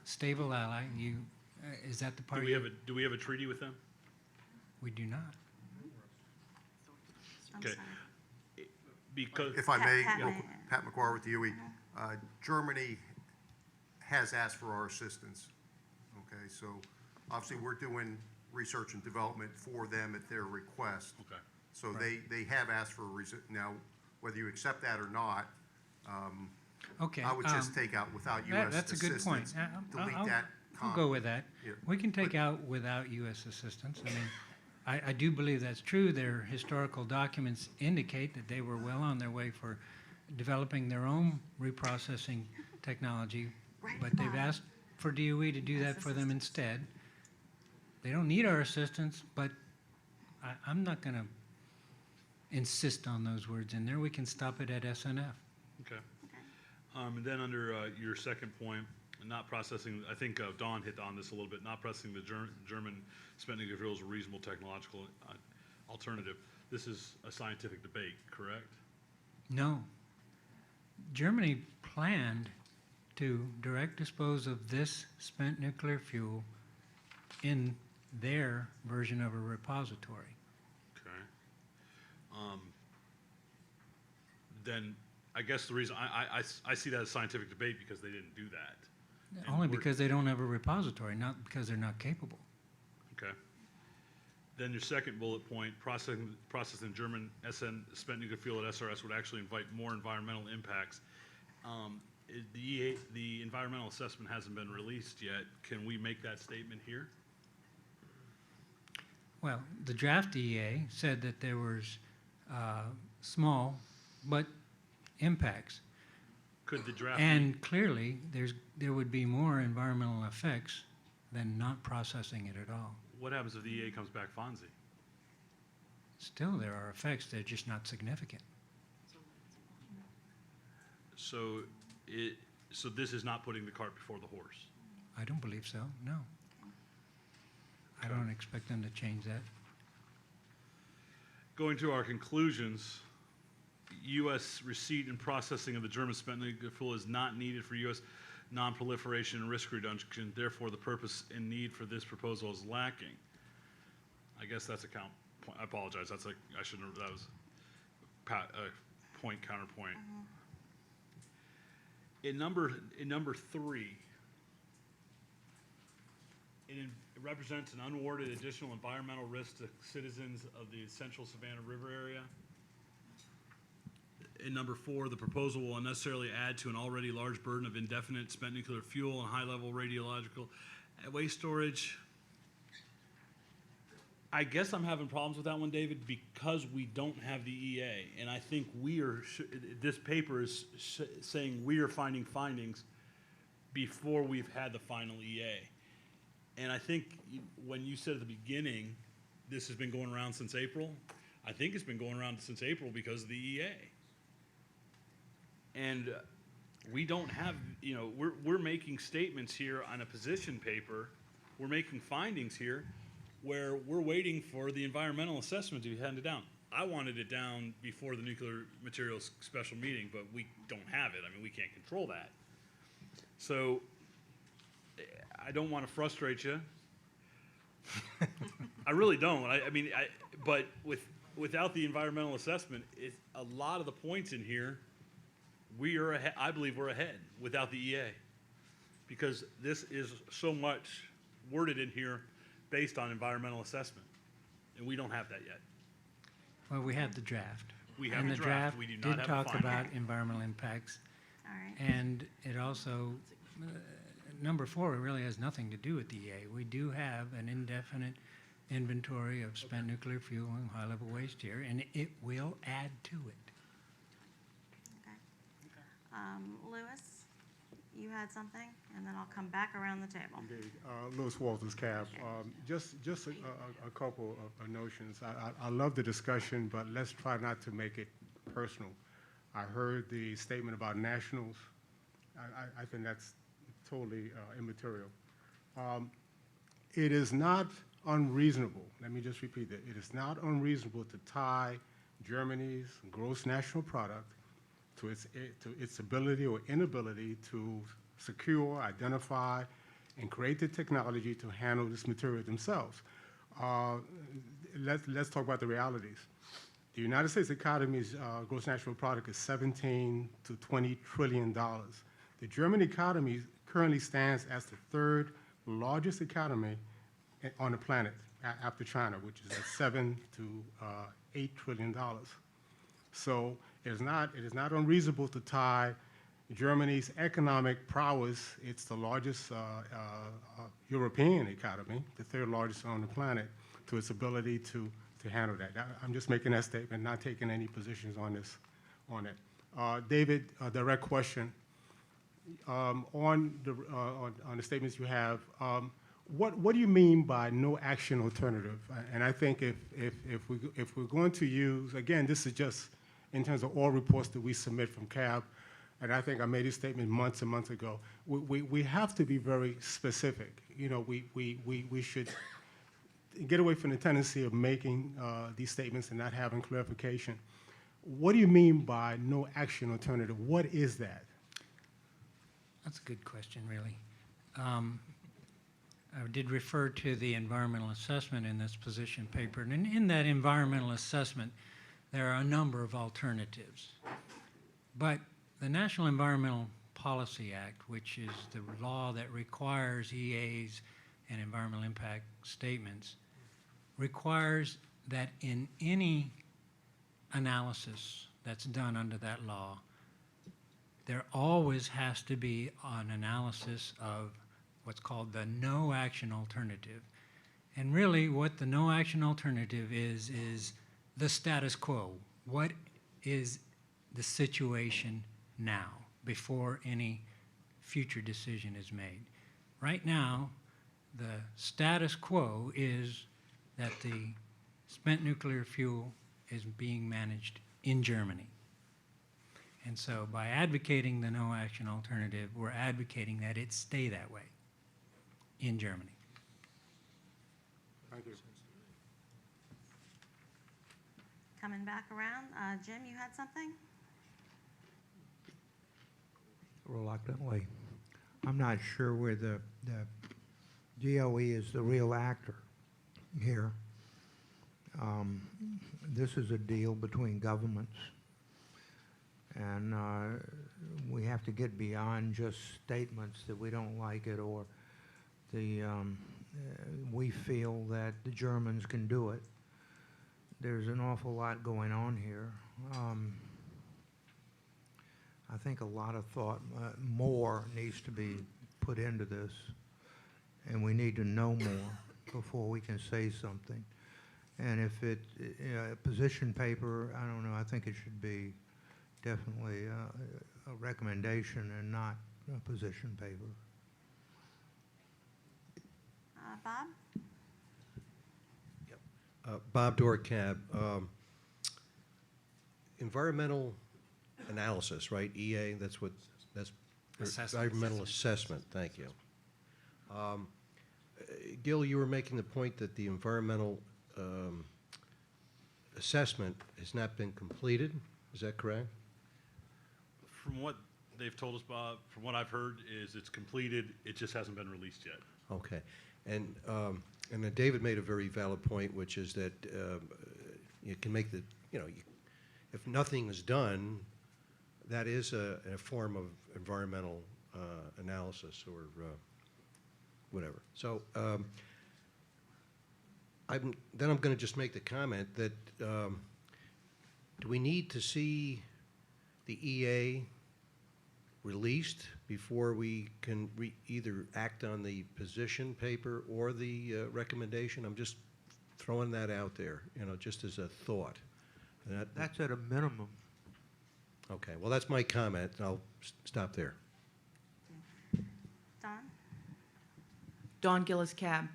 stable ally. Is that the part? Do we have a treaty with them? We do not. I'm Okay. sorry. Because If I may, Pat, real Pat, quick, Pat McGuire with the UE. Germany has asked for our assistance. Okay, so obviously we're doing research and development for them at their request. Okay. So they have asked for now, whether you accept that or not, Okay. I would just take out without U.S. That's a good point. assistance. Delete I'll that go comment. with that. Yeah. We can take out without U.S. assistance. I mean, I do believe that's true. Their historical documents indicate that they were well on their way for developing their own reprocessing technology, but they've asked for DOE to do that for them instead. They don't need our assistance, but I'm not going to insist on those words in there. We can stop it at SNF. Okay. And then under your second point, not processing, I think Dawn hit on this a little bit, not processing the German spent nuclear fuel is a reasonable technological alternative. This is a scientific debate, correct? No. Germany planned to direct dispose of this spent nuclear fuel in their version of a repository. Okay. Then I guess the reason I see that as scientific debate because they didn't do that. And Only we're- because they don't have a repository, not because they're not capable. Okay. Then your second bullet point, processing German SN spent nuclear fuel at SRS would actually invite more environmental impacts. The environmental assessment hasn't been released yet. Can we make that statement here? Well, the draft EA said that there was small but impacts. Could the draft And clearly, there would be more environmental effects than not processing it at all. What happens if the EA comes back Fonzie? Still, there are effects, they're just not significant. So this is not putting the cart before the horse. I don't believe so, no. I don't expect them to change that. Going to our conclusions, U.S. receipt and processing of the German spent nuclear fuel is not needed for U.S. non-proliferation and risk reduction. Therefore, the purpose and need for this proposal is lacking. I guess that's a count. I apologize. That's I shouldn't have. That was point counterpoint. In number 3, it represents an unwarranted additional environmental risk to citizens of the central Savannah River area. In number 4, the proposal will unnecessarily add to an already large burden of indefinite spent nuclear fuel and high-level radiological waste storage. I guess I'm having problems with that one, David, because we don't have the EA, and I think this paper is saying we are finding findings before we've had the final EA. And I think when you said at the beginning, this has been going around since April, I think it's been going around since April because of the EA. And we don't have, we're making statements here on a position paper, we're making findings here, where we're waiting for the environmental assessment to be handed down. I wanted it down before the nuclear materials special meeting, but we don't have it. I mean, we can't control that. So I don't want to frustrate you. I really don't. But without the environmental assessment, a lot of the points in here, we are ahead. I believe we're ahead without the EA, because this is so much worded in here based on environmental assessment, and we don't have that yet. Well, we have the draft. We have and the draft. We do not did have a talk final. about environmental impacts. All right. And it also, number 4 really has nothing to do with the EA. We do have an indefinite inventory of spent nuclear fuel and high-level waste here, and it will add to it. Lewis, you had something, and then I'll come back around the table. Indeed. Lewis Walters, CAB. Just a couple of notions. I love the discussion, but let's try not to make it personal. I heard the statement about nationals. I think that's totally immaterial. It is not unreasonable, let me just repeat that, it is not unreasonable to tie Germany's gross national product to its ability or inability to secure, identify, and create the technology to handle this material themselves. Let's talk about the realities. The United States economy's gross national product is $17 to $20 trillion. The German economy currently stands as the 3rd largest economy on the planet after China, which is at $7 to $8 trillion. So it is not unreasonable to tie Germany's economic prowess, it's the largest European economy, the 3rd largest on the planet, to its ability to handle that. I'm just making that statement, not taking any positions on it. David, a direct question. On the statements you have, what do you mean by no action alternative? And I think if we're going to use, again, this is just in terms of all reports that we submit from CAB, and I think I made this statement months and months ago, we have to be very specific. We should get away from the tendency of making these statements and not having clarification. What do you mean by no action alternative? What is that? That's a good question, really. I did refer to the environmental assessment in this position paper, and in that environmental assessment, there are a number of alternatives. But the National Environmental Policy Act, which is the law that requires EAs and environmental impact statements, requires that in any analysis that's done under that law, there always has to be an analysis of what's called the no action alternative. And really what the no action alternative is the status quo. What is the situation now before any future decision is made? Right now, the status quo is that the spent nuclear fuel is being managed in Germany. And so by advocating the no action alternative, we're advocating that it stay that way in Germany. Thank you. Coming back around, Jim, you had something? Reluctantly. I'm not sure where the DOE is the real actor here. This is a deal between governments, and we have to get beyond just statements that we don't like it, or we feel that the Germans can do it. There's an awful lot going on here. I think a lot of thought, more needs to be put into this, and we need to know more before we can say something. And if a position paper, I don't know, I think it should be definitely a recommendation and not a position paper. Bob? Bob Dorcab, environmental analysis, right? EA, that's environmental assessment. Thank you. Gil, you were making the point that the environmental assessment has not been completed. Is that correct? From what they've told us, Bob, from what I've heard, is it's completed. It just hasn't been released yet. Okay. And then David made a very valid point, which is that you can make the, if nothing is done, that is a form of environmental analysis or whatever. So I'm going to just make the comment that do we need to see the EA released before we can either act on the position paper or the recommendation? I'm just throwing that out there, just as a thought. That's at a minimum. Okay, well, that's my comment, and I'll stop there. Don? Dawn Gillis Cab.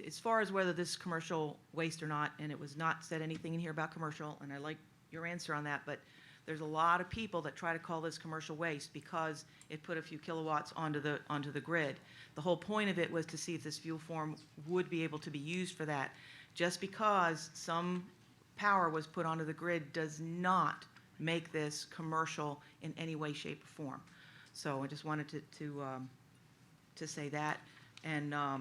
As far as whether this is commercial waste or not, and it was not said anything in here about commercial, and I like your answer on that, but there's a lot of people that try to call this commercial waste because it put a few kilowatts onto the grid. The whole point of it was to see if this fuel form would be able to be used for that. Just because some power was put onto the grid does not make this commercial in any way, shape, or form. So I just wanted to say that. And I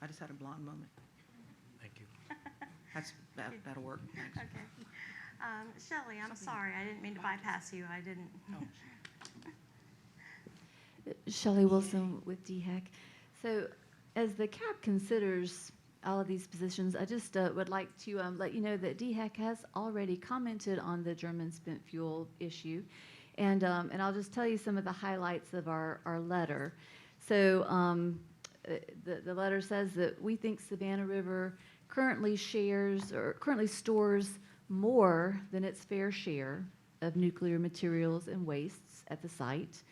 just had a blonde moment. Thank you. That'll work. Thanks. Okay. Shelley, I'm sorry. I didn't mean to bypass you. I didn't. Shelley Wilson with DHEC. So as the CAB considers all of these positions, I just would like to let you know that DHEC has already commented on the German spent fuel issue. And I'll just tell you some of the highlights of our letter. So the letter says that we think Savannah River currently stores more than its fair share of nuclear materials and wastes at the site.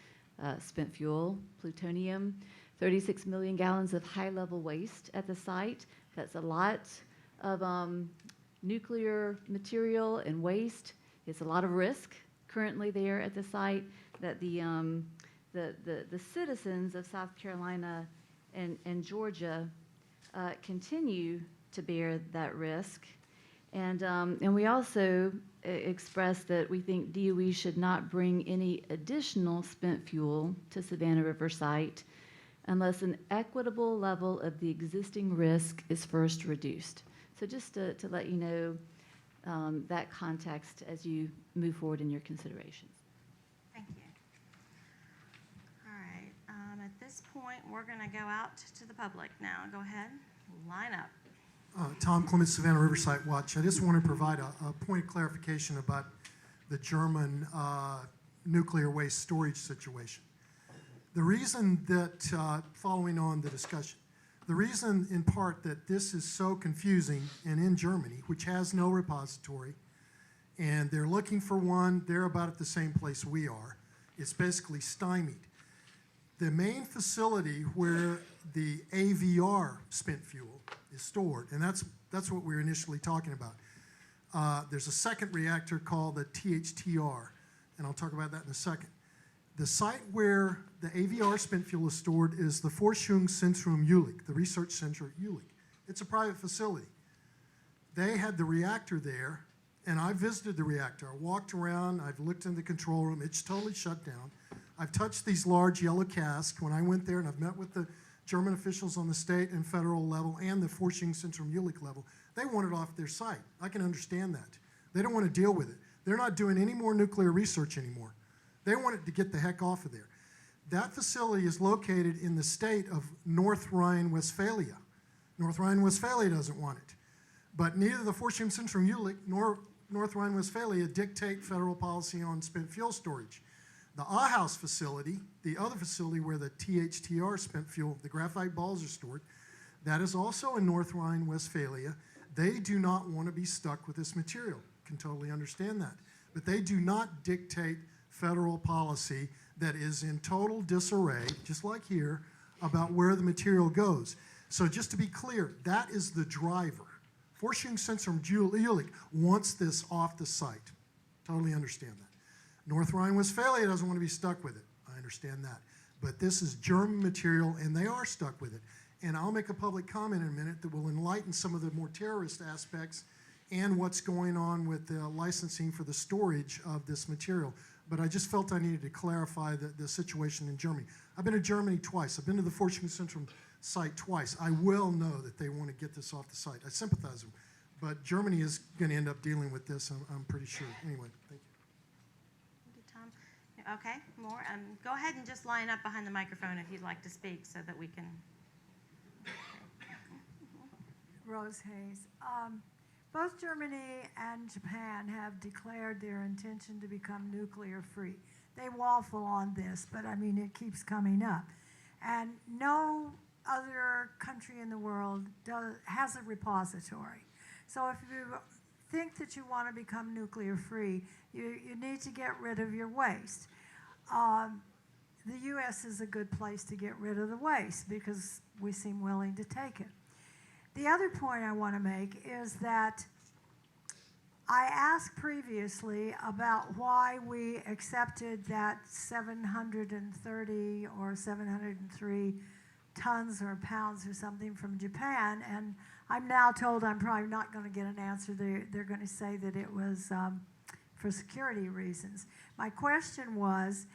Spent fuel, plutonium, 36 million gallons of high-level waste at the site. That's a lot of nuclear material and waste. It's a lot of risk currently there at the site that the citizens of South Carolina and Georgia continue to bear that risk. And we also expressed that we think DOE should not bring any additional spent fuel to Savannah River site unless an equitable level of the existing risk is first reduced. So just to let you know that context as you move forward in your considerations. Thank you. All right. point, we're going to go out to the public now. Go ahead, line up. Tom Clements, Savannah Riverside Watch. I just want to provide a point of clarification about the German nuclear waste storage situation. The reason that, following on the discussion, the reason in part that this is so confusing, and in Germany, which has no repository, and they're looking for one, they're about at the same place we are, it's basically stymied. The main facility where the AVR spent fuel is stored, and that's what we were initially talking about. There's a second reactor called the THTR, and I'll talk about that in a second. The site where the AVR spent fuel is stored is the Forschungszentrum Jülich, the research center at Jülich. It's a private facility. They had the reactor there, and I visited the reactor. I walked around, I've looked in the control room, it's totally shut down. I've touched these large yellow casks when I went there, and I've met with the German officials on the state and federal level and the Forschungszentrum Jülich level. They want it off their site. I can understand that. They don't want to deal with it. They're not doing any more nuclear research anymore. They want it to get the heck off of there. That facility is located in the state of North Rhine-Westphalia. North Rhine-Westphalia doesn't want it. But neither the Forschungszentrum Jülich nor North Rhine-Westphalia dictate federal policy on spent fuel storage. The Ahaus facility, the other facility where the THTR spent fuel, the graphite balls are stored, that is also in North Rhine-Westphalia. They do not want to be stuck with this material. Can totally understand that. But they do not dictate federal policy that is in total disarray, just like here, about where the material goes. So just to be clear, that is the driver. Forschungszentrum Jülich wants this off the site. Totally understand that. North Rhine-Westphalia doesn't want to be stuck with it. I understand that. But this is German material, and they are stuck with it. And I'll make a public comment in a minute that will enlighten some of the more terrorist aspects and what's going on with the licensing for the storage of this material. But I just felt I needed to clarify the situation in Germany. I've been to Germany twice. I've been to the Forschungszentrum site twice. I well know that they want to get this off the site. I sympathize with them. But Germany is going to end up dealing with this, I'm pretty sure. Anyway, thank you. Okay, more. Go ahead and just line up behind the microphone if you'd like to speak so that we can. Rose Hayes. Both Germany and Japan have declared their intention to become nuclear free. They waffle on this, but I mean, it keeps coming up. And no other country in the world has a repository. So if you think that you want to become nuclear free, you need to get rid of your waste. The U.S. is a good place to get rid of the waste because we seem willing to take it. The other point I want to make is that I asked previously about why we accepted that 730 or 703 tons or pounds or something from Japan, and I'm now told I'm probably not going to get an answer. They're going to say that it was for security reasons. My question was,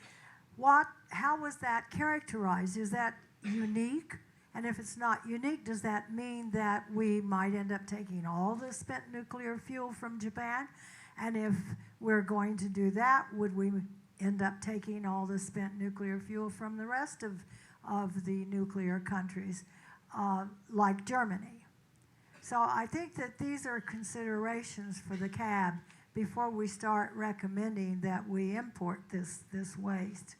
how was that characterized? Is that unique? And if it's not unique, does that mean that we might end up taking all the spent nuclear fuel from Japan? And if we're going to do that, would we end up taking all the spent nuclear fuel from the rest of the nuclear countries, like Germany? So I think that these are considerations for the CAB before we start recommending that we import this waste,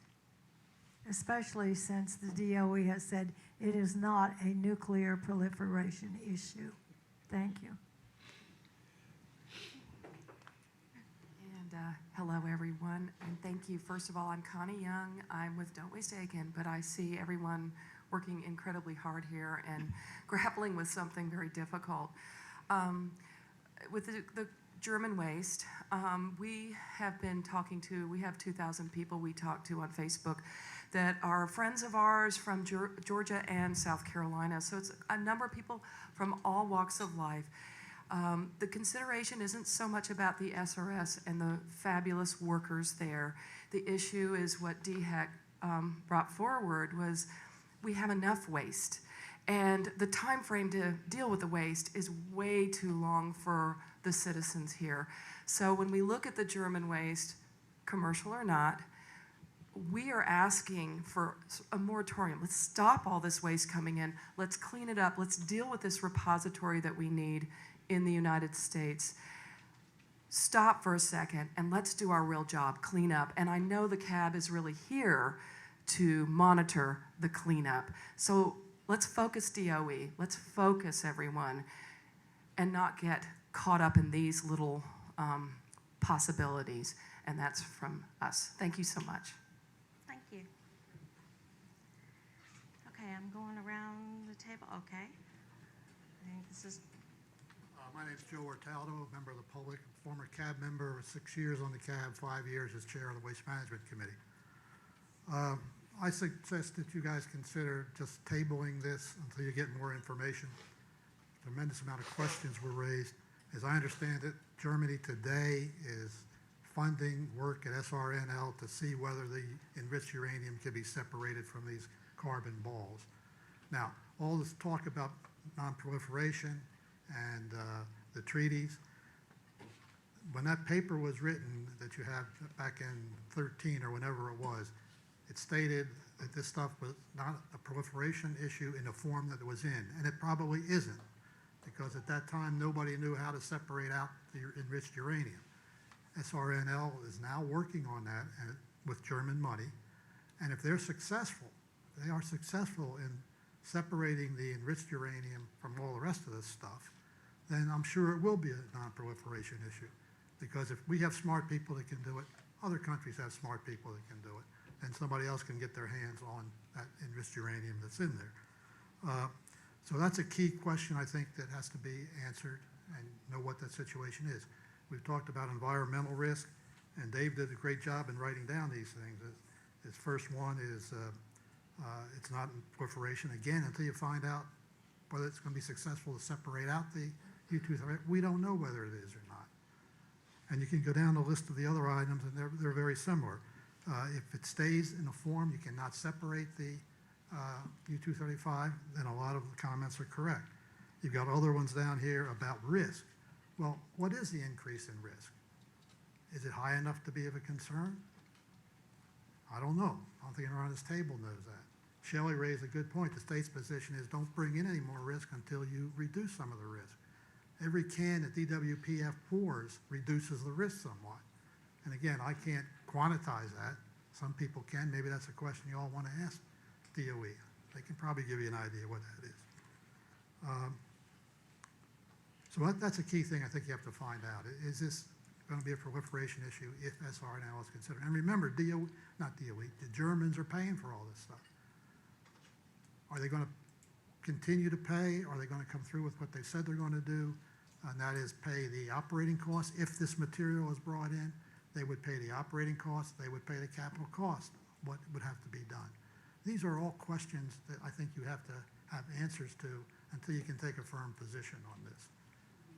especially since the DOE has said it is not a nuclear proliferation issue. Thank you. And hello, everyone, and thank you. First of all, I'm Connie Young. I'm with Don't Waste Aiken, but I see everyone working incredibly hard here and grappling with something very difficult. With the German waste, we have been talking to, we have 2,000 people we talk to on Facebook that are friends of ours from Georgia and South Carolina. So it's a number of people from all walks of life. The consideration isn't so much about the SRS and the fabulous workers there. The issue is what DHEC brought forward was we have enough waste. And the time frame to deal with the waste is way too long for the citizens here. So when we look at the German waste, commercial or not, we are asking for a moratorium. Let's stop all this waste coming in. Let's clean it up. Let's deal with this repository that we need in the United States. Stop for a second and let's do our real job, clean up. And I know the CAB is really here to monitor the cleanup. So let's focus DOE, let's focus everyone and not get caught up in these little possibilities. And that's from us. Thank you so much. Thank you. Okay, I'm going around the table. Okay. I think this is My name's Joe Ortaldo, a member of the public, former CAB member, 6 years on the CAB, 5 years as chair of the Waste Management Committee. I suggest that you guys consider just tabling this until you get more information. A tremendous amount of questions were raised. As I understand it, Germany today is funding work at SRNL to see whether the enriched uranium can be separated from these carbon balls. Now, all this talk about non-proliferation and the treaties, when that paper was written that you have back in 13 or whenever it was, it stated that this stuff was not a proliferation issue in the form that it was in, and it probably isn't, because at that time nobody knew how to separate out the enriched uranium. SRNL is now working on that with German money, and if they're successful, they are successful in separating the enriched uranium from all the rest of this stuff, then I'm sure it will be a non-proliferation issue. Because if we have smart people that can do it, other countries have smart people that can do it, and somebody else can get their hands on that enriched uranium that's in there. So that's a key question, I think, that has to be answered and know what that situation is. We've talked about environmental risk, and Dave did a great job in writing down these things. His first one is it's not in proliferation, again, until you find out whether it's going to be successful to separate out the U-238. We don't know whether it is or not. And you can go down the list of the other items, and they're very similar. If it stays in a form, you cannot separate the U-235, then a lot of the comments are correct. You've got other ones down here about risk. Well, what is the increase in risk? Is it high enough to be of a concern? I don't know. I don't think anyone around this table knows that. Shelley raised a good point. The state's position is don't bring in any more risk until you reduce some of the risk. Every can that DWPF pours reduces the risk somewhat. And again, I can't quantize that. Some people can. Maybe that's a question you all want to ask DOE. They can probably give you an idea what that is. So that's a key thing I think you have to find out. Is this going to be a proliferation issue if SRNL is considered? And remember, not DOE, the Germans are paying for all this stuff. Are they going to continue to pay? Are they going to come through with what they said they're going to do? And that is pay the operating costs. If this material is brought in, they would pay the operating costs. They would pay the capital cost. What would have to be done? These are all questions that I think you have to have answers to until you can take a firm position on this.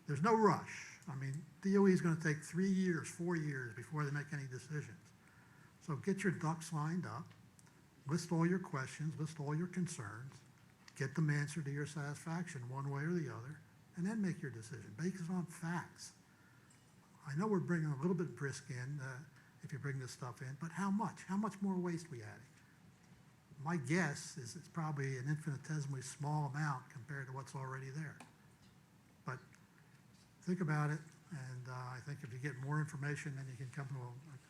There's no rush. I mean, DOE is going to take 3 years, 4 years before they make any decisions. So get your ducks lined up, list all your questions, list all your concerns, get them answered to your satisfaction one way or the other, and then make your decision based on facts. I know we're bringing a little bit of risk in if you bring this stuff in, but how much? How much more waste we adding? My guess is it's probably an infinitesimally small amount compared to what's already there. But think about it, and I think if you get more information, then you can come to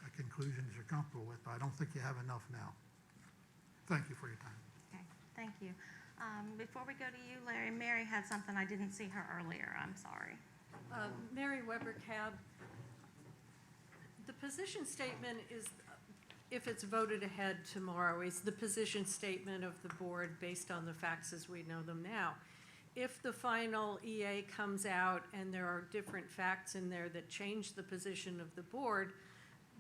a conclusion that you're comfortable with, but I don't think you have enough now. Thank you for your time. Okay, thank you. Before we go to you, Larry, Mary had something. I didn't see her earlier. I'm sorry. Mary Weber Cab. The position statement is, if it's voted ahead tomorrow, is the position statement of the board based on the facts as we know them now. If the final EA comes out and there are different facts in there that change the position of the board,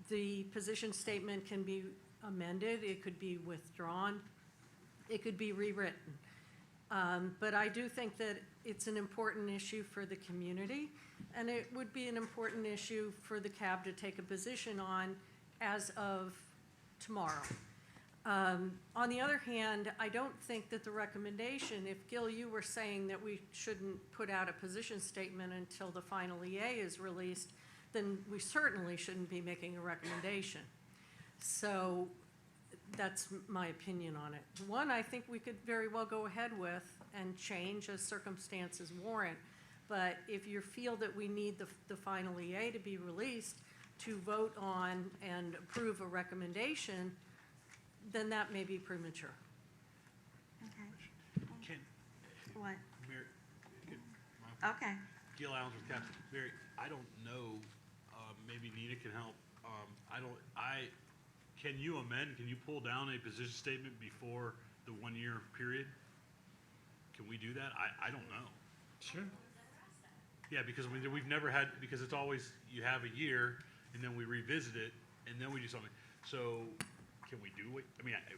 the position statement can be amended, it could be withdrawn, it could be rewritten. But I do think that it's an important issue for the community, and it would be an important issue for the CAB to take a position on as of tomorrow. On the other hand, I don't think that the recommendation, if Gil, you were saying that we shouldn't put out a position statement until the final EA is released, then we certainly shouldn't be making a recommendation. So That's my opinion on it. One, I think we could very well go ahead with and change as circumstances warrant. But if you feel that we need the final EA to be released to vote on and approve a recommendation, then that may be premature. Okay. Can, What? Mary, Okay. Gil Allen's with Captain. Mary, I don't know, maybe Nina can help. Can you pull down a position statement before the 1 year period? Can we do that? I don't know. Sure. Yeah, because we've never had, because it's always, you have a year, and then we revisit it, and then we do something. So, can we do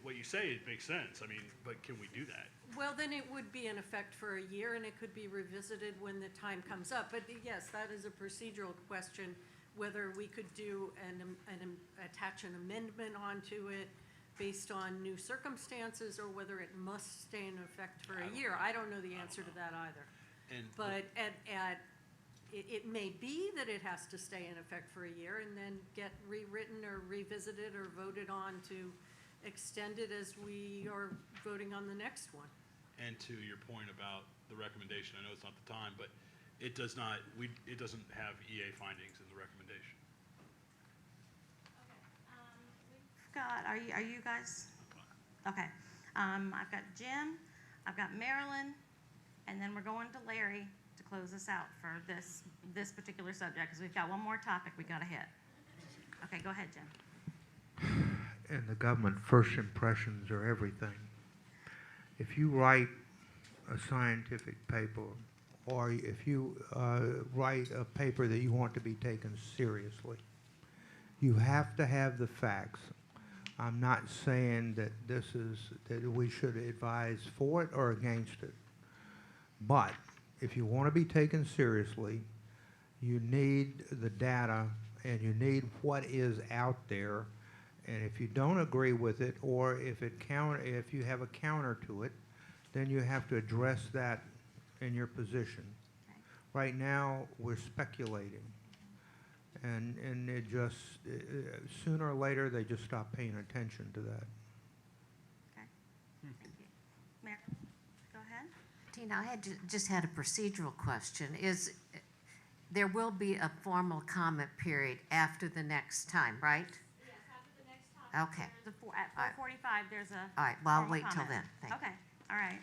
what you say, it makes sense, but can we do that? Well, then it would be in effect for a year, and it could be revisited when the time comes up. But yes, that is a procedural question, whether we could do attach an amendment onto it based on new circumstances, or whether it must stay in effect for a year. I don't know the answer to that either. But it may be that it has to stay in effect for a year and then get rewritten or revisited or voted on to extend it as we are voting on the next one. And to your point about the recommendation, I know it's not the time, but it doesn't have EA findings in the recommendation. We've got, are you guys? Okay. I've got Jim, I've got Marilyn, and then we're going to Larry to close us out for this particular subject, because we've got one more topic we got to hit. Okay, go ahead, Jim. In the government, first impressions are everything. If you write a scientific paper, or if you write a paper that you want to be taken seriously, you have to have the facts. I'm not saying that that we should advise for it or against it. But if you want to be taken seriously, you need the data and you need what is out there. And if you don't agree with it, or if you have a counter to it, then you have to address that in your position. Okay. Right now, we're speculating. And it just, sooner or later, they just stop paying attention to that. Okay. Thank you. Marilyn, go ahead. Tina, I just had a procedural question. There will be a formal comment period after the next time, right? Yes, after the next topic. Okay. At 4:45, there's a. All right, well, I'll formal wait till comment. then. Thank you. Okay, all right.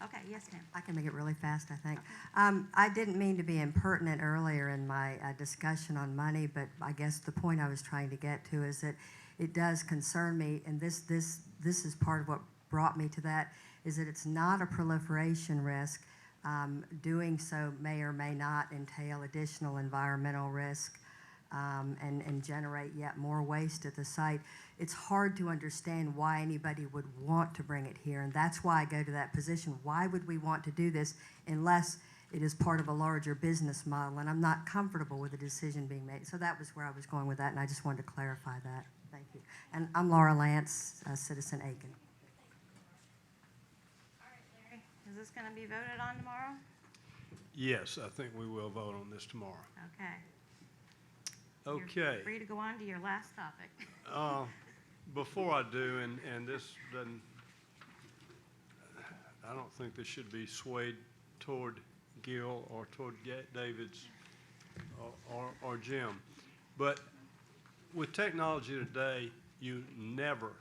Okay, yes, ma'am. I can make it really fast, I think. I didn't mean to be impertinent earlier in my discussion on money, but I guess the point I was trying to get to is that it does concern me, and this is part of what brought me to that, is that it's not a proliferation risk. Doing so may or may not entail additional environmental risk and generate yet more waste at the site. It's hard to understand why anybody would want to bring it here, and that's why I go to that position. Why would we want to do this unless it is part of a larger business model? And I'm not comfortable with the decision being made. So that was where I was going with that, and I just wanted to clarify that. Thank you. And I'm Laura Lance, Citizen Aiken. All right, Larry, is this going to be voted on tomorrow? Yes, I think we will vote on this tomorrow. Okay. Okay. You're free to go on to your last topic. Before I do, and this doesn't, I don't think this should be swayed toward Gil or toward David's or Jim, but with technology today, you never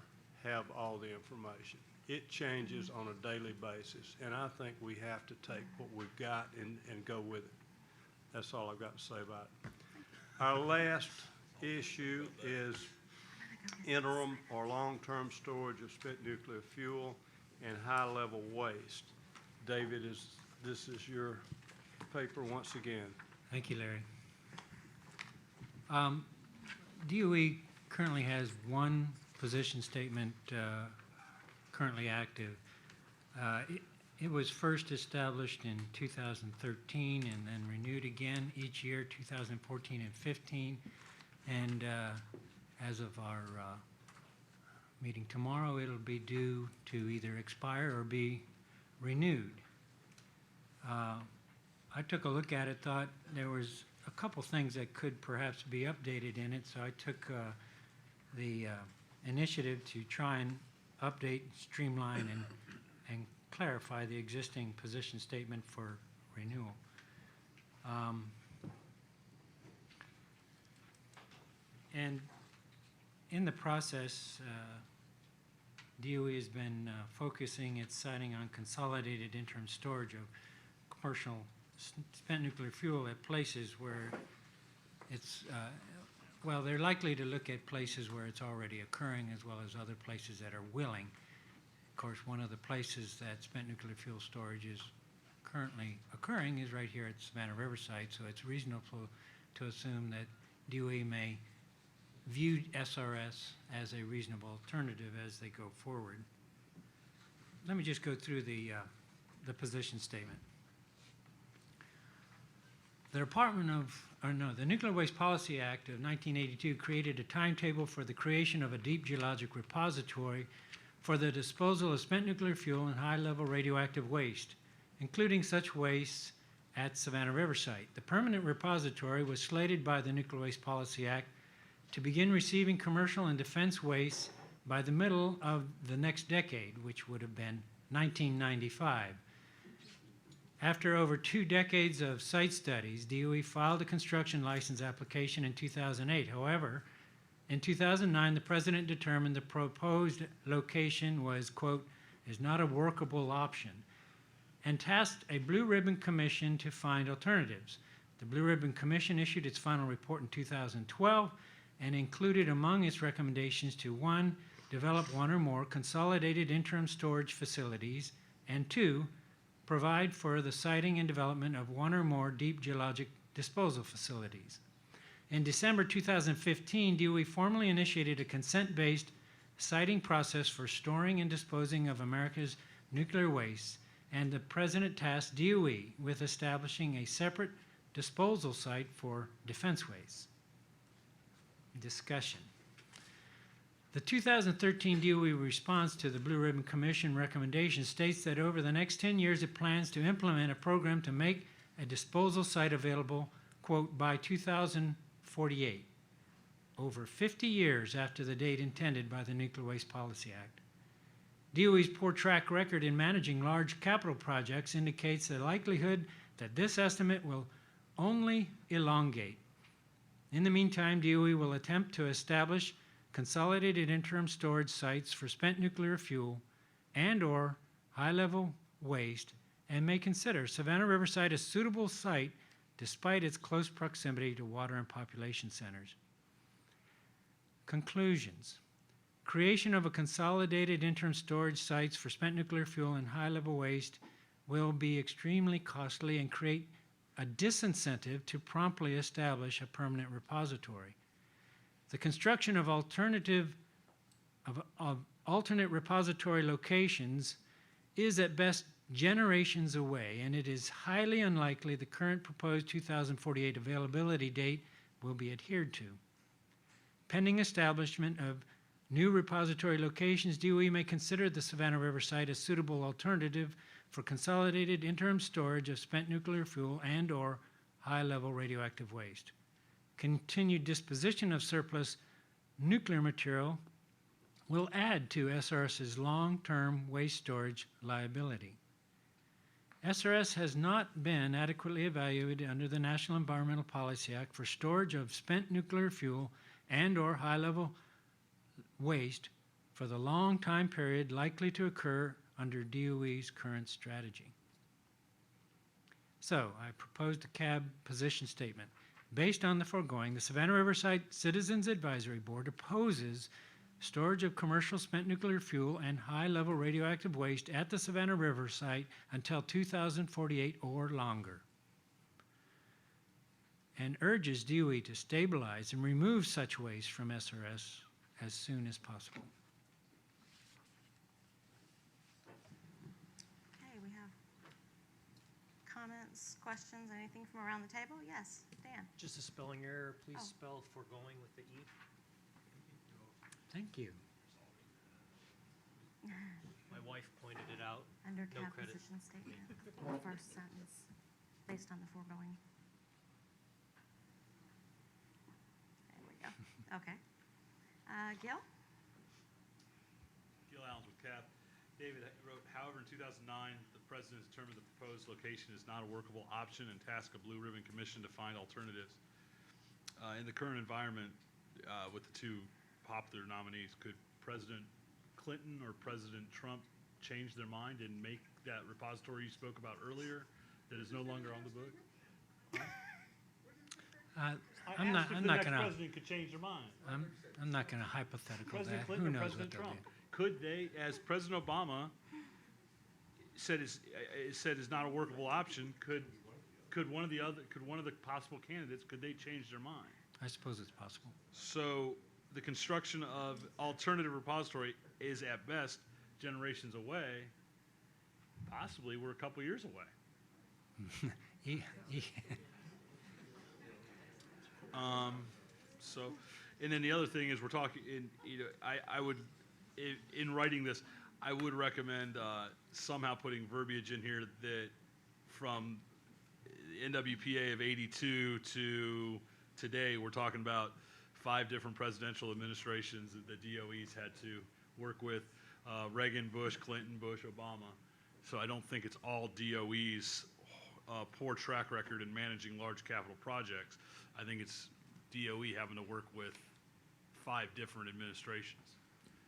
have all the information. It changes on a daily basis, and I think we have to take what we've got and go with it. That's all I've got to say about it. Our last issue is interim or long-term storage of spent nuclear fuel and high-level waste. David, this is your paper once again. Thank you, Larry. DOE currently has one position statement currently active. It was first established in 2013 and then renewed again each year, 2014 and 15. And as of our meeting tomorrow, it'll be due to either expire or be renewed. I took a look at it, thought there was a couple things that could perhaps be updated in it, so I took the initiative to try and update, streamline, and clarify the existing position statement for renewal. And in the process, DOE has been focusing its siting on consolidated interim storage of commercial spent nuclear fuel at places where it's, well, they're likely to look at places where it's already occurring as well as other places that are willing. Of course, one of the places that spent nuclear fuel storage is currently occurring is right here at Savannah Riverside, so it's reasonable to assume that DOE may view SRS as a reasonable alternative as they go forward. Let me just go through the position statement. The the Nuclear Waste Policy Act of 1982 created a timetable for the creation of a deep geologic repository for the disposal of spent nuclear fuel and high-level radioactive waste, including such waste at Savannah Riverside. The permanent repository was slated by the Nuclear Waste Policy Act to begin receiving commercial and defense waste by the middle of the next decade, which would have been 1995. After over 2 decades of site studies, DOE filed a construction license application in 2008. However, in 2009, the President determined the proposed location was, quote, is not a workable option, and tasked a Blue Ribbon Commission to find alternatives. The Blue Ribbon Commission issued its final report in 2012 and included among its recommendations to 1, develop 1 or more consolidated interim storage facilities, and 2, provide for the siting and development of 1 or more deep geologic disposal facilities. In December 2015, DOE formally initiated a consent-based siting process for storing and disposing of America's nuclear waste, and the President tasked DOE with establishing a separate disposal site for defense waste. Discussion. The 2013 DOE response to the Blue Ribbon Commission recommendation states that over the next 10 years it plans to implement a program to make a disposal site available, quote, by 2048, over 50 years after the date intended by the Nuclear Waste Policy Act. DOE's poor track record in managing large capital projects indicates the likelihood that this estimate will only elongate. In the meantime, DOE will attempt to establish consolidated interim storage sites for spent nuclear fuel and/or high-level waste, and may consider Savannah Riverside a suitable site despite its close proximity to water and population centers. Conclusions. Creation of a consolidated interim storage sites for spent nuclear fuel and high-level waste will be extremely costly and create a disincentive to promptly establish a permanent repository. The construction of alternate repository locations is at best generations away, and it is highly unlikely the current proposed 2048 availability date will be adhered to. Pending establishment of new repository locations, DOE may consider the Savannah River site a suitable alternative for consolidated interim storage of spent nuclear fuel and/or high-level radioactive waste. Continued disposition of surplus nuclear material will add to SRS's long-term waste storage liability. SRS has not been adequately evaluated under the National Environmental Policy Act for storage of spent nuclear fuel and/or high-level waste for the long time period likely to occur under DOE's current strategy. So, I proposed a CAB position statement. Based on the foregoing, the Savannah Riverside Citizens Advisory Board opposes storage of commercial spent nuclear fuel and high-level radioactive waste at the Savannah River site until 2048 or longer, and urges DOE to stabilize and remove such waste from SRS as soon as possible. Okay, we have comments, questions, anything from around the table? Yes, Dan. Just a spelling error. Please Oh. spell foregoing with the E. Thank you. My wife pointed it out. Under No CAB credit. position statement, first sentence, based on the foregoing. There we go. Okay. Gil? David wrote, however, in 2009, the president determined the proposed location is not a workable option and tasked a Blue Ribbon Commission to find alternatives. In the current environment, with the two popular nominees, could President Clinton or President Trump change their mind and make that repository you spoke about earlier that is no longer on the book? I'm not the going next to. president could change their mind. I'm not going to hypothetical President that. Clinton Who or knows President what they'll Trump? do? Could they, as President Obama said is not a workable option, could one of the possible candidates, could they change their mind? I suppose it's possible. So the construction of alternative repository is at best generations away. Possibly we're a couple years away. So, and then the other thing is we're talking I would, in writing this, I would recommend somehow putting verbiage in here that from NWPA of 82 to today, we're talking about 5 different presidential administrations that the DOEs had to work with, Reagan, Bush, Clinton, Bush, Obama. So I don't think it's all DOE's poor track record in managing large capital projects. I think it's DOE having to work with 5 different administrations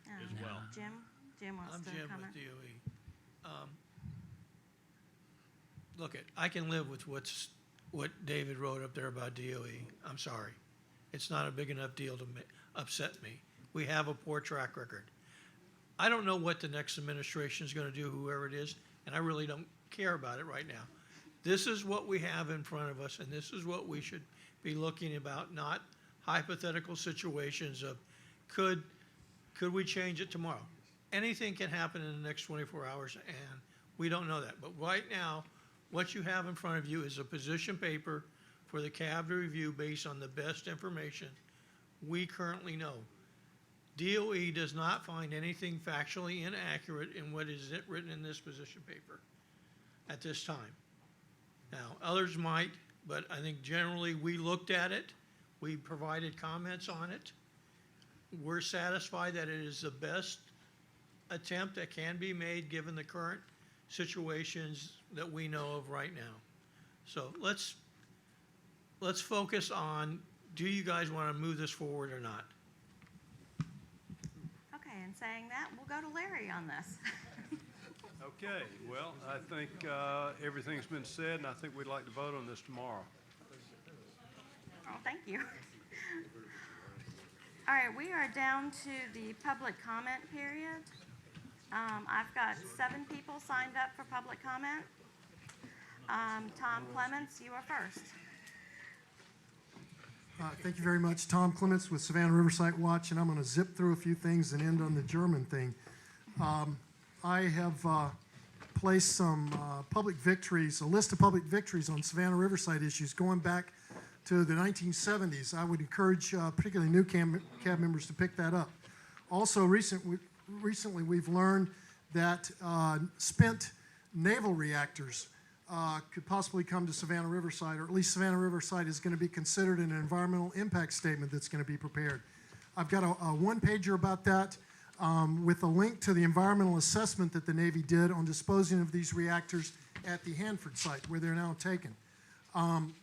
as well. Jim wants I'm to Jim comment. with DOE. Look, I can live with what David wrote up there about DOE. I'm sorry. It's not a big enough deal to upset me. We have a poor track record. I don't know what the next administration is going to do, whoever it is, and I really don't care about it right now. This is what we have in front of us, and this is what we should be looking about, not hypothetical situations of could we change it tomorrow? Anything can happen in the next 24 hours, and we don't know that. But right now, what you have in front of you is a position paper for the CAB to review based on the best information we currently know. DOE does not find anything factually inaccurate in what is written in this position paper at this time. Now, others might, but I think generally we looked at it, we provided comments on it. We're satisfied that it is the best attempt that can be made given the current situations that we know of right now. So let's focus on, do you guys want to move this forward or not? Okay, and saying that, we'll go to Larry on this. Okay, well, I think everything's been said, and I think we'd like to vote on this tomorrow. Oh, thank you. All right, we are down to the public comment period. I've got 7 people signed up for public comment. Tom Clements, you are first. Thank you very much. Tom Clements with Savannah Riverside Watch, and I'm going to zip through a few things and end on the German thing. I have placed some public victories, a list of public victories on Savannah Riverside issues going back to the 1970s. I would encourage particularly new cab members to pick that up. Also, recently we've learned that spent naval reactors could possibly come to Savannah Riverside, or at least Savannah Riverside is going to be considered in an environmental impact statement that's going to be prepared. I've got a one-pager about that with a link to the environmental assessment that the Navy did on disposing of these reactors at the Hanford site where they're now taken.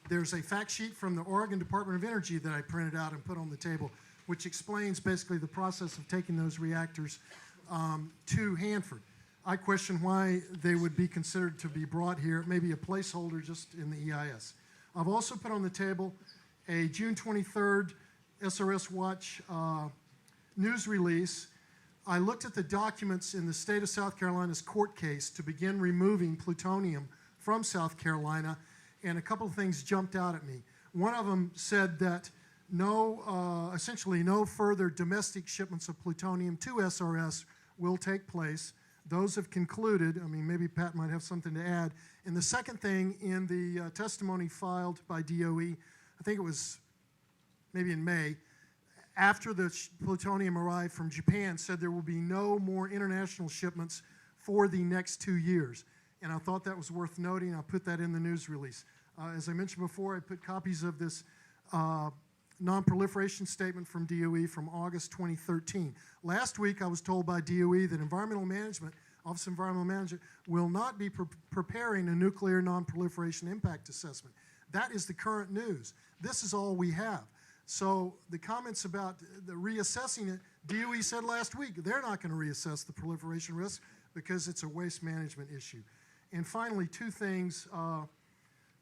There's a fact sheet from the Oregon Department of Energy that I printed out and put on the table, which explains basically the process of taking those reactors to Hanford. I question why they would be considered to be brought here. It may be a placeholder just in the EIS. I've also put on the table a June 23rd SRS Watch news release. I looked at the documents in the state of South Carolina's court case to begin removing plutonium from South Carolina, and a couple of things jumped out at me. One of them said that essentially no further domestic shipments of plutonium to SRS will take place. Those have concluded. I mean, maybe Pat might have something to add. And the second thing in the testimony filed by DOE, I think it was maybe in May, after the plutonium arrived from Japan, said there will be no more international shipments for the next 2 years. And I thought that was worth noting. I put that in the news release. As I mentioned before, I put copies of this non-proliferation statement from DOE from August 2013. Last week, I was told by DOE that environmental management Office of Environmental Management, will not be preparing a nuclear non-proliferation impact assessment. That is the current news. This is all we have. So the comments about the reassessing it, DOE said last week they're not going to reassess the proliferation risk because it's a waste management issue. And finally, two things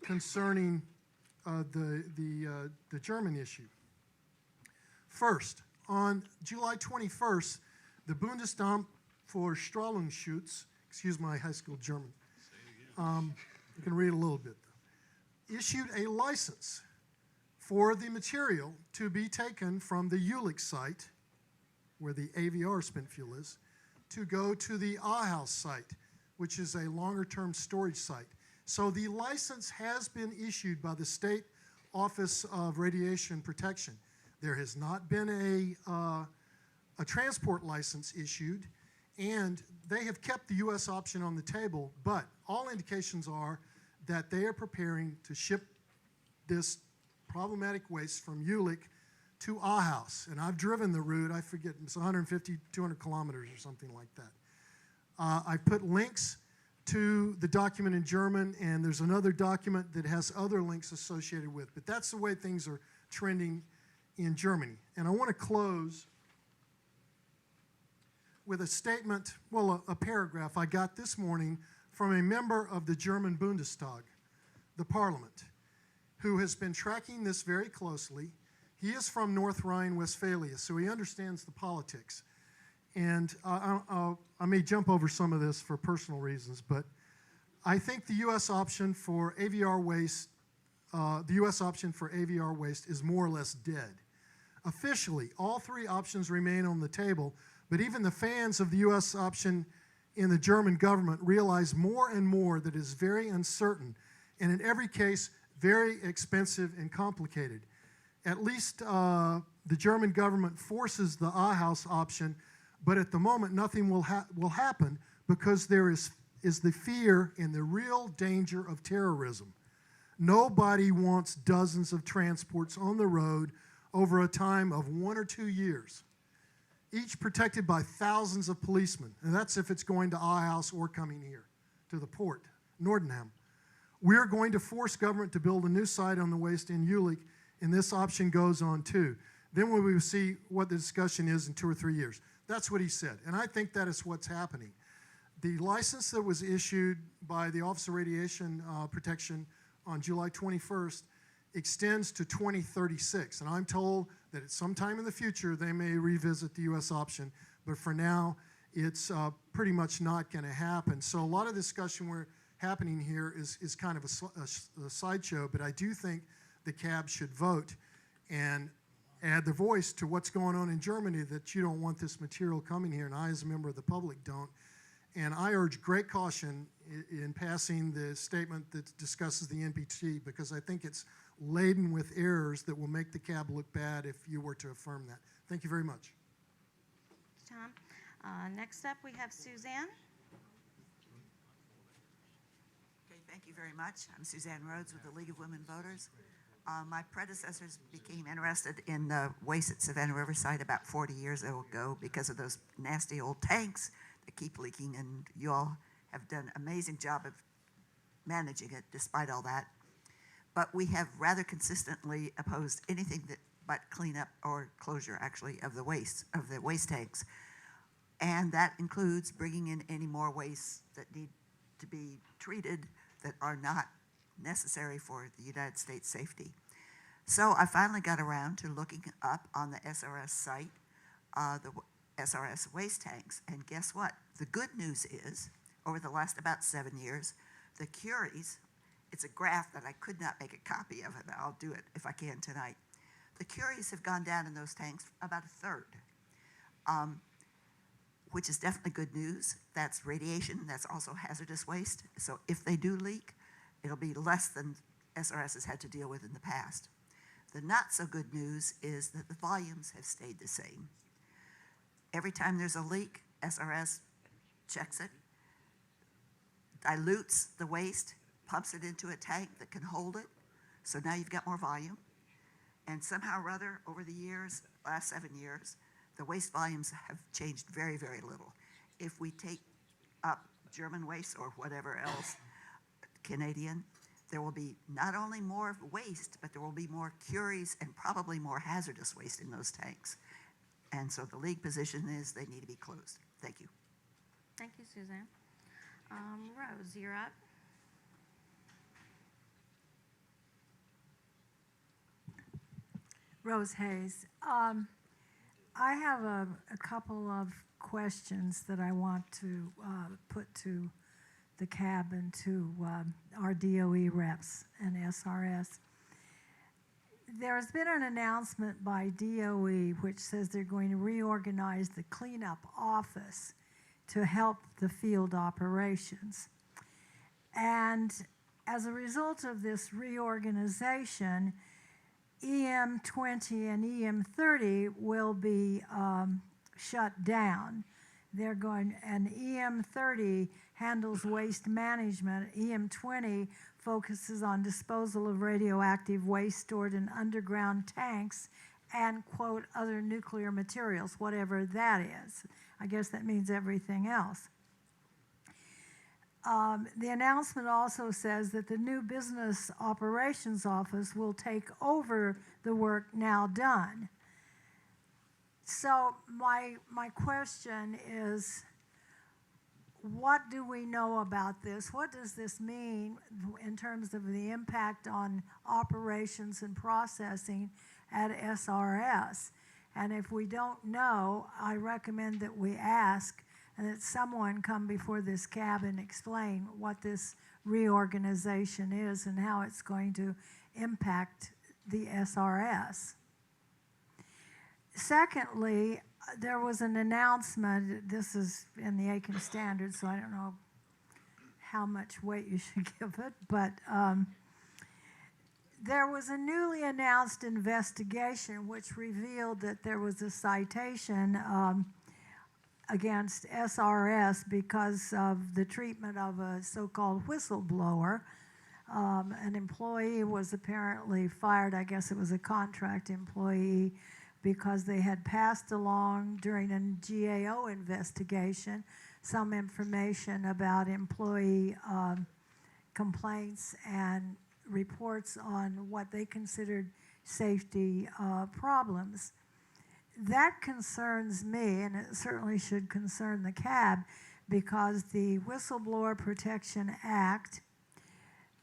concerning the German issue. First, on July 21st, the Bundesamt for Strahlungsschutz, excuse my high school German, you can read a little bit, though, issued a license for the material to be taken from the Jülich site, where the AVR spent fuel is, to go to the Ahaus site, which is a longer-term storage site. So the license has been issued by the State Office of Radiation Protection. There has not been a transport license issued, and they have kept the U.S. option on the table, but all indications are that they are preparing to ship this problematic waste from Jülich to Ahaus. And I've driven the route, I forget, it's 150, 200 kilometers or something like that. I put links to the document in German, and there's another document that has other links associated with, but that's the way things are trending in Germany. And I want to close with a statement, well, a paragraph I got this morning from a member of the German Bundestag, the parliament, who has been tracking this very closely. He is from North Rhine-Westphalia, so he understands the politics. And I may jump over some of this for personal reasons, but I think the U.S. option for AVR waste, is more or less dead. Officially, all three options remain on the table, but even the fans of the U.S. option in the German government realize more and more that it is very uncertain, and in every case, very expensive and complicated. At least the German government forces the Ahaus option, but at the moment nothing will happen because there is the fear and the real danger of terrorism. Nobody wants dozens of transports on the road over a time of 1 or 2 years, each protected by thousands of policemen, and that's if it's going to Ahaus or coming here to the port, Nordenham. We're going to force government to build a new site on the waste in Jülich, and this option goes on too. Then we will see what the discussion is in 2 or 3 years. That's what he said, and I think that is what's happening. The license that was issued by the Office of Radiation Protection on July 21st extends to 2036, and I'm told that at some time in the future they may revisit the U.S. option, but for now it's pretty much not going to happen. So a lot of discussion happening here is kind of a sideshow, but I do think the CAB should vote and add their voice to what's going on in Germany, that you don't want this material coming here, and I as a member of the public don't. And I urge great caution in passing the statement that discusses the NPT, because I think it's laden with errors that will make the CAB look bad if you were to affirm that. Thank you very much. Tom. Next up, we have Suzanne. Okay, thank you very much. I'm Suzanne Rhodes with the League of Women Voters. My predecessors became interested in the waste at Savannah Riverside about 40 years ago because of those nasty old tanks that keep leaking, and you all have done an amazing job of managing it despite all that. But we have rather consistently opposed anything but cleanup or closure, actually, of the waste tanks. And that includes bringing in any more wastes that need to be treated that are not necessary for the United States safety. So I finally got around to looking up on the SRS site the SRS waste tanks, and guess what? The good news is, over the last about 7 years, the Curies, it's a graph that I could not make a copy of it, I'll do it if I can tonight. The Curies have gone down in those tanks about a third, which is definitely good news. That's radiation, that's also hazardous waste, so if they do leak, it'll be less than SRS has had to deal with in the past. The not so good news is that the volumes have stayed the same. Every time there's a leak, SRS checks it, dilutes the waste, pumps it into a tank that can hold it, so now you've got more volume. And somehow or other, over the years, last 7 years, the waste volumes have changed very, very little. If we take up German waste or whatever else, Canadian, there will be not only more waste, but there will be more curious and probably more hazardous waste in those tanks. And so the league position is they need to be closed. Thank you. Thank you, Suzanne. Rose, you're up. Rose Hayes. I have a couple of questions that I want to put to the CAB and to our DOE reps and SRS. There's been an announcement by DOE which says they're going to reorganize the cleanup office to help the field operations. And as a result of this reorganization, EM20 and EM30 will be shut down. They're going, and EM30 handles waste management. EM20 focuses on disposal of radioactive waste stored in underground tanks and, quote, other nuclear materials, whatever that is. I guess that means everything else. The announcement also says that the new business operations office will take over the work now done. So my question is, what do we know about this? What does this mean in terms of the impact on operations and processing at SRS? And if we don't know, I recommend that we ask and that someone come before this CAB and explain what this reorganization is and how it's going to impact the SRS. Secondly, there was an announcement, this is in the Aiken Standard, so I don't know how much weight you should give it, but there was a newly announced investigation which revealed that there was a citation against SRS because of the treatment of a so-called whistleblower. An employee was apparently fired, I guess it was a contract employee, because they had passed along during a GAO investigation some information about employee complaints and reports on what they considered safety problems. That concerns me, and it certainly should concern the CAB, because the Whistleblower Protection Act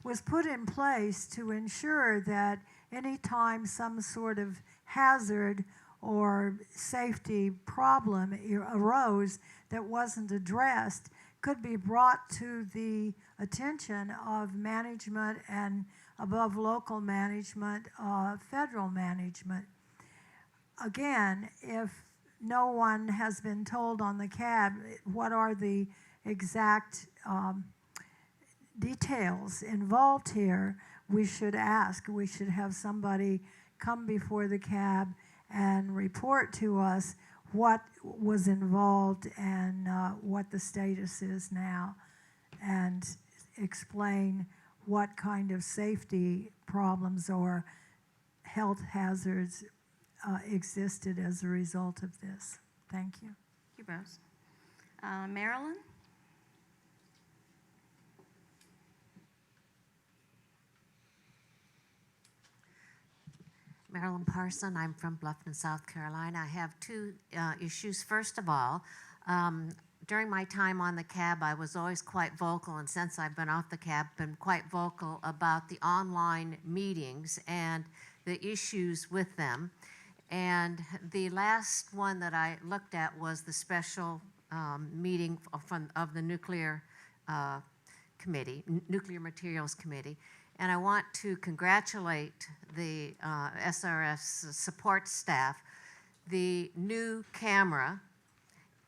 was put in place to ensure that any time some sort of hazard or safety problem arose that wasn't addressed could be brought to the attention of management and above local management, federal management. Again, if no one has been told on the CAB what are the exact details involved here, we should ask. We should have somebody come before the CAB and report to us what was involved and what the status is now, and explain what kind of safety problems or health hazards existed as a result of this. Thank you. Thank you, Rose. Marilyn? Marilyn Parson, I'm from Bluffton, South Carolina. I have two issues. First of all, during my time on the CAB, I was always quite vocal, and since I've been off the CAB, been quite vocal about the online meetings and the issues with them. And the last one that I looked at was the special meeting of the Nuclear Committee, Nuclear Materials Committee. And I want to congratulate the SRS support staff. The new camera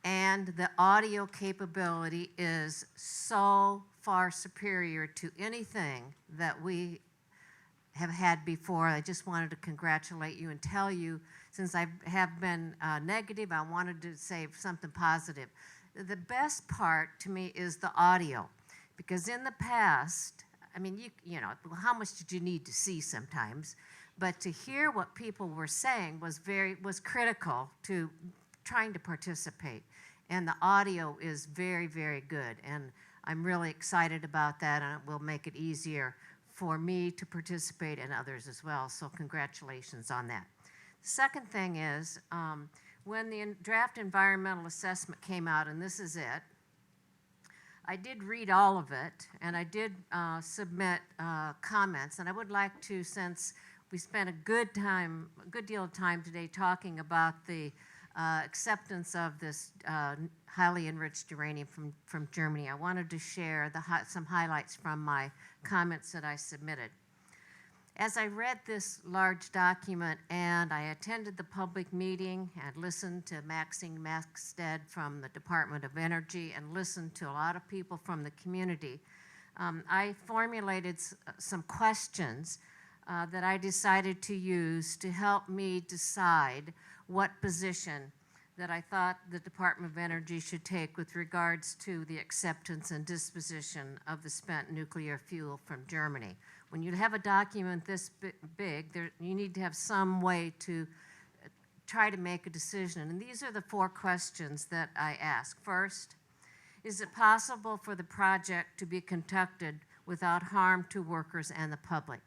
and the audio capability is so far superior to anything that we have had before. I just wanted to congratulate you and tell you, since I have been negative, I wanted to say something positive. The best part to me is the audio, because in the past, I mean, you know, how much did you need to see sometimes? But to hear what people were saying was critical to trying to participate. and the audio is very, very good. And I'm really excited about that, and it will make it easier for me to participate and others as well. So congratulations on that. The second thing is, when the draft environmental assessment came out, and this is it, I did read all of it, and I did submit comments. And I would like to, since we spent a good deal of time today talking about the acceptance of this highly enriched uranium from Germany, I wanted to share some highlights from my comments that I submitted. As I read this large document and I attended the public meeting and listened to Maxine Maxted from the Department of Energy and listened to a lot of people from the community, I formulated some questions that I decided to use to help me decide what position that I thought the Department of Energy should take with regards to the acceptance and disposition of the spent nuclear fuel from Germany. When you have a document this big, you need to have some way to try to make a decision. And these are the 4 questions that I ask. First, is it possible for the project to be conducted without harm to workers and the public?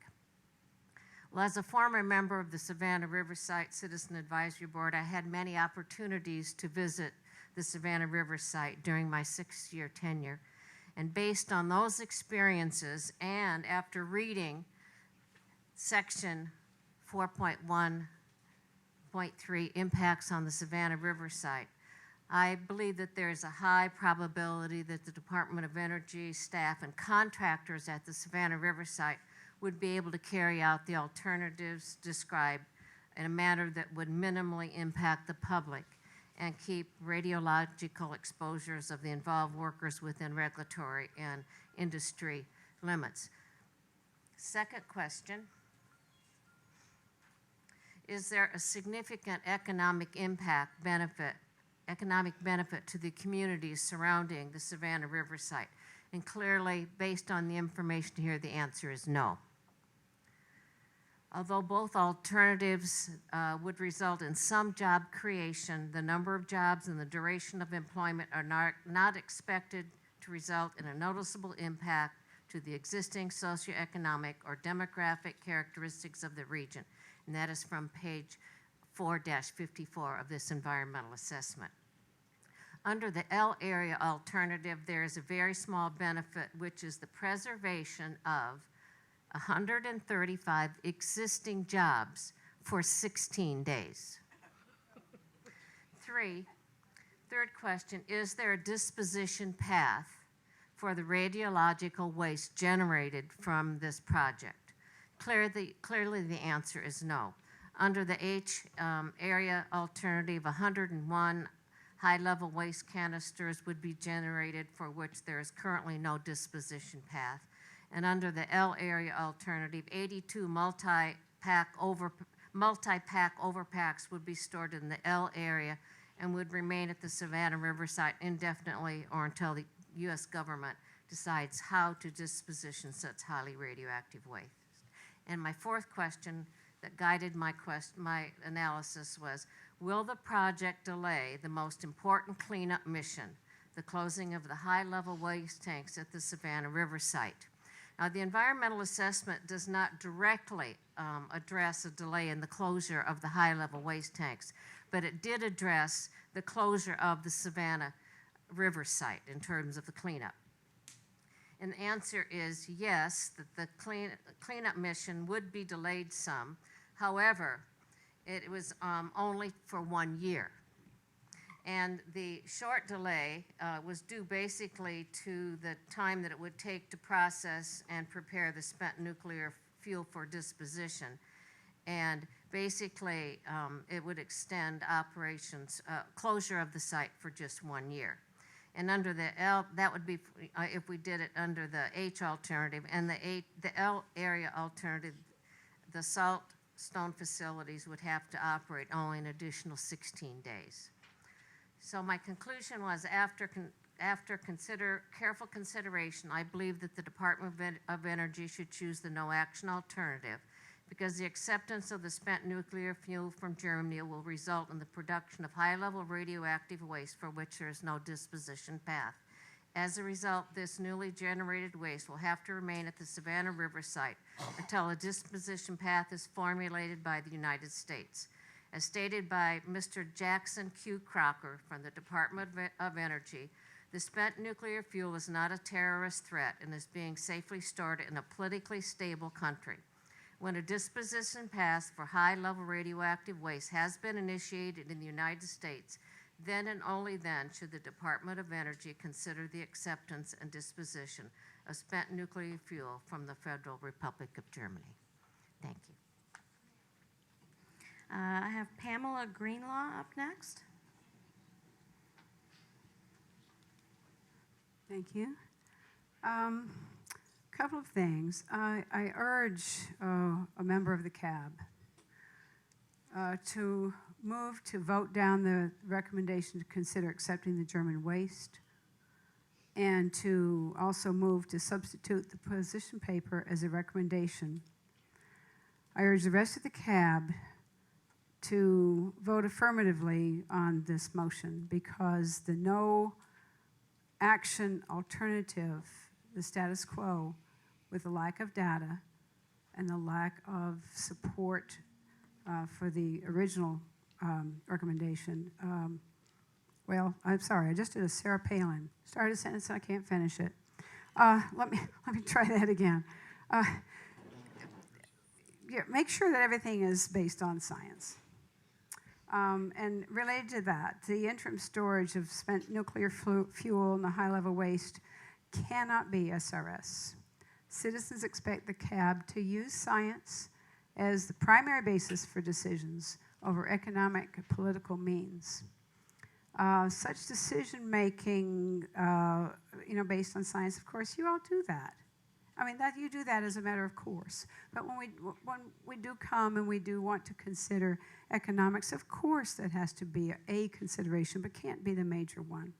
Well, as a former member of the Savannah River Site Citizen Advisory Board, I had many opportunities to visit the Savannah River Site during my 6-year tenure. And based on those experiences, and after reading section 4.1.3, impacts on the Savannah River Site, I believe that there is a high probability that the Department of Energy staff and contractors at the Savannah River Site would be able to carry out the alternatives described in a manner that would minimally impact the public and keep radiological exposures of the involved workers within regulatory and industry limits. Second question, is there a significant economic benefit to the communities surrounding the Savannah River Site? And clearly, based on the information here, the answer is no. Although both alternatives would result in some job creation, the number of jobs and the duration of employment are not expected to result in a noticeable impact to the existing socioeconomic or demographic characteristics of the region. And that is from page 4-54 of this environmental assessment. Under the L area alternative, there is a very small benefit, which is the preservation of 135 existing jobs for 16 days. Third question, is there a disposition path for the radiological waste generated from this project? Clearly the answer is no. Under the H area alternative, 101 high-level waste canisters would be generated for which there is currently no disposition path. And under the L area alternative, 82 multi-pack overpacks would be stored in the L area and would remain at the Savannah River Site indefinitely or until the U.S. government decides how to disposition such highly radioactive waste. And my 4th question that guided my analysis was, will the project delay the most important cleanup mission, the closing of the high-level waste tanks at the Savannah River Site? Now, the environmental assessment does not directly address a delay in the closure of the high-level waste tanks, but it did address the closure of the Savannah River Site in terms of the cleanup. And the answer is yes, that the cleanup mission would be delayed some. However, it was only for 1 year. And the short delay was due basically to the time that it would take to process and prepare the spent nuclear fuel for disposition. And basically, it would extend operations, closure of the site for just 1 year. And under the L, that would be if we did it under the H alternative, and the L area alternative, the salt stone facilities would have to operate only an additional 16 days. So my conclusion was, after careful consideration, I believe that the Department of Energy should choose the no action alternative because the acceptance of the spent nuclear fuel from Germany will result in the production of high-level radioactive waste for which there is no disposition path. As a result, this newly generated waste will have to remain at the Savannah River site until a disposition path is formulated by the United States. As stated by Mr. Jackson Q. Crocker from the Department of Energy, the spent nuclear fuel is not a terrorist threat and is being safely stored in a politically stable country. When a disposition path for high-level radioactive waste has been initiated in the United States, then and only then should the Department of Energy consider the acceptance and disposition of spent nuclear fuel from the Federal Republic of Germany. Thank you. I have Pamela Greenlaw up next. Thank you. Couple of things. I urge a member of the CAB to move to vote down the recommendation to consider accepting the German waste, and to also move to substitute the position paper as a recommendation. I urge the rest of the CAB to vote affirmatively on this motion, because the no action alternative, the status quo, with the lack of data and the lack of support for the original recommendation. Well, I'm sorry, I just did a Sarah Palin. Started a sentence and I can't finish it. Let me try that again. Yeah, make sure that everything is based on science. And related to that, the interim storage of spent nuclear fuel and the high-level waste cannot be SRS. Citizens expect the CAB to use science as the primary basis for decisions over economic and political means. Such decision-making, based on science, of course, you all do that. I mean, that you do that as a matter of course. But when we do come and we do want to consider economics, of course that has to be a consideration, but can't be the major one.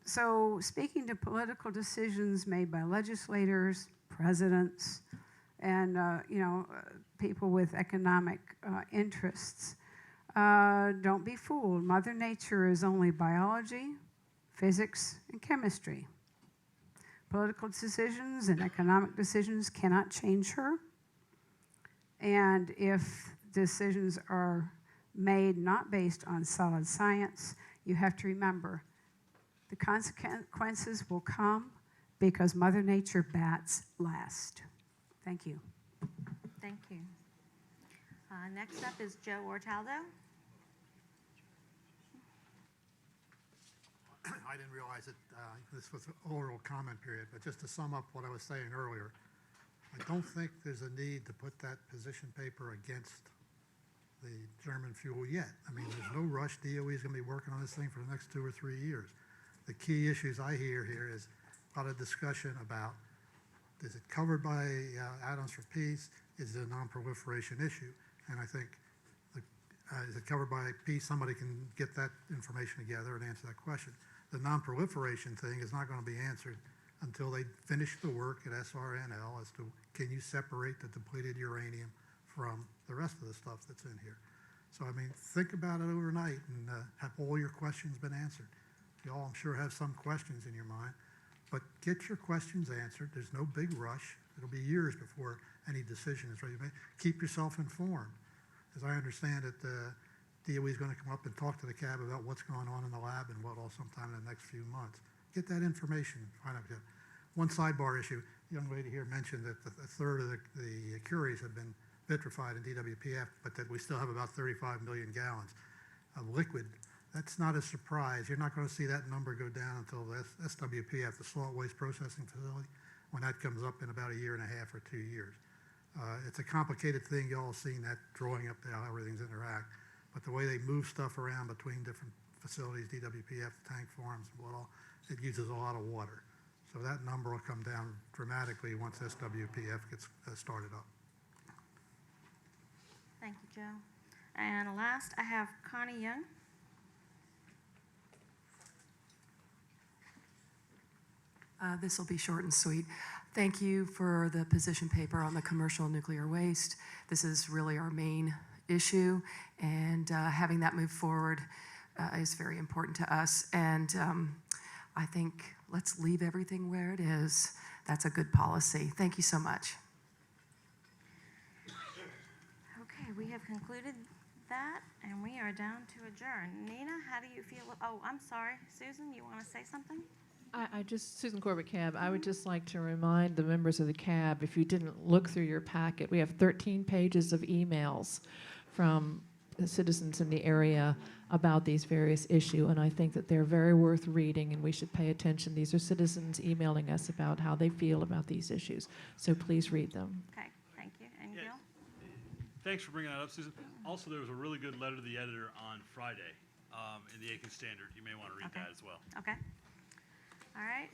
So speaking to political decisions made by legislators, presidents, and people with economic interests, don't be fooled. Mother Nature is only biology, physics, and chemistry. Political decisions and economic decisions cannot change her. And if decisions are made not based on solid science, you have to remember the consequences will come because Mother Nature bats last. Thank you. Thank you. Next up is Joe Ortaldo. I didn't realize that this was an oral comment period, but just to sum up what I was saying earlier, I don't think there's a need to put that position paper against the German fuel yet. I mean, there's no rush. DOE is going to be working on this thing for the next 2 or 3 years. The key issues I hear here is a lot of discussion about, is it covered by Atoms for Peace? Is it a non-proliferation issue? And I think, is it covered by peace? Somebody can get that information together and answer that question. The non-proliferation thing is not going to be answered until they finish the work at SRNL as to, can you separate the depleted uranium from the rest of the stuff that's in here? So, I mean, think about it overnight and have all your questions been answered. You all, I'm sure, have some questions in your mind, but get your questions answered. There's no big rush. It'll be years before any decision is ready to make. Keep yourself informed. As I understand it, DOE is going to come up and talk to the CAB about what's going on in the lab and what all sometime in the next few months. Get that information. Find out. One sidebar issue, the young lady here mentioned that a third of the Curies have been vitrified in DWPF, but that we still have about 35 million gallons of liquid. That's not a surprise. You're not going to see that number go down until the SWPF, the Salt Waste Processing Facility, when that comes up in about 1.5 years or 2 years. It's a complicated thing. You all seen that drawing up there, how everything's interact. But the way they move stuff around between different facilities, DWPF, tank farms, and what all, it uses a lot of water. So that number will come down dramatically once SWPF gets started up. Thank you, Joe. And last, I have Connie Young. This will be short and sweet. Thank you for the position paper on the commercial nuclear waste. This is really our main issue, and having that move forward is very important to us. And I think let's leave everything where it is. That's a good policy. Thank you so much. Okay, we have concluded that, and we are down to adjourn. Nina, how do you feel? Oh, I'm sorry. Susan, you want to say something? Susan Corbett, CAB. I would just like to remind the members of the CAB, if you didn't look through your packet, we have 13 pages of emails from the citizens in the area about these various issues, and I think that they're very worth reading, and we should pay attention. These are citizens emailing us about how they feel about these issues, so please read them. Okay, thank you. And Yeah. Gil? Thanks for bringing that up, Susan. Also, there was a really good letter to the editor on Friday in the Aiken Standard. You may want to read Okay. that as well. Okay. All right.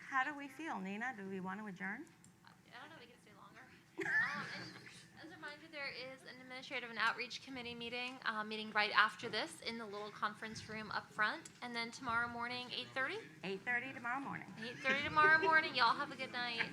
How do we feel, Nina? Do we want to adjourn? I don't know, we can stay longer. And as a reminder, there is an administrative and outreach committee meeting right after this in the little conference room up front. And then tomorrow morning, 8:30? 8:30 tomorrow morning. 8:30 tomorrow morning. Y'all have a good night.